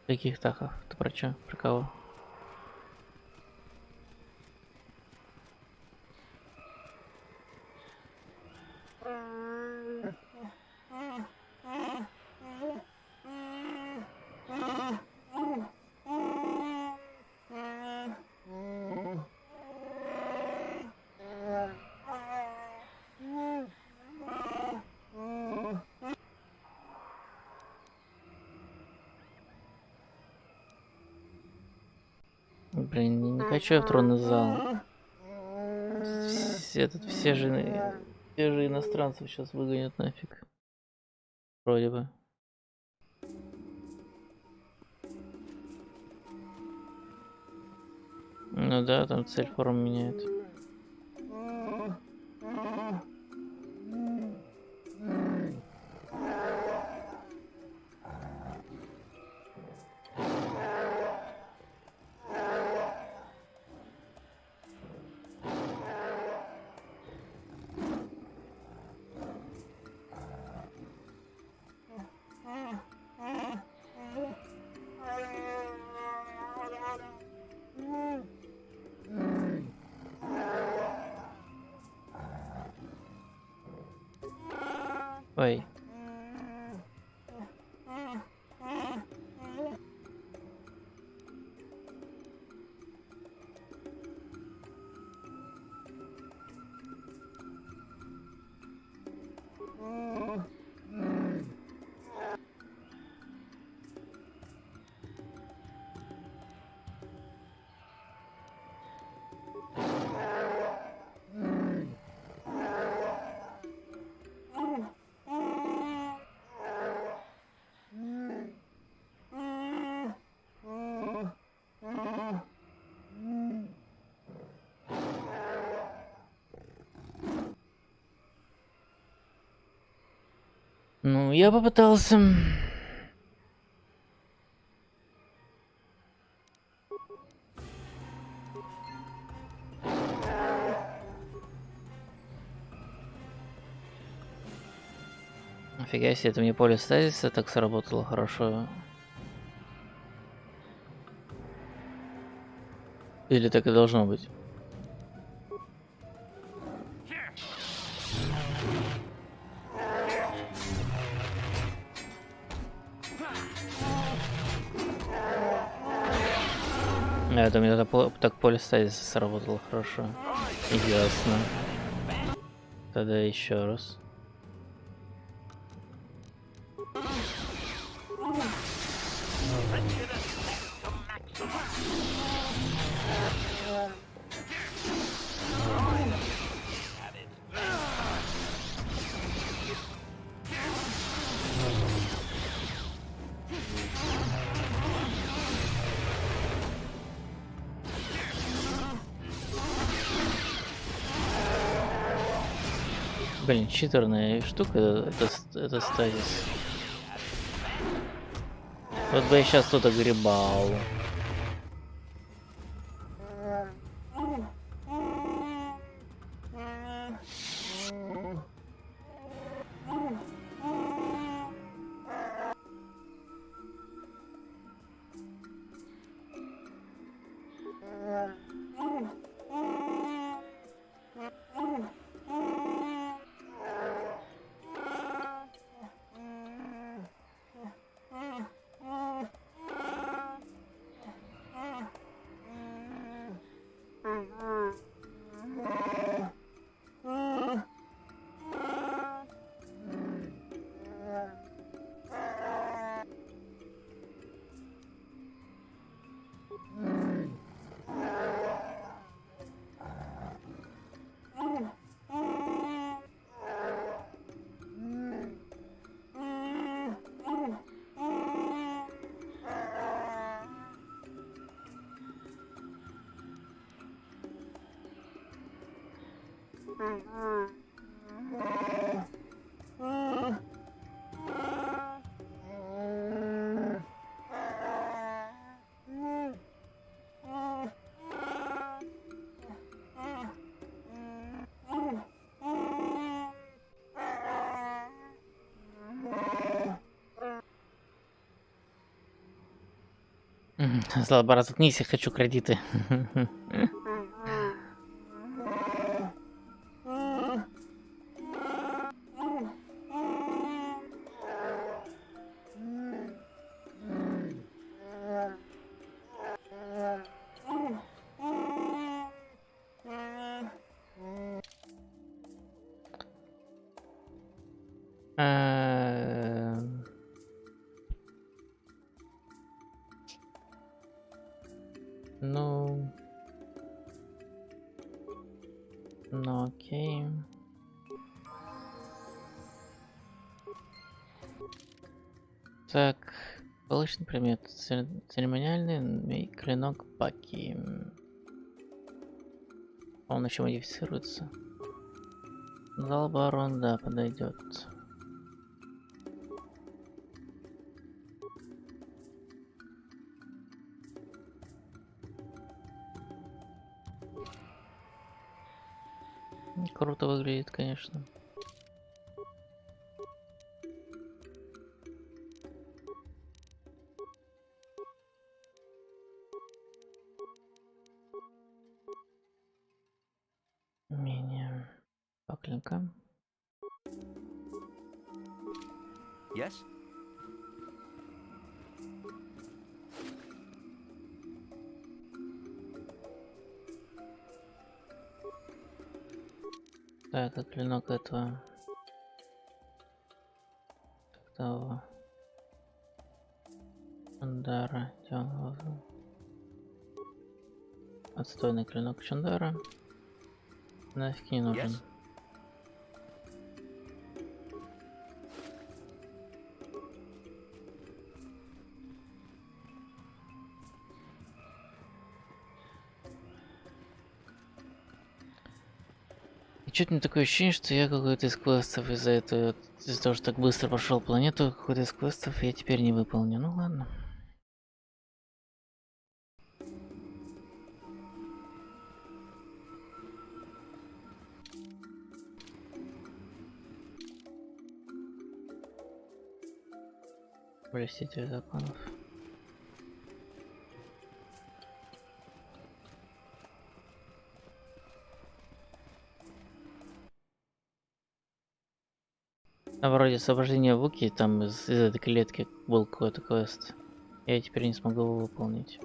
Каких тахов? Ты про чё? Про кого? Блин, не хочу я в тронный зал. Все же иностранцев сейчас выгонят нафиг. Вроде бы. Ну да, там цель форм меняет. Ой. Ну, я попытался. Офига себе, это мне поле стазиса так сработало хорошо. Или так и должно быть? Это у меня так поле стазиса сработало хорошо. Ясно. Тогда еще раз. Блин, читерная штука это стазис. Вот бы я сейчас тут огребал. Злобара, заткнись, я хочу кредиты. Ну окей. Так, получен предмет. Церемониальный клинок Баки. Он еще модифицируется. Зал барон, да, подойдет. Круто выглядит, конечно. Менее паклинка. Yes? Так, как клинок этого. Того. Чандара. Отстойный клинок Чандара. Нафиг не нужен. Yes? И чё-то мне такое ощущение, что я какой-то из квестов из-за этого, из-за того, что так быстро прошел планету, какой-то из квестов я теперь не выполню. Ну ладно. Блюститель законов. А вроде освобождения Вуки, там из этой клетки был какой-то квест. Я теперь не смогу его выполнить.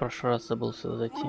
прошлый раз забыл сюда зайти.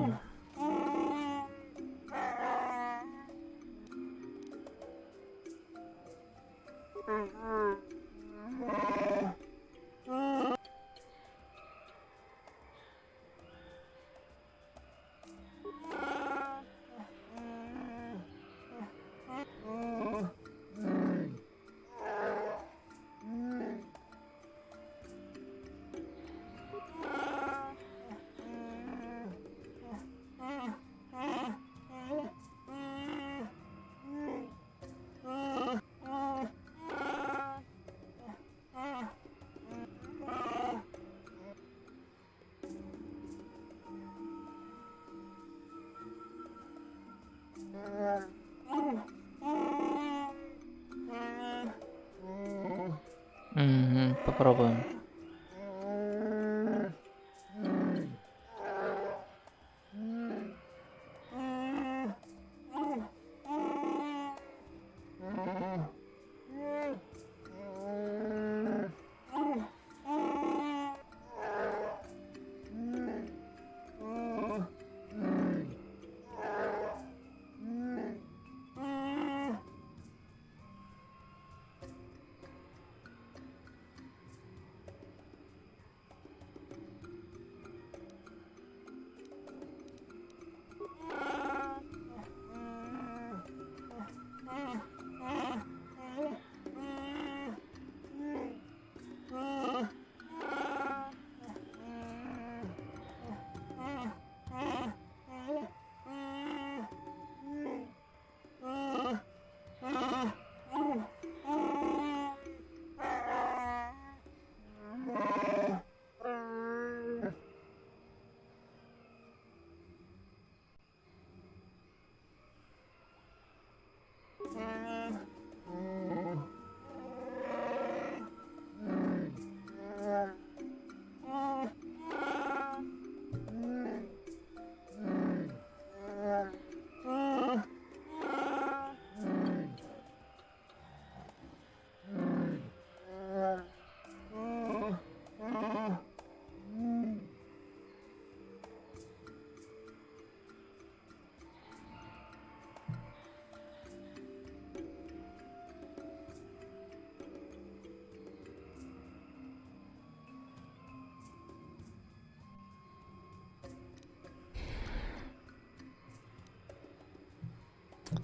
Угу, попробуем.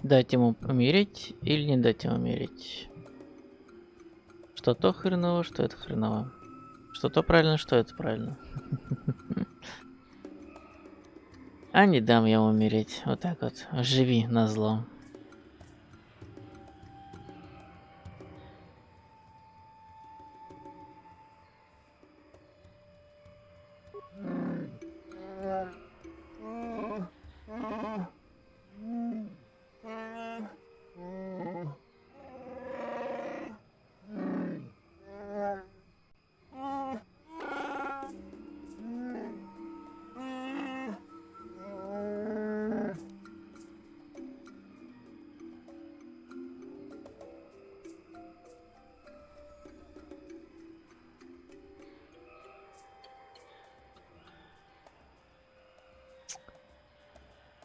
Дать ему умереть или не дать ему умереть? Что то хреново, что это хреново. Что то правильно, что это правильно. А не дам я умереть. Вот так вот. Живи назло.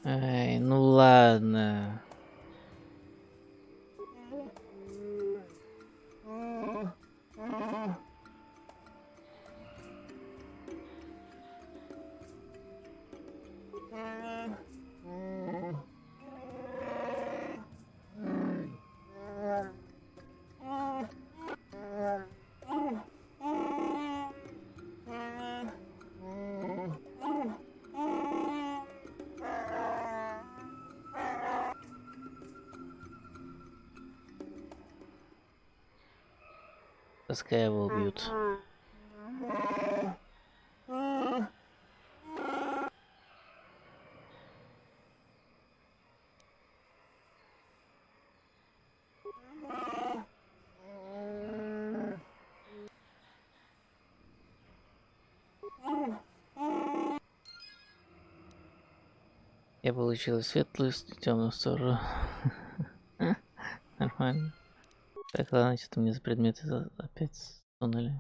Ай, ну ладно. Пускай его убьют. Я получил светлую, темную сторону. Нормально. Так, ладно, что-то мне за предметы опять сунули.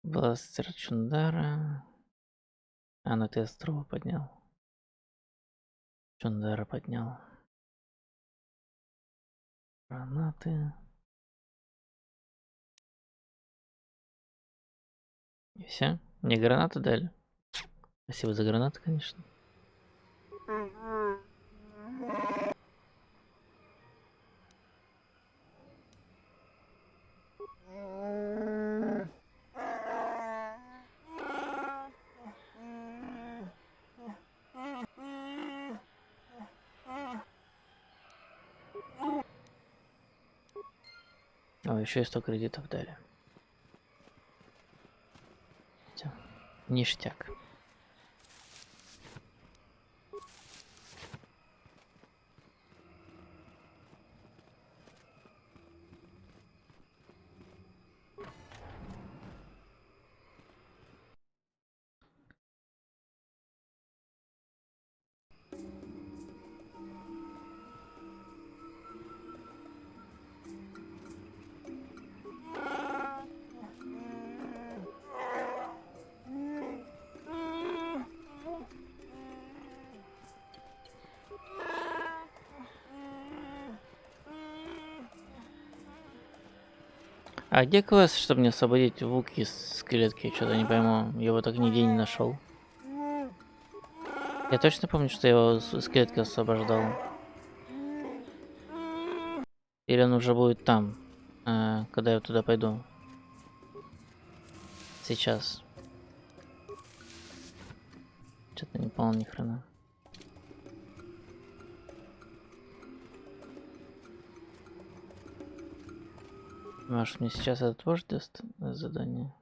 Бластер Чундара. А, ну ты острова поднял. Чундара поднял. Гранаты. И все? Мне гранаты дали. Спасибо за гранаты, конечно. О, еще и 100 кредитов дали. Всё. Ништяк. А где квест, чтобы мне освободить лук из клетки? Что-то не пойму. Я его так нигде не нашел. Я точно помню, что я его с клетки освобождал. Или он уже будет там, когда я туда пойду. Сейчас. Что-то не понял ни хрена. Может, мне сейчас это тоже даст задание?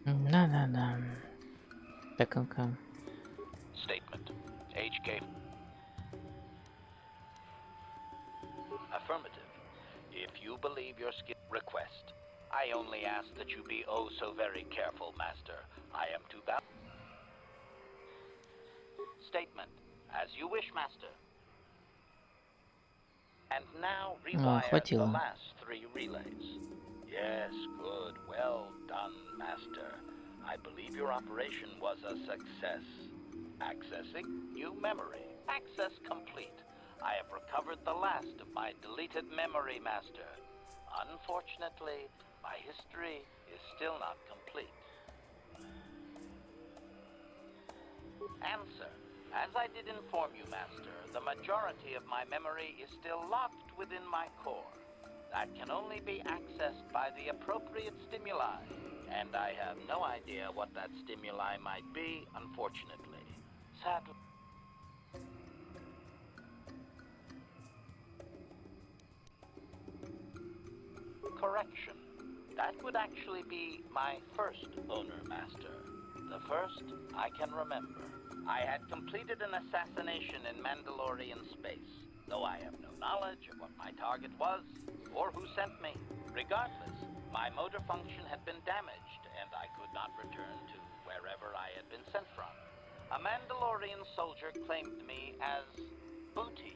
Да-да-да. Так, ну-ка. Statement. HK. Affirmative. If you believe your skill request, I only ask that you be oh so very careful, Master. I am too bound. Statement. As you wish, Master. And now rewire the last 3 relays. Yes, good. Well done, Master. I believe your operation was a success. Accessing new memory. Access complete. I have recovered the last of my deleted memory, Master. Unfortunately, my history is still not complete. Answer. As I did inform you, Master, the majority of my memory is still locked within my core. That can only be accessed by the appropriate stimuli, and I have no idea what that stimuli might be, unfortunately. Sadly. Correction. That would actually be my first owner, Master. The first I can remember. I had completed an assassination in Mandalorian space, though I have no knowledge of what my target was or who sent me. Regardless, my motor function had been damaged, and I could not return to wherever I had been sent from. A Mandalorian soldier claimed me as booty,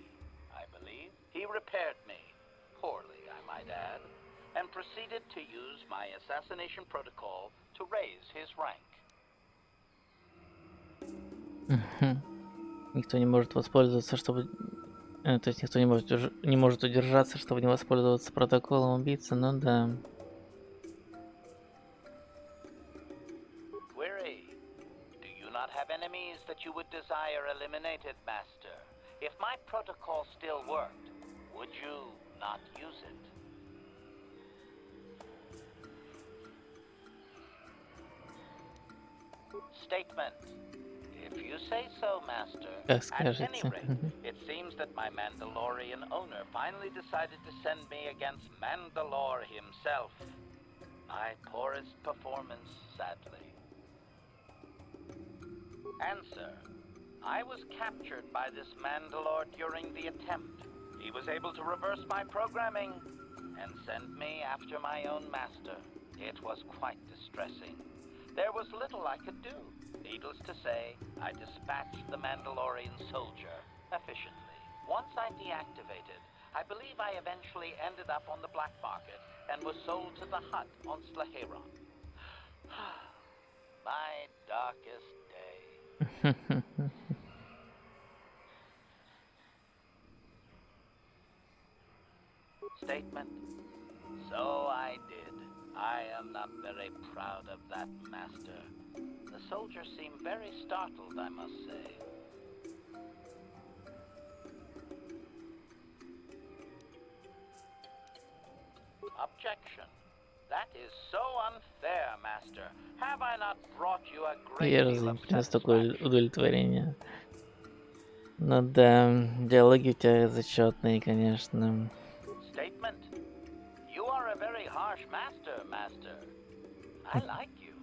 I believe. He repaired me, poorly I might add, and proceeded to use my assassination protocol to raise his rank. Никто не может воспользоваться, чтобы... то есть никто не может удержаться, чтобы не воспользоваться протоколом убийцы, ну да. Query. Do you not have enemies that you would desire eliminated, Master? If my protocol still worked, would you not use it? Statement. If you say so, Master. Как At any скажете. rate, it seems that my Mandalorian owner finally decided to send me against Mandalore himself. My poorest performance, sadly. Answer. I was captured by this Mandalore during the attempt. He was able to reverse my programming and send me after my own master. It was quite distressing. There was little I could do. Needless to say, I dispatched the Mandalorian soldier efficiently. Once I deactivated, I believe I eventually ended up on the black market and was sold to the Hutt on Slaheron. My darkest day. Statement. So I did. I am not very proud of that, Master. The soldier seemed very startled, I must say. Objection. That is so unfair, Master. Have I not brought you a great deal of Принес такое удовлетворение. Ну да, диалоги у тебя зачетные, конечно. Statement. You are a very harsh master, Master. I like you.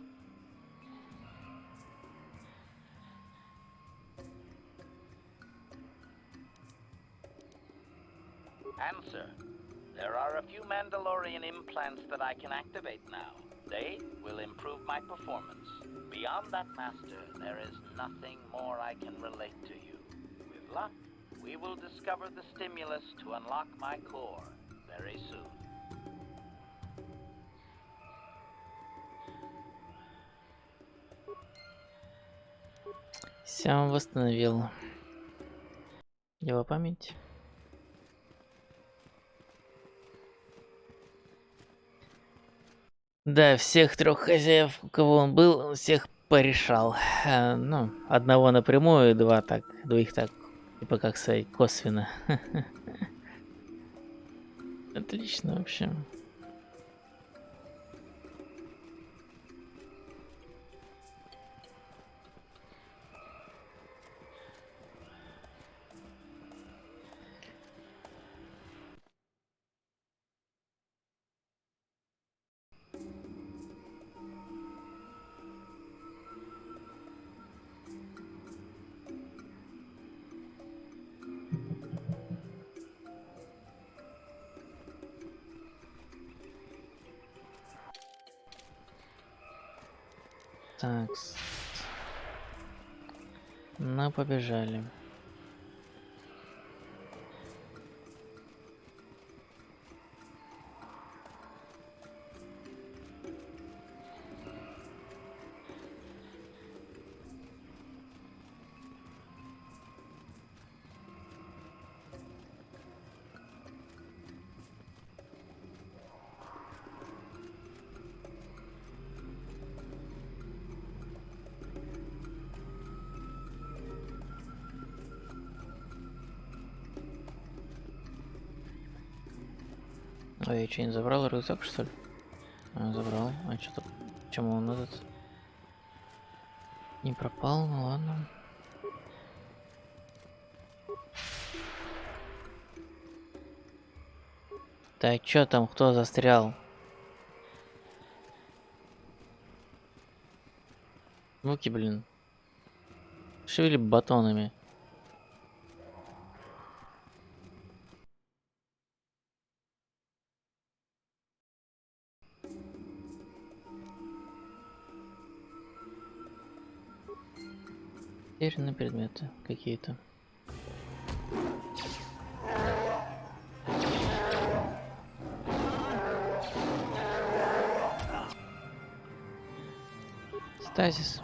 Answer. There are a few Mandalorian implants that I can activate now. They will improve my performance. Beyond that, Master, there is nothing more I can relate to you. With luck, we will discover the stimulus to unlock my core very soon. Сам восстановил его память. Да, всех трех хозяев, у кого он был, он всех порешал. Ну, одного напрямую, двоих так, типа как сказать, косвенно. Отлично вообще. Так. Ну, побежали. А я что, не забрал рюкзак, что ли? Забрал. А что-то... Почему он этот... Не пропал? Ну ладно. Так, что там? Кто застрял? Муки, блин. Шевели батонами. Потеряны предметы какие-то. Стазис.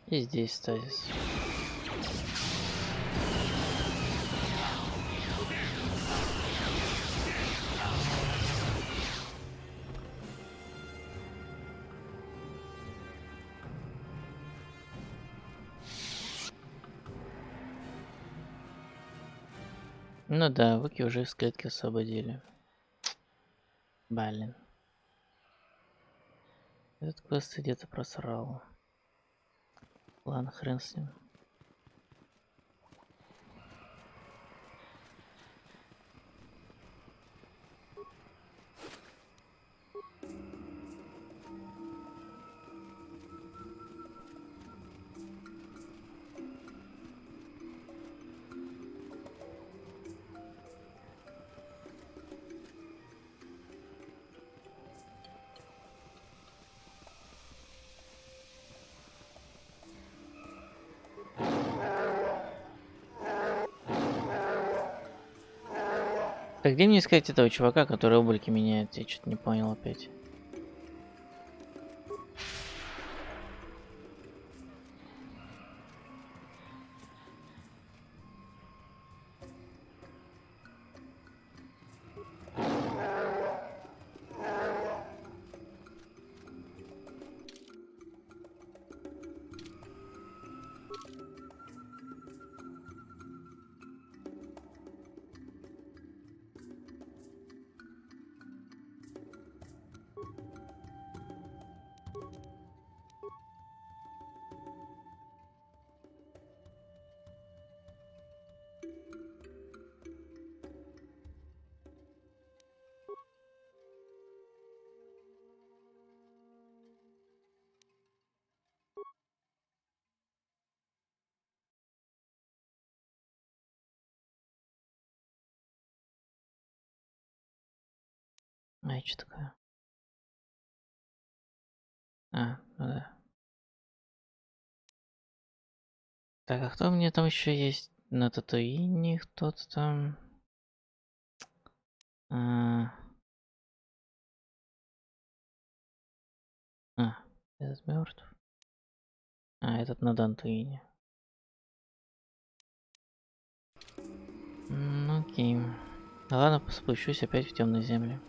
И здесь стазис. Ну да, Вуки уже из клетки освободили. Блин. Этот квест где-то просрал. Ладно, хрен с ним. Так где мне искать этого чувака, который облики меняет? Я что-то не понял опять. А, что такое? А, ну да. Так, а кто у меня там еще есть? На Татуине кто-то там. Этот мертв. А, этот на Дантуине. Ну окей. Ладно, спущусь опять в темные земли.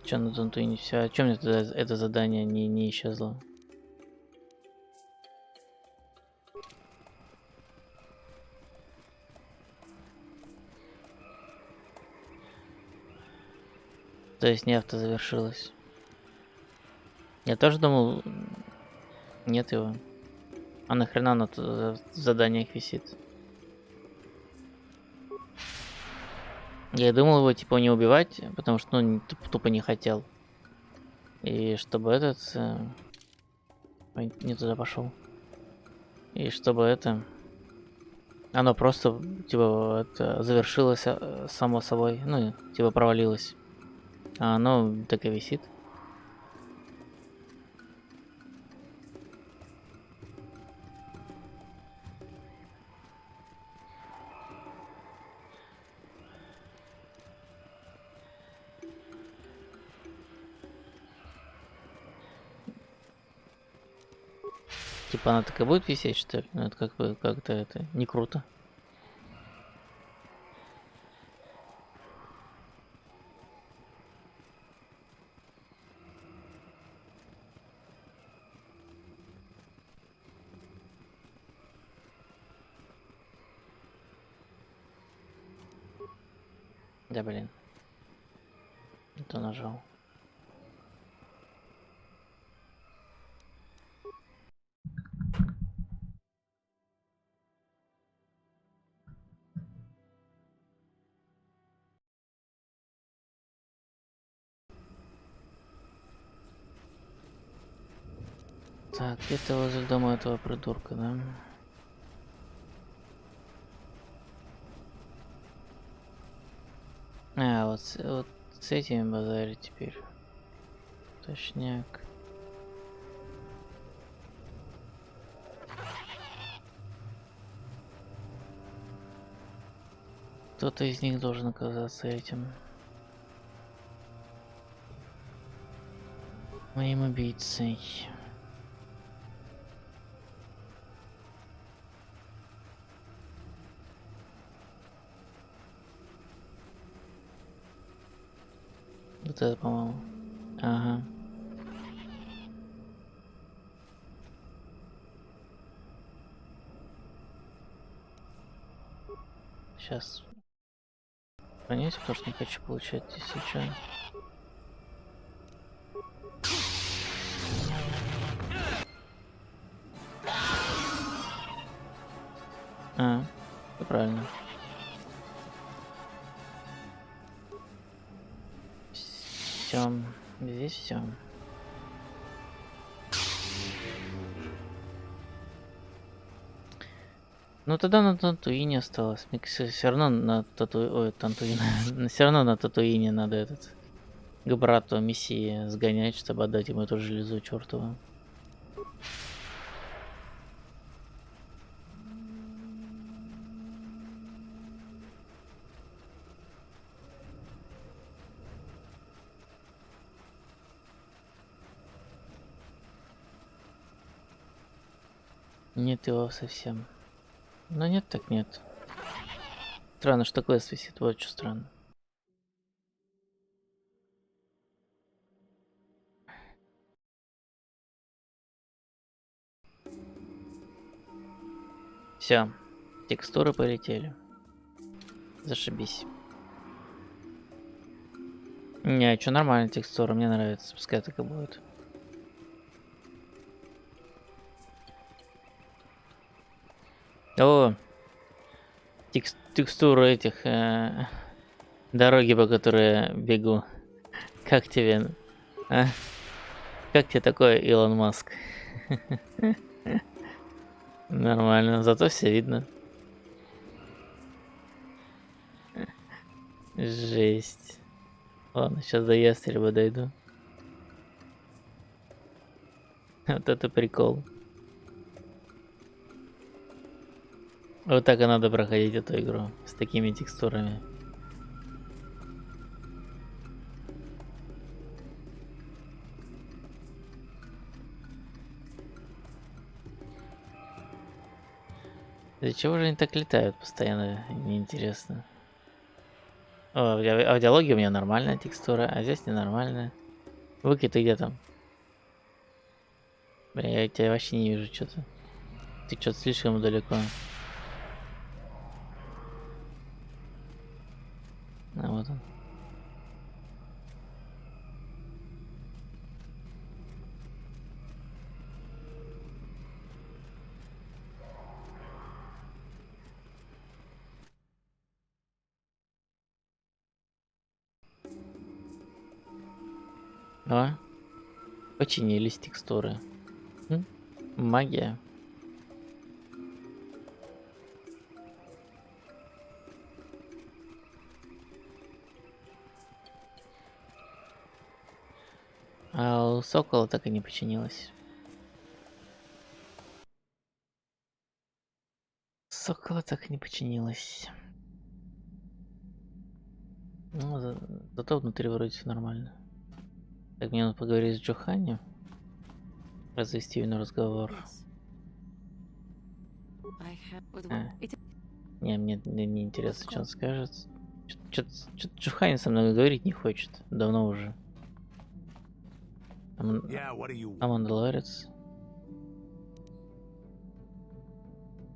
Че на Дантуине все? А чем мне тогда это задание не исчезло? То есть не автозавершилось. Я тоже думал, нет его. А нахрена оно в заданиях висит? Я думал его типа не убивать, потому что ну тупо не хотел. И чтобы этот... Ой, не туда пошел. И чтобы это... Оно просто типа это, завершилось само собой. Ну, типа провалилось. А оно так и висит. Типа она так и будет висеть, что ли? Ну это как бы как-то это не круто. Да блин. Не то нажал. Так, где-то возле дома этого придурка, да? А, вот с этими базарить теперь. Точняк. Кто-то из них должен оказаться этим моим убийцей. Вот это, по-моему. Ага. Сейчас. Хранюсь, потому что не хочу получать, если что. А, все правильно. Все. Здесь все. Ну тогда на Татуине осталось. Мне все равно на Татуине. Все равно на Татуине надо этот к брату Мессии сгонять, чтобы отдать ему эту железу чертову. Нет его совсем. Но нет, так нет. Странно, что квест висит, вот что странно. Все, текстуры полетели. Зашибись. Не, что нормально текстура, мне нравится, пускай так и будет. О, текстуру этих дороги, по которой я бегу. Как тебе? А? Как тебе такое, Илон Маск? Нормально, зато все видно. Жесть. Ладно, сейчас до ястреба дойду. Вот это прикол. Вот так и надо проходить эту игру. С такими текстурами. Для чего же они так летают постоянно? Неинтересно. О, в диалоге у меня нормальная текстура, а здесь ненормальная. Выки, ты где там? Бля, я тебя вообще не вижу что-то. Ты что-то слишком далеко. А вот он. О, починились текстуры. Магия. А у Сокола так и не починилось. Сокола так и не починилось. Ну, зато внутри вроде все нормально. Так, мне надо поговорить с Джохани. Развести ее на разговор. Не, мне не интересно, что он скажет. Что-то Джохани со мной говорить не хочет. Давно уже. А Мандалорец.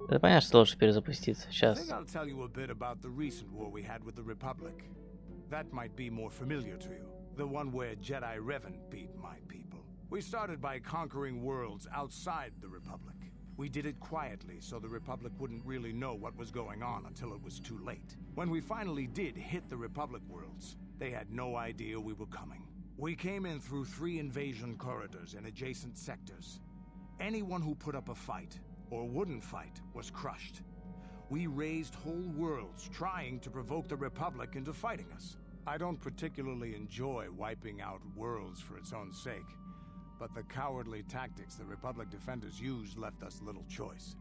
Это понятно, что лучше перезапуститься. Сейчас. That might be more familiar to you. The one where Jedi Revan beat my people. We started by conquering worlds outside the Republic. We did it quietly so the Republic wouldn't really know what was going on until it was too late. When we finally did hit the Republic worlds, they had no idea we were coming. We came in through 3 invasion corridors in adjacent sectors. Anyone who put up a fight, or wouldn't fight, was crushed. We raised whole worlds trying to provoke the Republic into fighting us. I don't particularly enjoy wiping out worlds for its own sake, but the cowardly tactics the Republic defenders used left us little choice.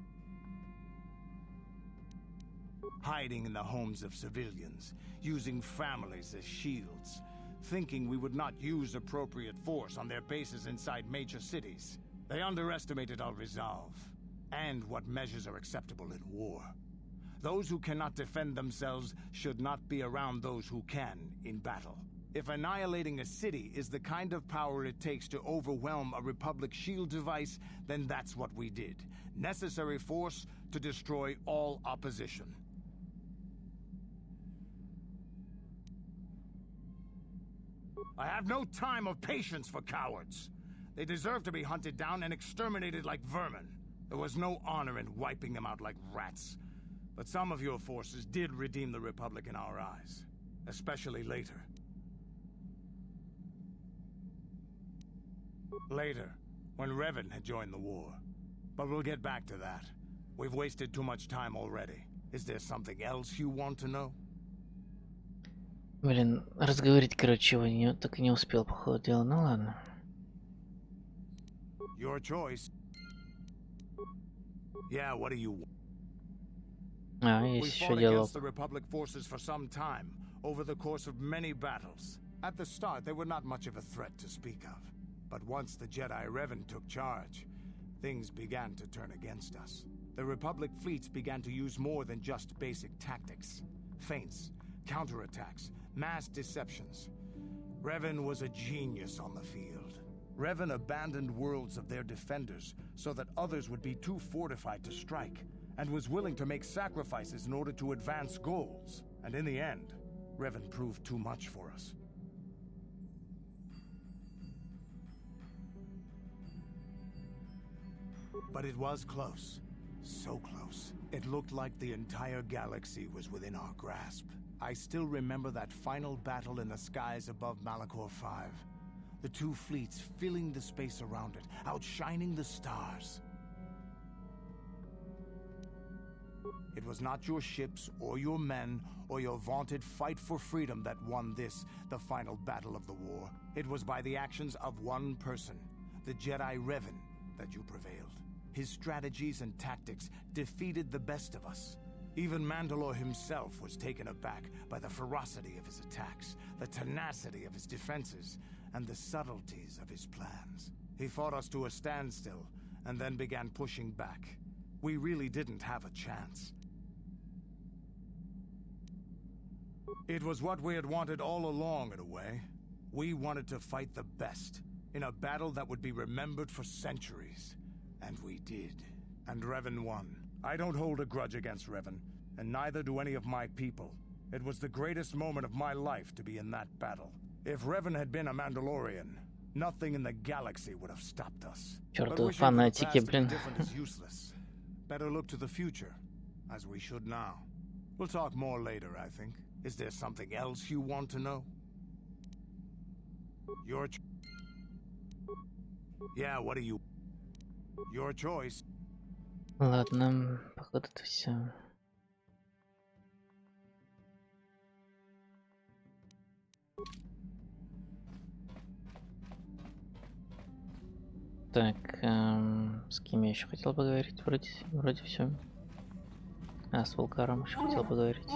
hiding in the homes of civilians, using families as shields, thinking we would not use appropriate force on their bases inside major cities. They underestimated our resolve, and what measures are acceptable in war. Those who cannot defend themselves should not be around those who can in battle. If annihilating a city is the kind of power it takes to overwhelm a Republic shield device, then that's what we did. Necessary force to destroy all opposition. I have no time or patience for cowards. They deserve to be hunted down and exterminated like vermin. There was no honor in wiping them out like rats. But some of your forces did redeem the Republic in our eyes, especially later. Later, when Revan had joined the war. But we'll get back to that. We've wasted too much time already. Is there something else you want to know? Блин, разговорить, короче, его не, так и не успел, по ходу дела. Ну ладно. Your choice. Yeah, what do you want? We fought against the Republic forces for some time, over the course of many battles. At the start, they were not much of a threat to speak of. But once the Jedi Revan took charge, things began to turn against us. The Republic fleets began to use more than just basic tactics. Feints, counterattacks, mass deceptions. Revan was a genius on the field. Revan abandoned worlds of their defenders so that others would be too fortified to strike, and was willing to make sacrifices in order to advance goals. And in the end, Revan proved too much for us. But it was close. So close. It looked like the entire galaxy was within our grasp. I still remember that final battle in the skies above Malachor 5. The two fleets filling the space around it, outshining the stars. It was not your ships, or your men, or your vaunted fight for freedom that won this, the final battle of the war. It was by the actions of one person, the Jedi Revan, that you prevailed. His strategies and tactics defeated the best of us. Even Mandalore himself was taken aback by the ferocity of his attacks, the tenacity of his defenses, and the subtleties of his plans. He fought us to a standstill, and then began pushing back. We really didn't have a chance. It was what we had wanted all along, in a way. We wanted to fight the best, in a battle that would be remembered for centuries. And we did. And Revan won. I don't hold a grudge against Revan, and neither do any of my people. It was the greatest moment of my life to be in that battle. If Revan had been a Mandalorian, nothing in the galaxy would have stopped us. Чёртовы фанатики, блин. Useless. Better look to the future, as we should now. We'll talk more later, I think. Is there something else you want to know? Yeah, what do you... Your choice. Ладно, походу это все. Так, с кем я еще хотел поговорить? Вроде все. А, с Вулкаром еще хотел поговорить.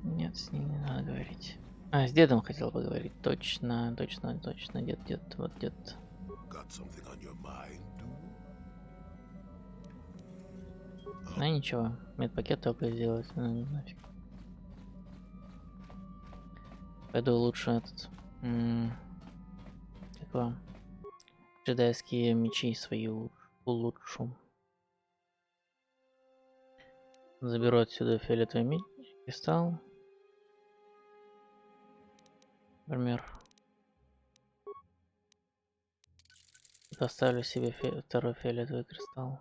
Нет, с ним не надо говорить. А, с дедом хотел поговорить. Точно, точно, точно. Дед, вот дед. А ничего, медпакет только сделать. Ну, нафиг. Пойду лучше этот. Как вам? Джедайские мечи свои улучшу. Заберу отсюда фиолетовый меч, кристалл. Например. Поставлю себе второй фиолетовый кристалл.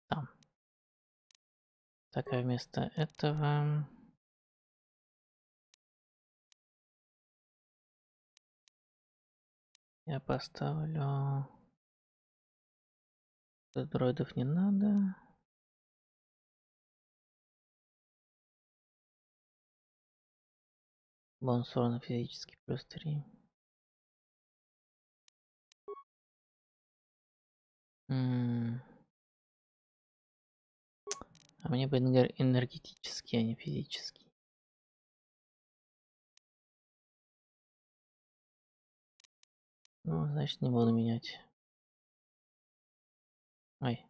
Там. Так, а вместо этого... Я поставлю... Дроидов не надо. Бонус урона физический плюс 3. А мне бы энергетический, а не физический. Ну, значит, не буду менять. Ой.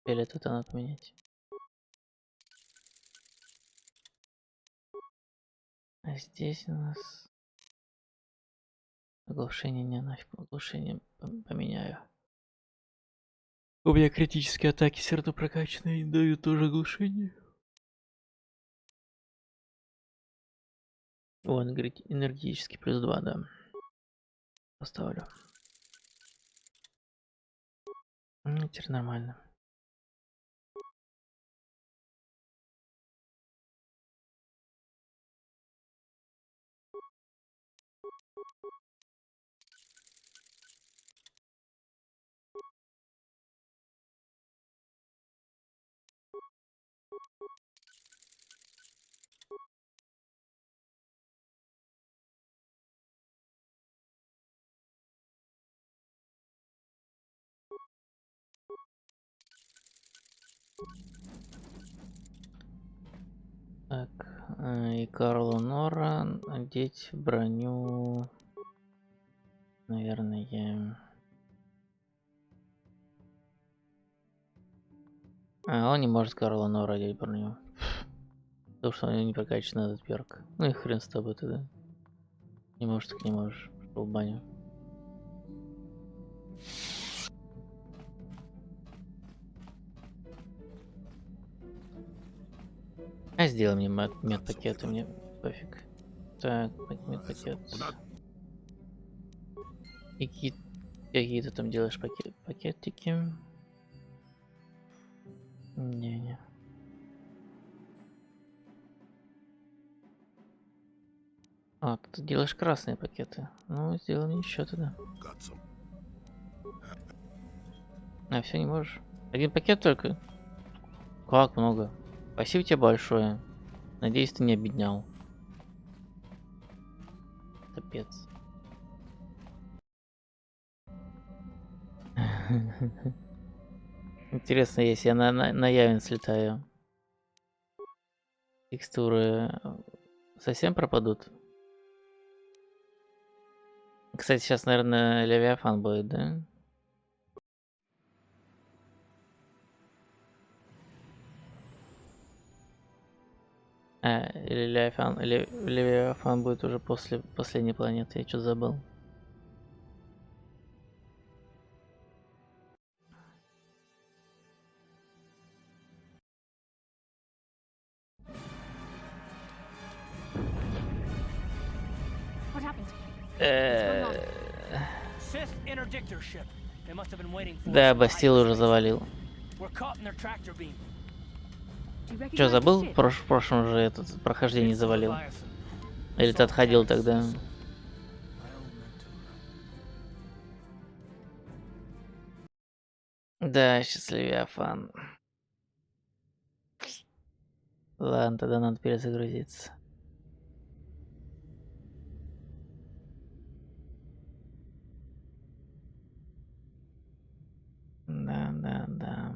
Или это надо поменять. А здесь у нас... Оглушение не нафиг. Оглушение поменяю. У меня критические атаки все равно прокачанные и дают тоже оглушение. О, энергетический плюс 2, да. Поставлю. Ну, теперь нормально. Так, и Карлу Нора одеть броню, наверное. Он не может Карла Нора одеть броню. Потому что у него не прокачан этот перк. Ну и хрен с тобой тогда. Не можешь, так не можешь. Пошел в баню. А сделай мне медпакеты, мне пофиг. Так, медпакет. И какие ты там делаешь пакетики? Не-не. А, ты делаешь красные пакеты. Ну, сделай мне еще тогда. А, все не можешь. Один пакет только? Как много? Спасибо тебе большое. Надеюсь, ты не обеднял. Капец. Интересно, если я на Явин слетаю, текстуры совсем пропадут? Кстати, сейчас, наверное, Левиафан будет, да? Или Левиафан будет уже после последней планеты, я что-то забыл. Да, Бастил уже завалил. Что, забыл? В прошлом же этот прохождение завалил. Или ты отходил тогда? Да, счастливый фан. Ладно, тогда надо перезагрузиться. Да.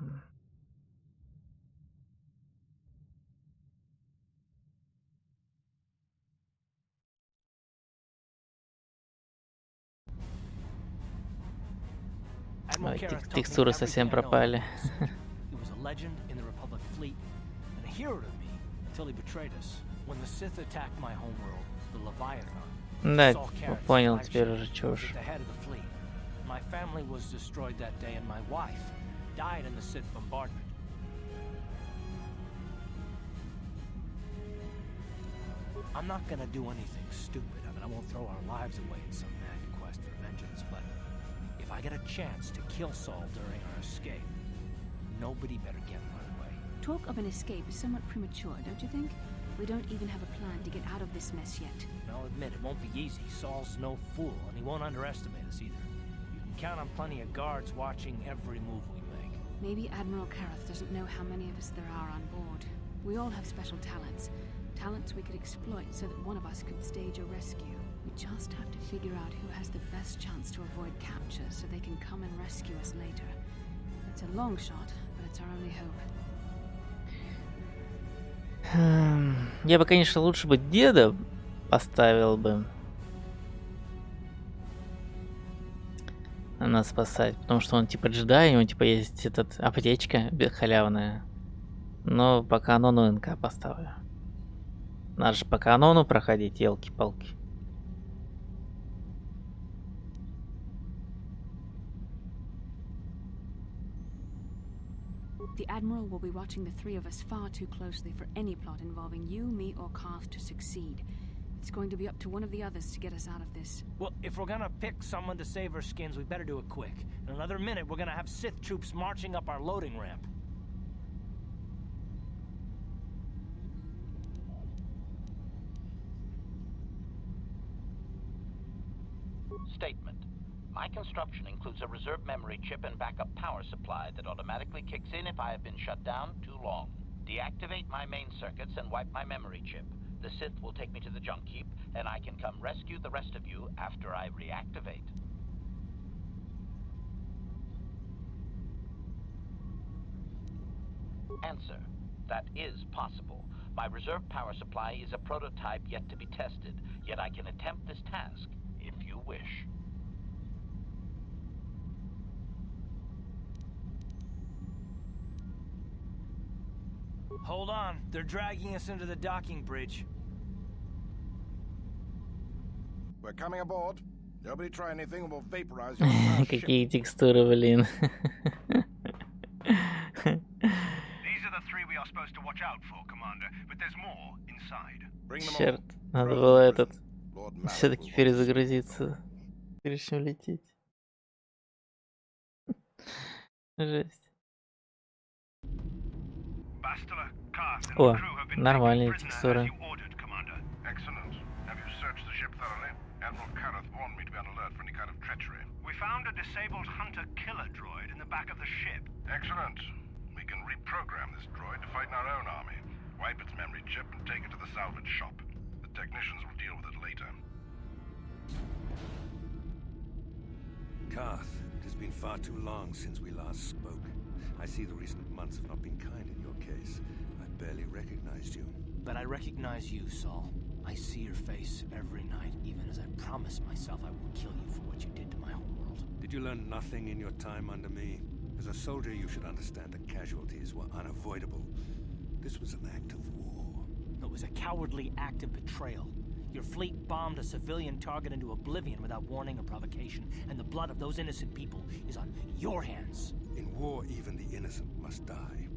Ой, текстуры совсем пропали. Да, понял теперь уже чушь. My family was destroyed that day and my wife died in the Sith bombardment. I'm not gonna do anything stupid. I mean, I won't throw our lives away in some mad quest for vengeance, but if I get a chance to kill Saul during our escape, nobody better get in my way. Talk of an escape is somewhat premature, don't you think? We don't even have a plan to get out of this mess yet. I'll admit, it won't be easy. Saul's no fool, and he won't underestimate us either. You can count on plenty of guards watching every move we make. Maybe Admiral Kareth doesn't know how many of us there are on board. We all have special talents. Talents we could exploit so that one of us could stage a rescue. We just have to figure out who has the best chance to avoid capture so they can come and rescue us later. It's a long shot, but it's our only hope. Я бы, конечно, лучше бы деда поставил бы нас спасать, потому что он типа джедай, у него типа есть этот аптечка халявная. Но по канону НК поставлю. Надо же по канону проходить, елки-палки. The Admiral will be watching the three of us far too closely for any plot involving you, me, or Karth to succeed. It's going to be up to one of the others to get us out of this. Well, if we're gonna pick someone to save our skins, we better do it quick. In another minute, we're gonna have Sith troops marching up our loading ramp. Statement. My construction includes a reserve memory chip and backup power supply that automatically kicks in if I have been shut down too long. Deactivate my main circuits and wipe my memory chip. The Sith will take me to the junk heap, and I can come rescue the rest of you after I reactivate. Answer. That is possible. My reserve power supply is a prototype yet to be tested, yet I can attempt this task, if you wish. Hold on, they're dragging us into the docking bridge. We're coming aboard. Nobody try anything or we'll vaporize your entire ship. Какие текстуры, блин. These are the three we are supposed to watch out for, Commander, but there's more inside. Черт, надо было этот все-таки перезагрузиться, прежде чем лететь. Жесть. О, нормальные текстуры. Excellent. Have you searched the ship thoroughly? Admiral Kareth warned me to be on alert for any kind of treachery. We found a disabled hunter-killer droid in the back of the ship. Excellent. We can reprogram this droid to fight in our own army. Wipe its memory chip and take it to the salvage shop. The technicians will deal with it later. Karth, it has been far too long since we last spoke. I see the recent months have not been kind in your case. I barely recognized you. But I recognize you, Saul. I see your face every night, even as I promise myself I will kill you for what you did to my homeworld. Did you learn nothing in your time under me? As a soldier, you should understand that casualties were unavoidable. This was an act of war. It was a cowardly act of betrayal. Your fleet bombed a civilian target into oblivion without warning or provocation, and the blood of those innocent people is on your hands. In war, even the innocent must die.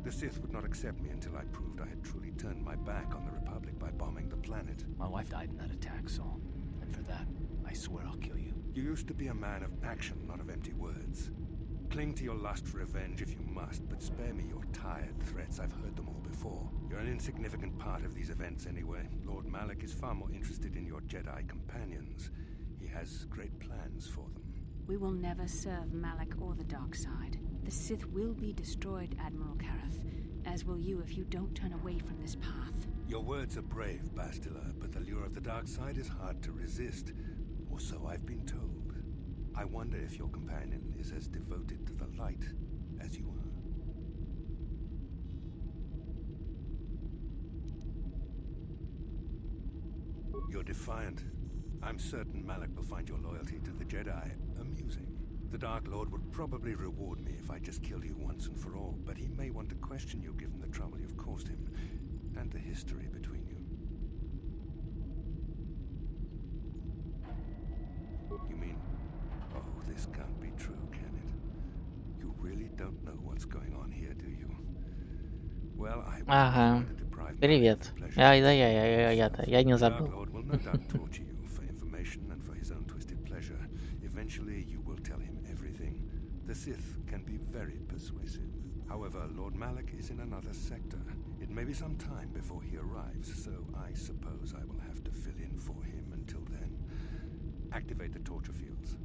The Sith would not accept me until I proved I had truly turned my back on the Republic by bombing the planet. My wife died in that attack, Saul. And for that, I swear I'll kill you. You used to be a man of action, not of empty words. Cling to your lust for revenge if you must, but spare me your tired threats. I've heard them all before. You're an insignificant part of these events anyway. Lord Malak is far more interested in your Jedi companions. He has great plans for them. We will never serve Malak or the dark side. The Sith will be destroyed, Admiral Kareth, as will you if you don't turn away from this path. Your words are brave, Bastila, but the lure of the dark side is hard to resist, or so I've been told. I wonder if your companion is as devoted to the light as you are. You're defiant. I'm certain Malak will find your loyalty to the Jedi amusing. The Dark Lord would probably reward me if I just killed you once and for all, but he may want to question you given the trouble you've caused him, and the history between you. You mean, oh, this can't be true, can it? You really don't know what's going on here, do you? Well, I Ага. Привет. Я не забыл. will no doubt torture you for information and for his own twisted pleasure. Eventually, you will tell him everything. The Sith can be very persuasive. However, Lord Malak is in another sector. It may be some time before he arrives, so I suppose I will have to fill in for him until then. Activate the torture fields.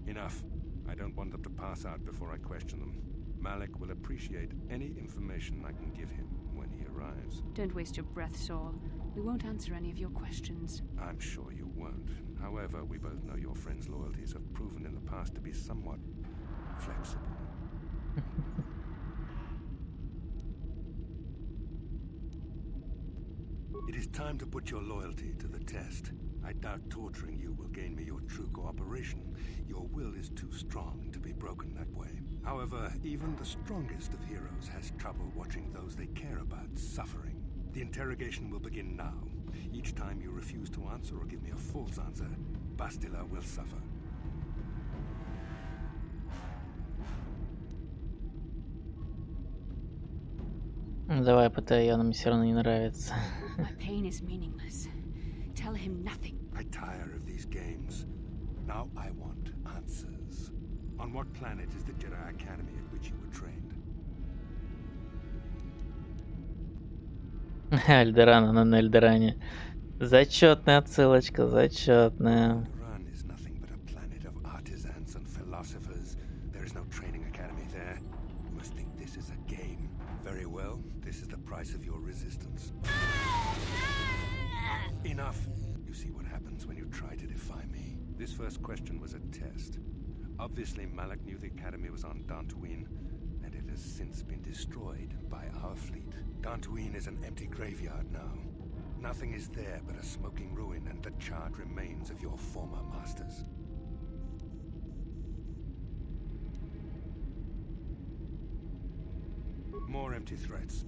Enough. I don't want them to pass out before I question them. Malak will appreciate any information I can give him when he arrives. Don't waste your breath, Saul. We won't answer any of your questions. I'm sure you won't. However, we both know your friend's loyalties have proven in the past to be somewhat flexible. It is time to put your loyalty to the test. I doubt torturing you will gain me your true cooperation. Your will is too strong to be broken that way. However, even the strongest of heroes has trouble watching those they care about suffering. The interrogation will begin now. Each time you refuse to answer or give me a false answer, Bastila will suffer. Давай, пытай, она мне все равно не нравится. My pain is meaningless. Tell him nothing. I tire of these games. Now I want answers. On what planet is the Jedi Academy at which you were trained? Альдеран, она на Альдеране. Зачетная отсылочка, зачетная. Alderaan is nothing but a planet of artisans and philosophers. There is no training academy there. You must think this is a game. Very well, this is the price of your resistance. Enough! You see what happens when you try to defy me. This first question was a test. Obviously, Malak knew the academy was on Dantooine, and it has since been destroyed by our fleet. Dantooine is an empty graveyard now. Nothing is there but a smoking ruin and the charred remains of your former masters. More empty threats.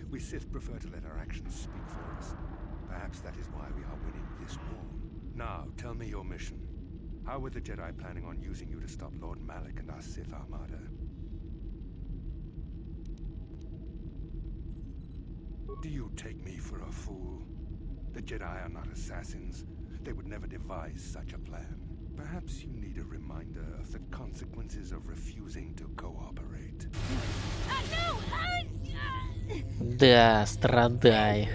We Sith prefer to let our actions speak for us. Perhaps that is why we are winning this war. Now, tell me your mission. How were the Jedi planning on using you to stop Lord Malak and our Sith Armada? Do you take me for a fool? The Jedi are not assassins. They would never devise such a plan. Perhaps you need a reminder of the consequences of refusing to cooperate. Да, страдай.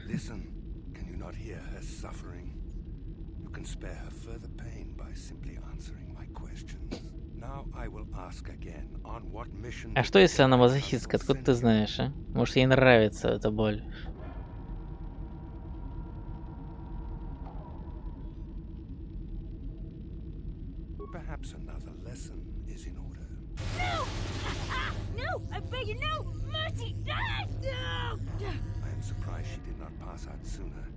Listen, can you not hear her suffering? You can spare her further pain by simply answering my questions. Now I will ask again, on what mission... А что если она мазохистка? Откуда ты знаешь, а? Может, ей нравится эта боль? Perhaps another lesson is in order. No! No! I beg you, no! Mercy! No! I am surprised she did not pass out sooner.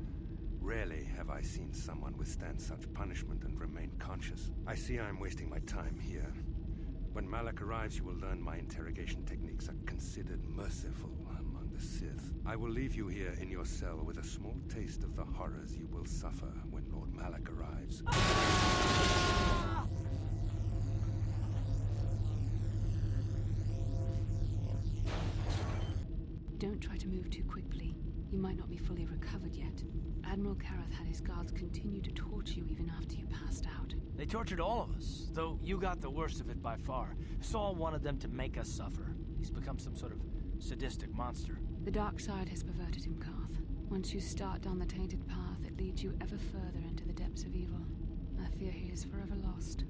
Rarely have I seen someone withstand such punishment and remain conscious. I see I am wasting my time here. When Malak arrives, you will learn my interrogation techniques are considered merciful among the Sith. I will leave you here in your cell with a small taste of the horrors you will suffer when Lord Malak arrives. Don't try to move too quickly. You might not be fully recovered yet. Admiral Karath had his guards continue to torture you even after you passed out. They tortured all of us, though you got the worst of it by far. Saul wanted them to make us suffer. He's become some sort of sadistic monster. The dark side has perverted him, Karth. Once you start down the tainted path, it leads you ever further into the depths of evil. I fear he is forever lost.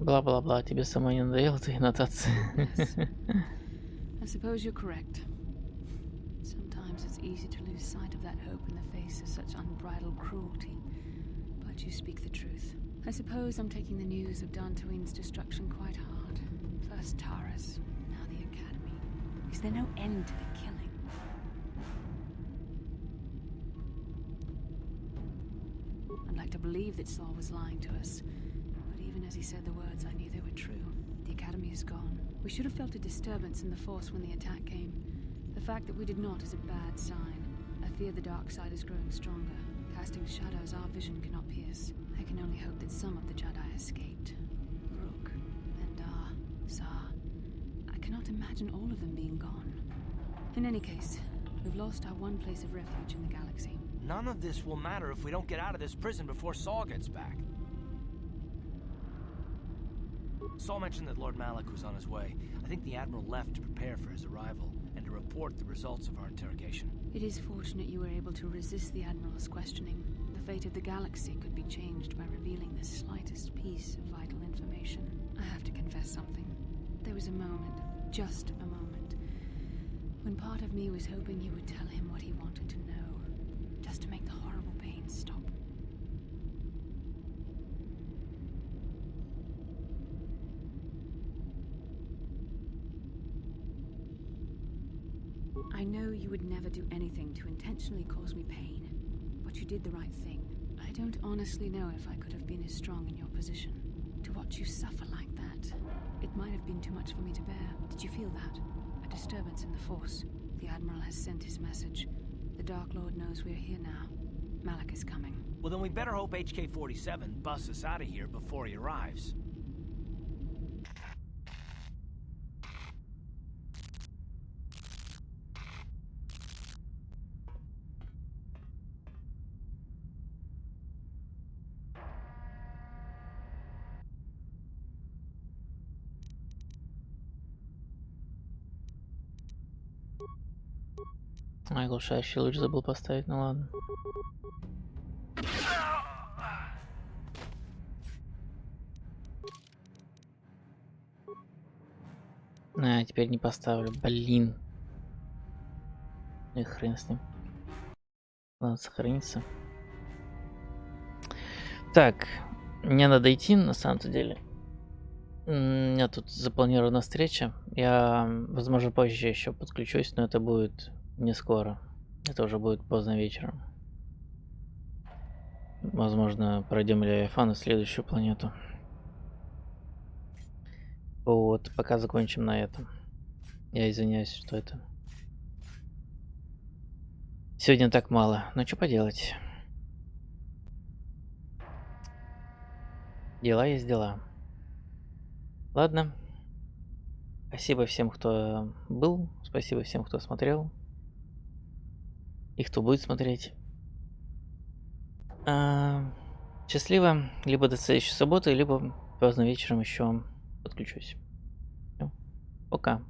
Бла-бла-бла, тебе самой не надоело твои нотации? Yes. I suppose you're correct. Sometimes it's easy to lose sight of that hope in the face of such unbridled cruelty. But you speak the truth. I suppose I'm taking the news of Dantooine's destruction quite hard. First Taras, now the Academy. Is there no end to the killing? I'd like to believe that Saul was lying to us. But even as he said the words, I knew they were true. The Academy is gone. We should have felt a disturbance in the Force when the attack came. The fact that we did not is a bad sign. I fear the dark side is growing stronger, casting shadows our vision cannot pierce. I can only hope that some of the Jedi escaped. Rook, Endar, Zar. I cannot imagine all of them being gone. In any case, we've lost our one place of refuge in the galaxy. None of this will matter if we don't get out of this prison before Saul gets back. Saul mentioned that Lord Malik was on his way. I think the Admiral left to prepare for his arrival and to report the results of our interrogation. It is fortunate you were able to resist the Admiral's questioning. The fate of the galaxy could be changed by revealing the slightest piece of vital information. I have to confess something. There was a moment, just a moment, when part of me was hoping you would tell him what he wanted to know, just to make the horrible pain stop. I know you would never do anything to intentionally cause me pain, but you did the right thing. I don't honestly know if I could have been as strong in your position. To watch you suffer like that, it might have been too much for me to bear. Did you feel that? A disturbance in the Force. The Admiral has sent his message. The Dark Lord knows we're here now. Malik is coming. Well, then we better hope HK-47 busts us out of here before he arrives. Ай, глушающий луч забыл поставить, ну ладно. А, теперь не поставлю, блин. И хрен с ним. Ладно, сохранится. Так, мне надо идти, на самом-то деле. У меня тут запланирована встреча. Я, возможно, позже еще подключусь, но это будет не скоро. Это уже будет поздно вечером. Возможно, пройдем Левиафан на следующую планету. Вот, пока закончим на этом. Я извиняюсь, что это сегодня так мало. Но что поделать? Дела есть дела. Ладно. Спасибо всем, кто был. Спасибо всем, кто смотрел. И кто будет смотреть. Счастливо. Либо до следующей субботы, либо поздно вечером еще подключусь. Всё. Пока.